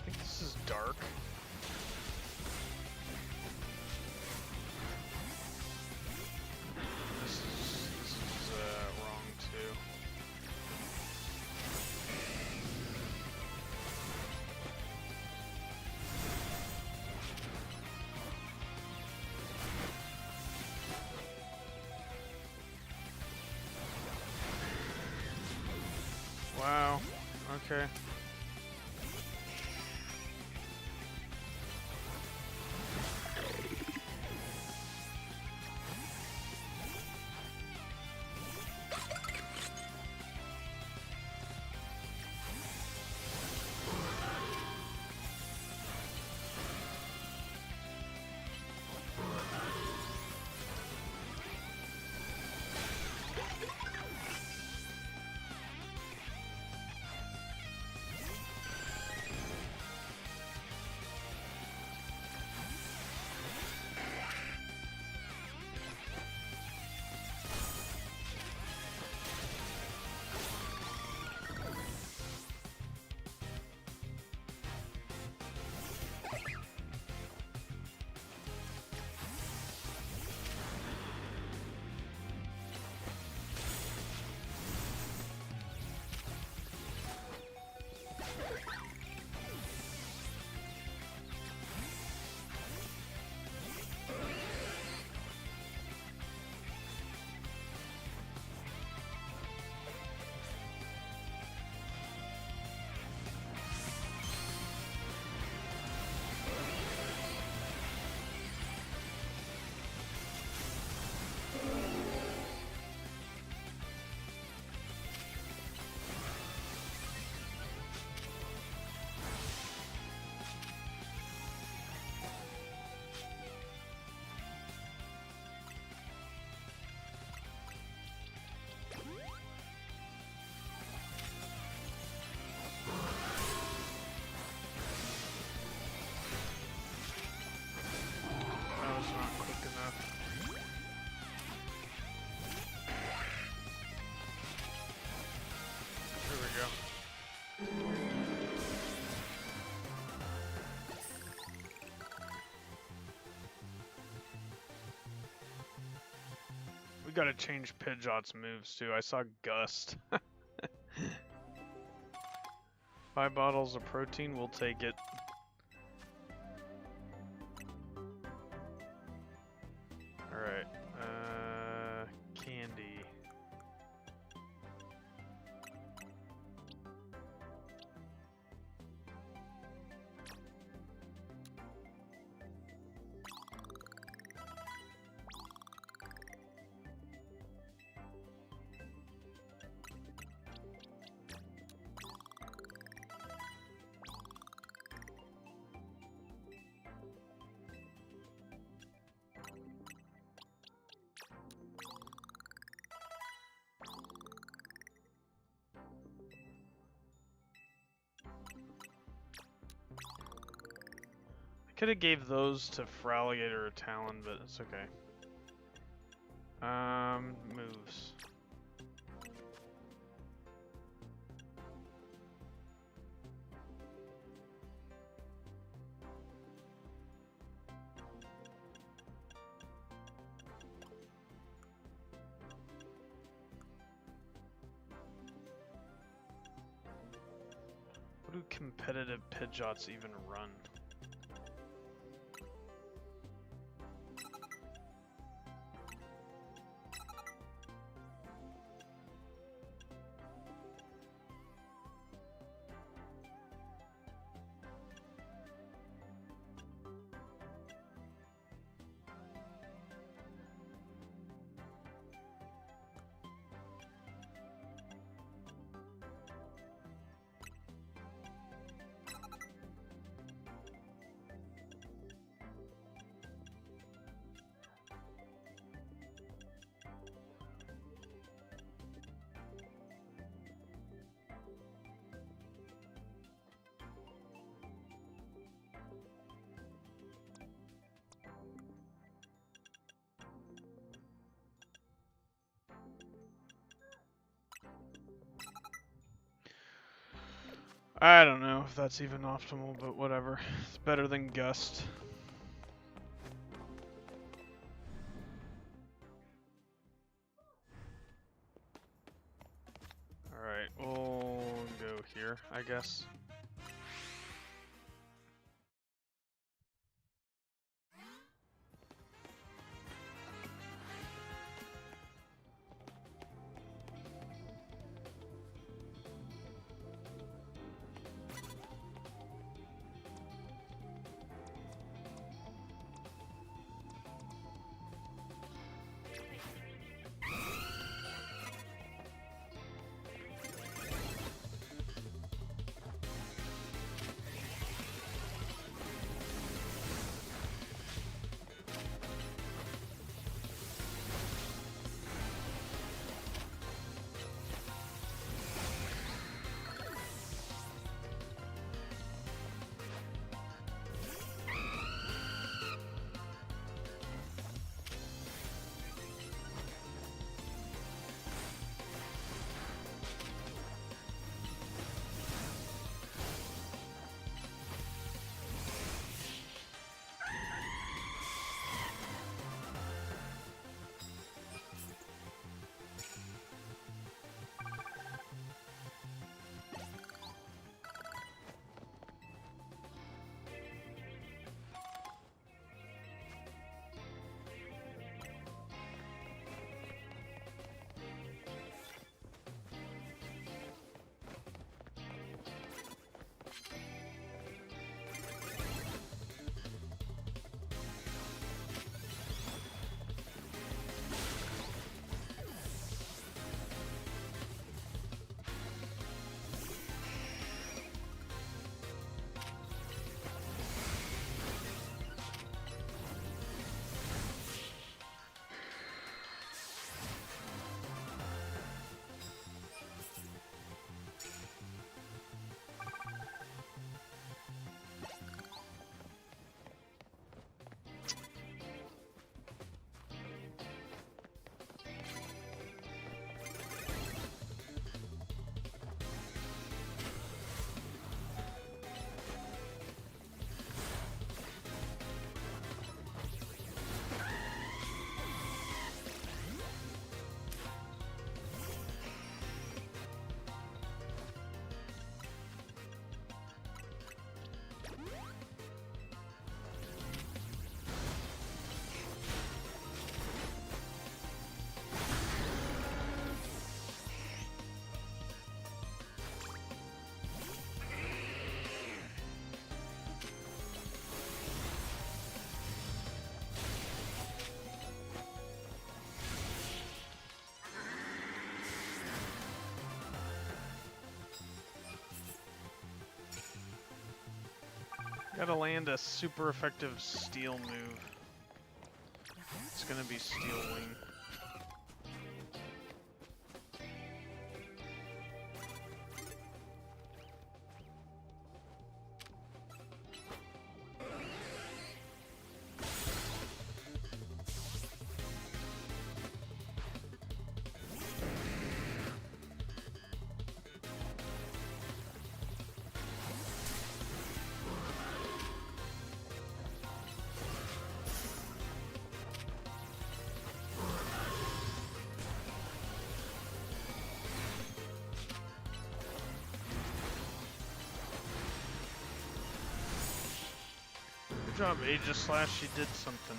think this is dark. This is wrong too. Wow. Okay. We gotta change Pidgeot's moves too. I saw Gust. 5 bottles of protein, we'll take it. Alright, candy. Could have gave those to 𝗙𝗏𝗥𝗚𝗓 or Talon, but it's okay. Moves. do competitive Pidgeots even run? I don't know if that's even optimal, but whatever. It's better than Gust. Alright, we'll go here, I guess. Gotta land a super effective steel move. It's gonna be Steel Wing. job, 𝗟𝗚𝗓. She did something.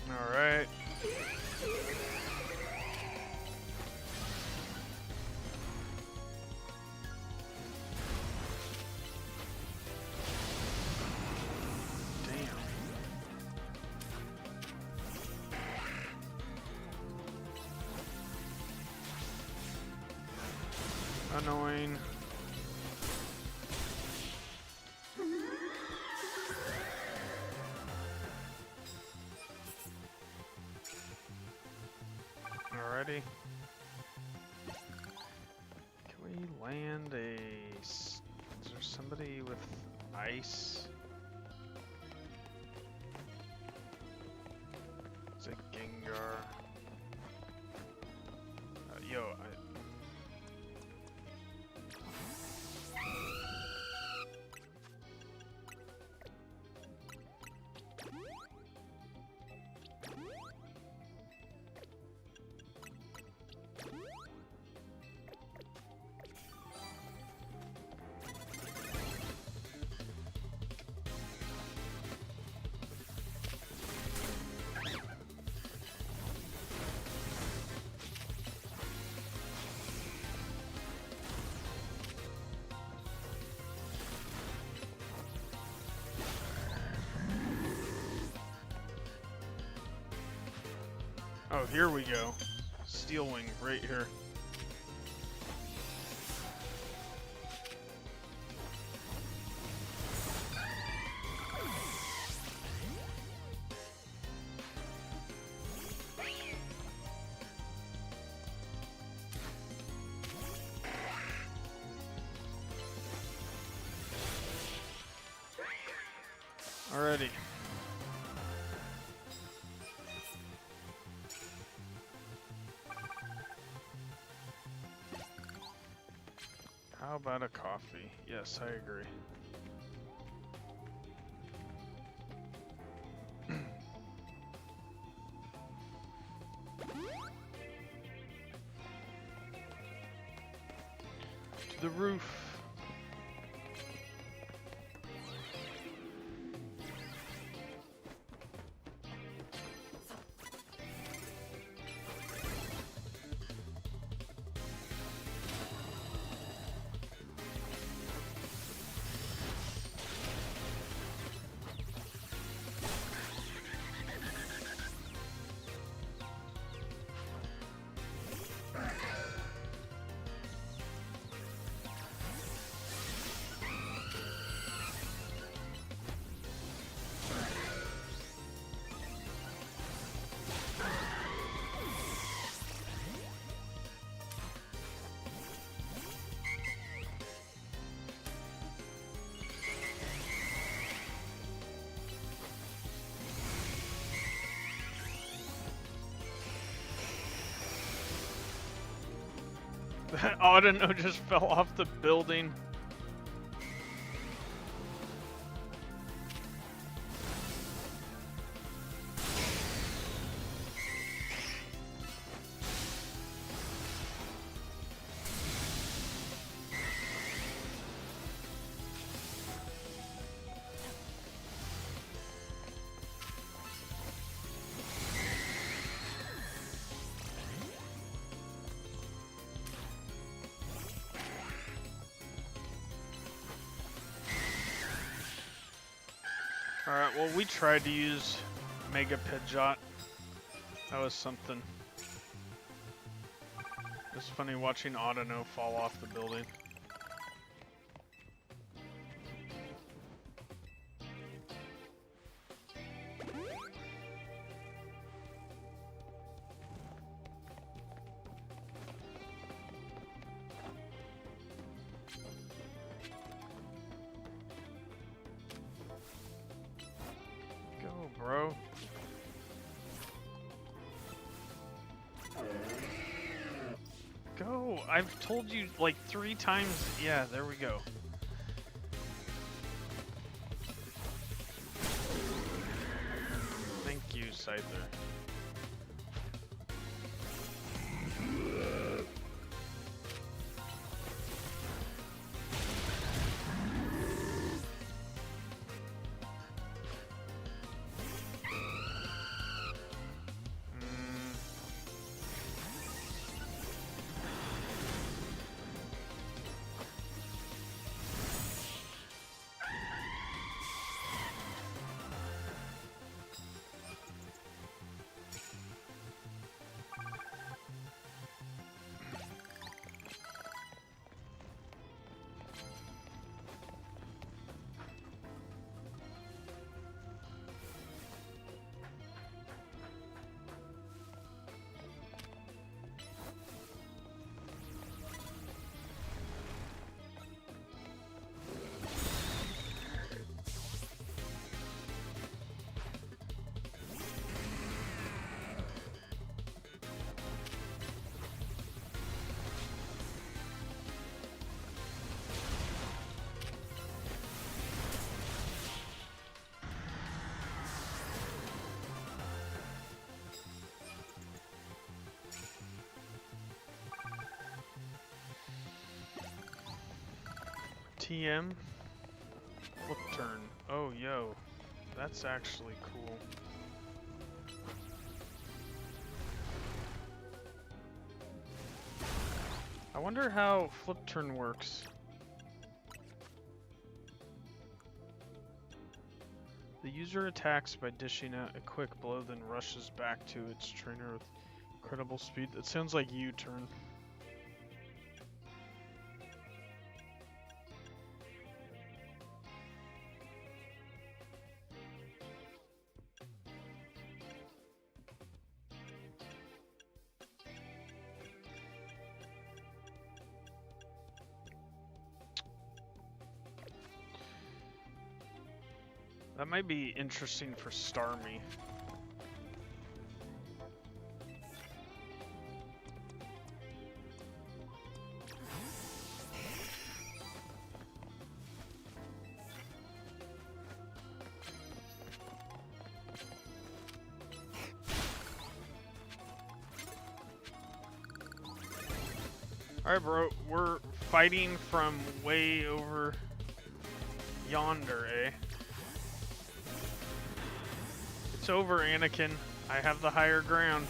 Alright. Damn. Annoying. Alrighty. Can we land a... Is there somebody with ice? It's a Gengar. Yo, oh, here we go. Steel Wing right here. Alrighty. How about a coffee? Yes, I agree. To the roof. Audino just fell off the building. Alright, well, we tried to use 𝗙𝗞𝗘𝗧. That was something. It's funny watching Audino fall off the building. Bro. Go! I've told you like 3 times. Yeah, there we go. Thank you, Scizor. TM? Flip turn. Oh, yo. That's actually cool. I wonder how flip turn works. The user attacks by dishing out a quick blow, then rushes back to its trainer with incredible speed. That sounds like U-turn. That might be interesting for Starmie. Alright, bro, we're fighting from way over yonder, eh? It's over, Anakin. I have the higher ground.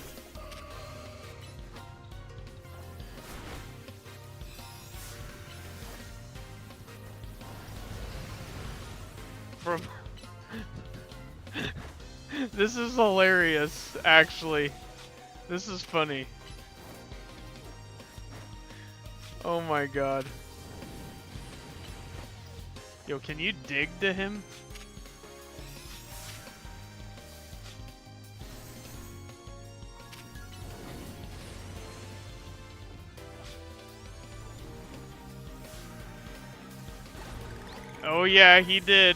From This is hilarious, actually. This is funny. Oh my god. Yo, can you dig to him? Oh yeah, he did.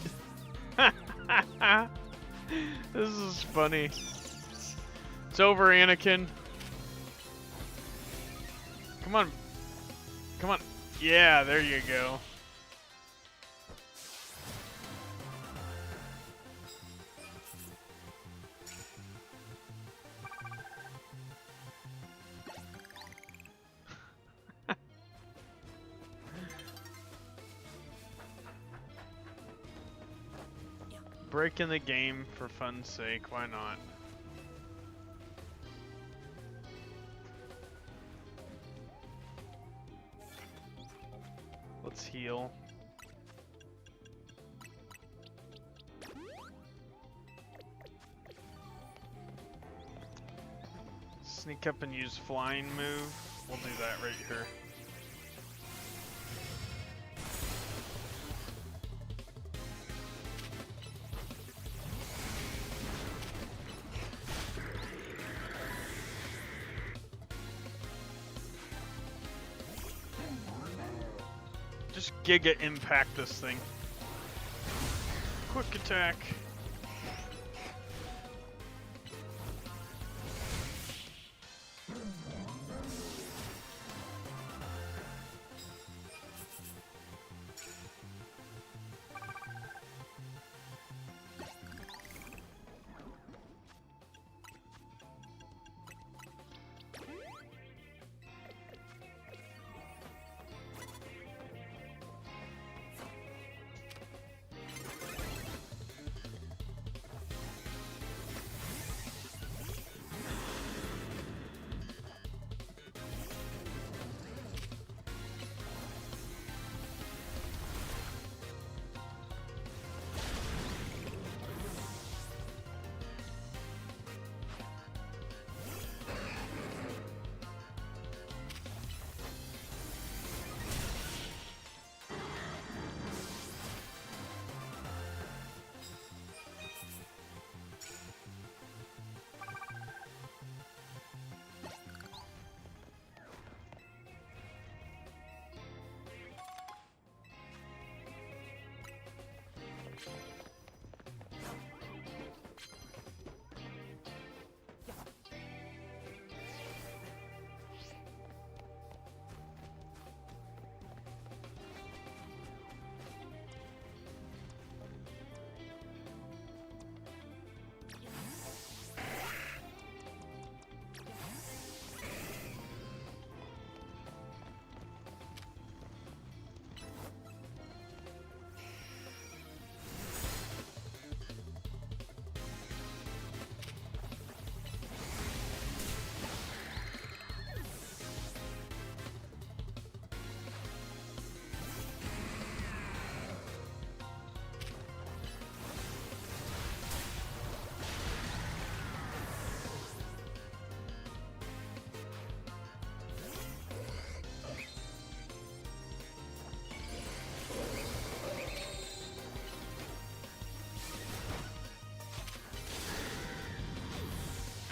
This is funny. It's over, Anakin. Come on. Come on. Yeah, there you go. Breaking the game for fun's sake, why not? Let's heal. Sneak up and use flying move. We'll do that right here. Just Giga Impact this thing. Quick attack.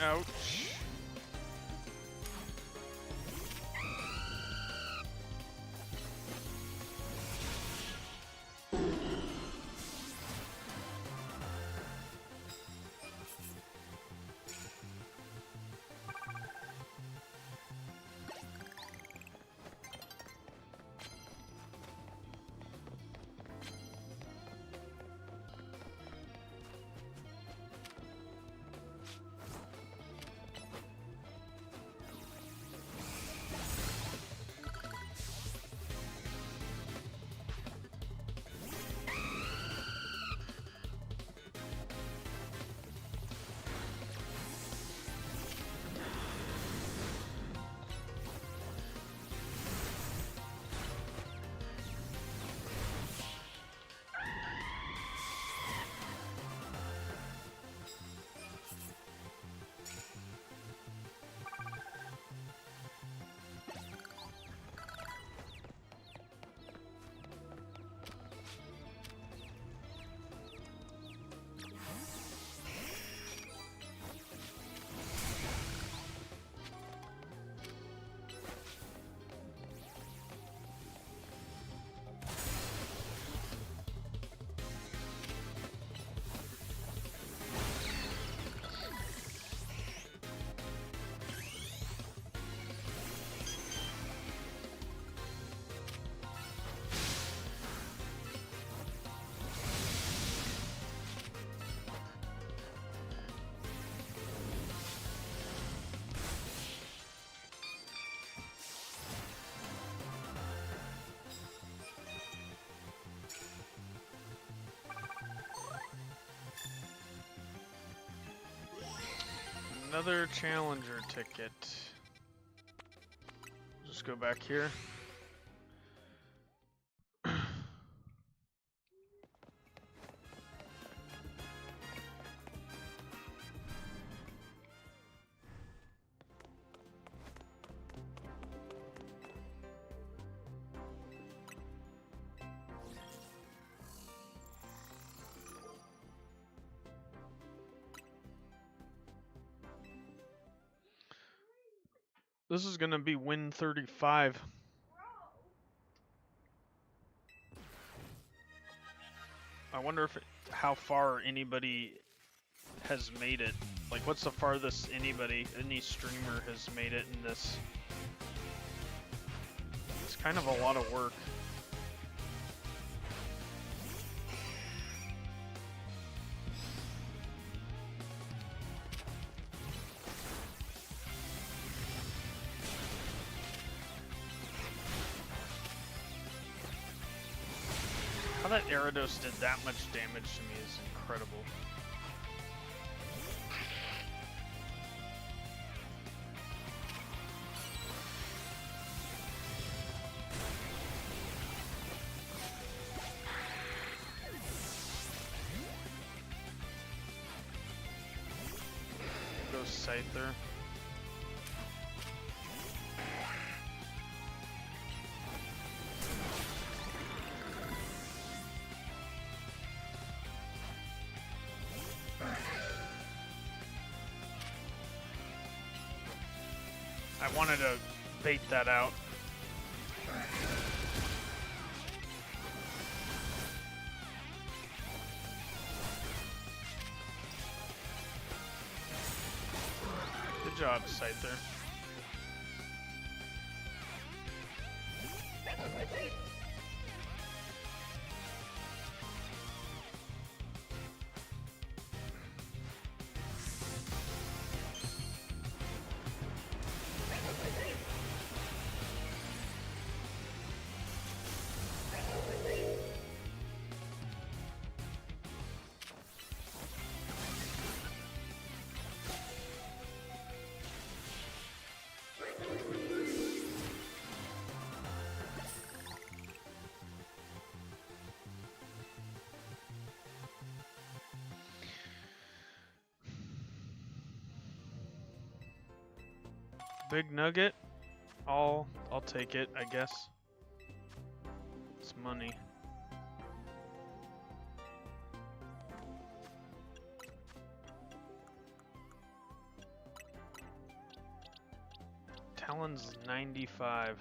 Ouch. Another challenger ticket. Just go back here. This is gonna be win 35. I wonder if how far anybody has made it. Like, what's the farthest any streamer has made it in this? It's kind of a lot of work. How that 𝗟𝗚𝗕𝗧 did that much damage to me is incredible. Go Scizor. I wanted to bait that out. Good job, Scizor. Big nugget? I'll take it, I guess. It's money. Talon's 95.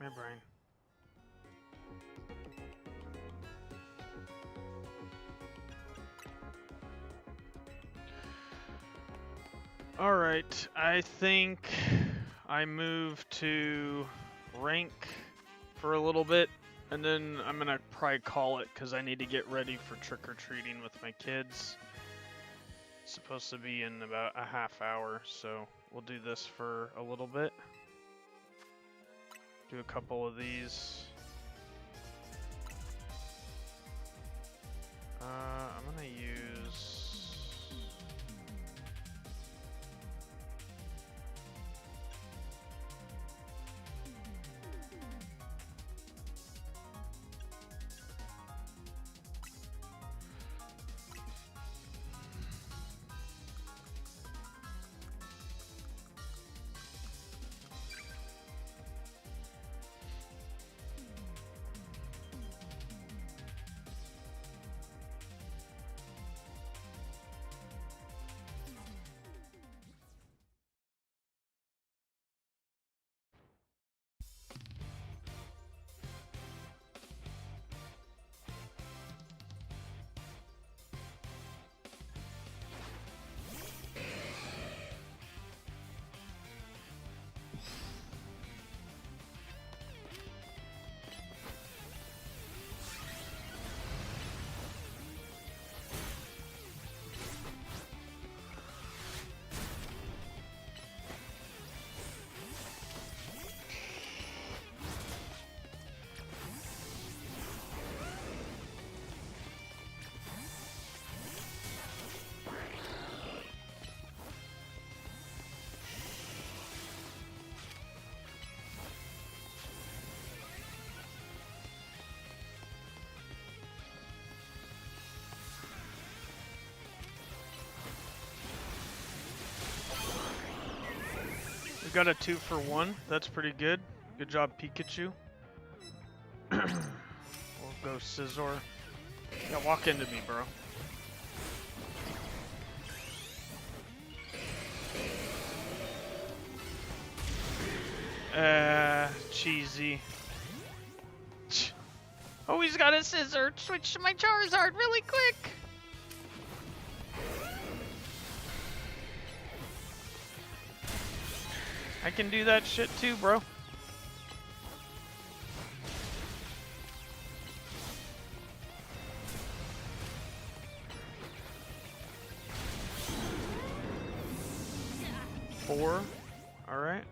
My brain. Alright, I think I move to rank for a little bit, and then I'm gonna probably call it because I need to get ready for trick-or-treating with my kids. It's supposed to be in about a half hour, so we'll do this for a little bit. Do a couple of these. I'm gonna use... We got a 2-for-1. That's pretty good. Good job, Pikachu. We'll go Scizor. Yeah, walk into me, bro. Cheesy. Oh, he's got a Scizor. Switch to my Charizard really quick. I can do that shit too, bro. Four. All right.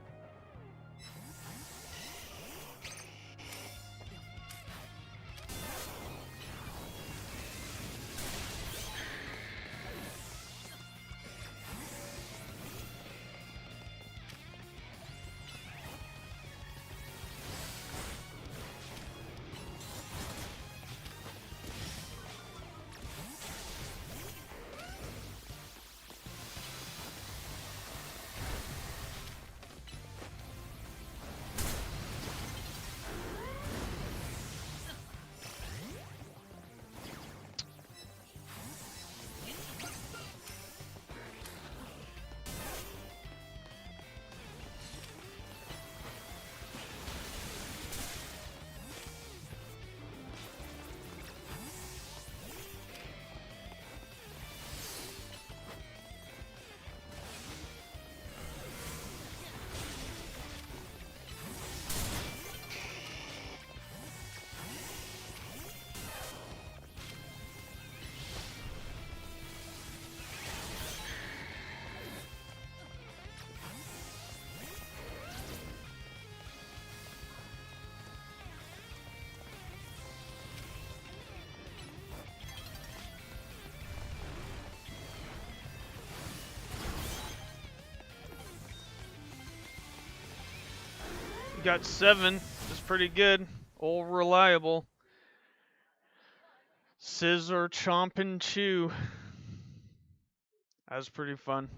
You got 7. That's pretty good. All reliable. Scizor, chomp and chew. That was pretty fun.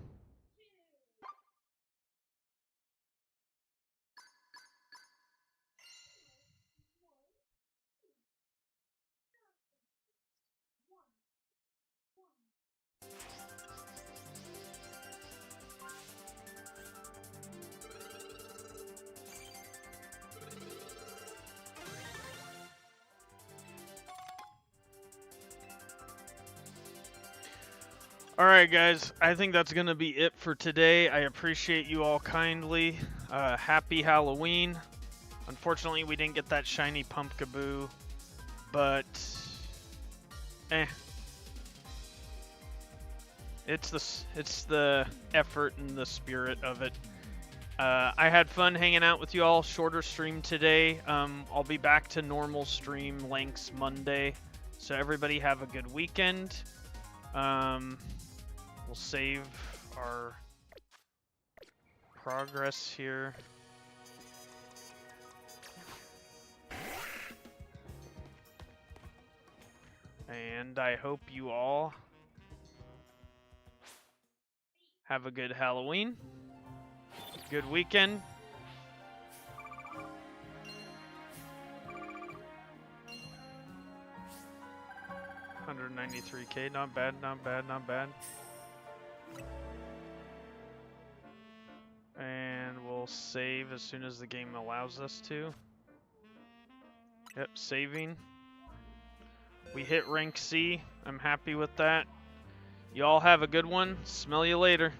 Alright guys, I think that's going to be it for today. I appreciate you all kindly. Happy Halloween. Unfortunately, we didn't get that shiny 𝗙𝗡𝗡𝗚, but it's the effort and the spirit of it. I had fun hanging out with you all. Shorter stream today. I'll be back to normal stream lengths Monday. So everybody have a good weekend. We'll save our progress here. And I hope you all have a good Halloween, good weekend. $193K, not bad, not bad, not bad. And we'll save as soon as the game allows us to. Yep, saving. We hit rank C. I'm happy with that. Y'all have a good one. Smell you later.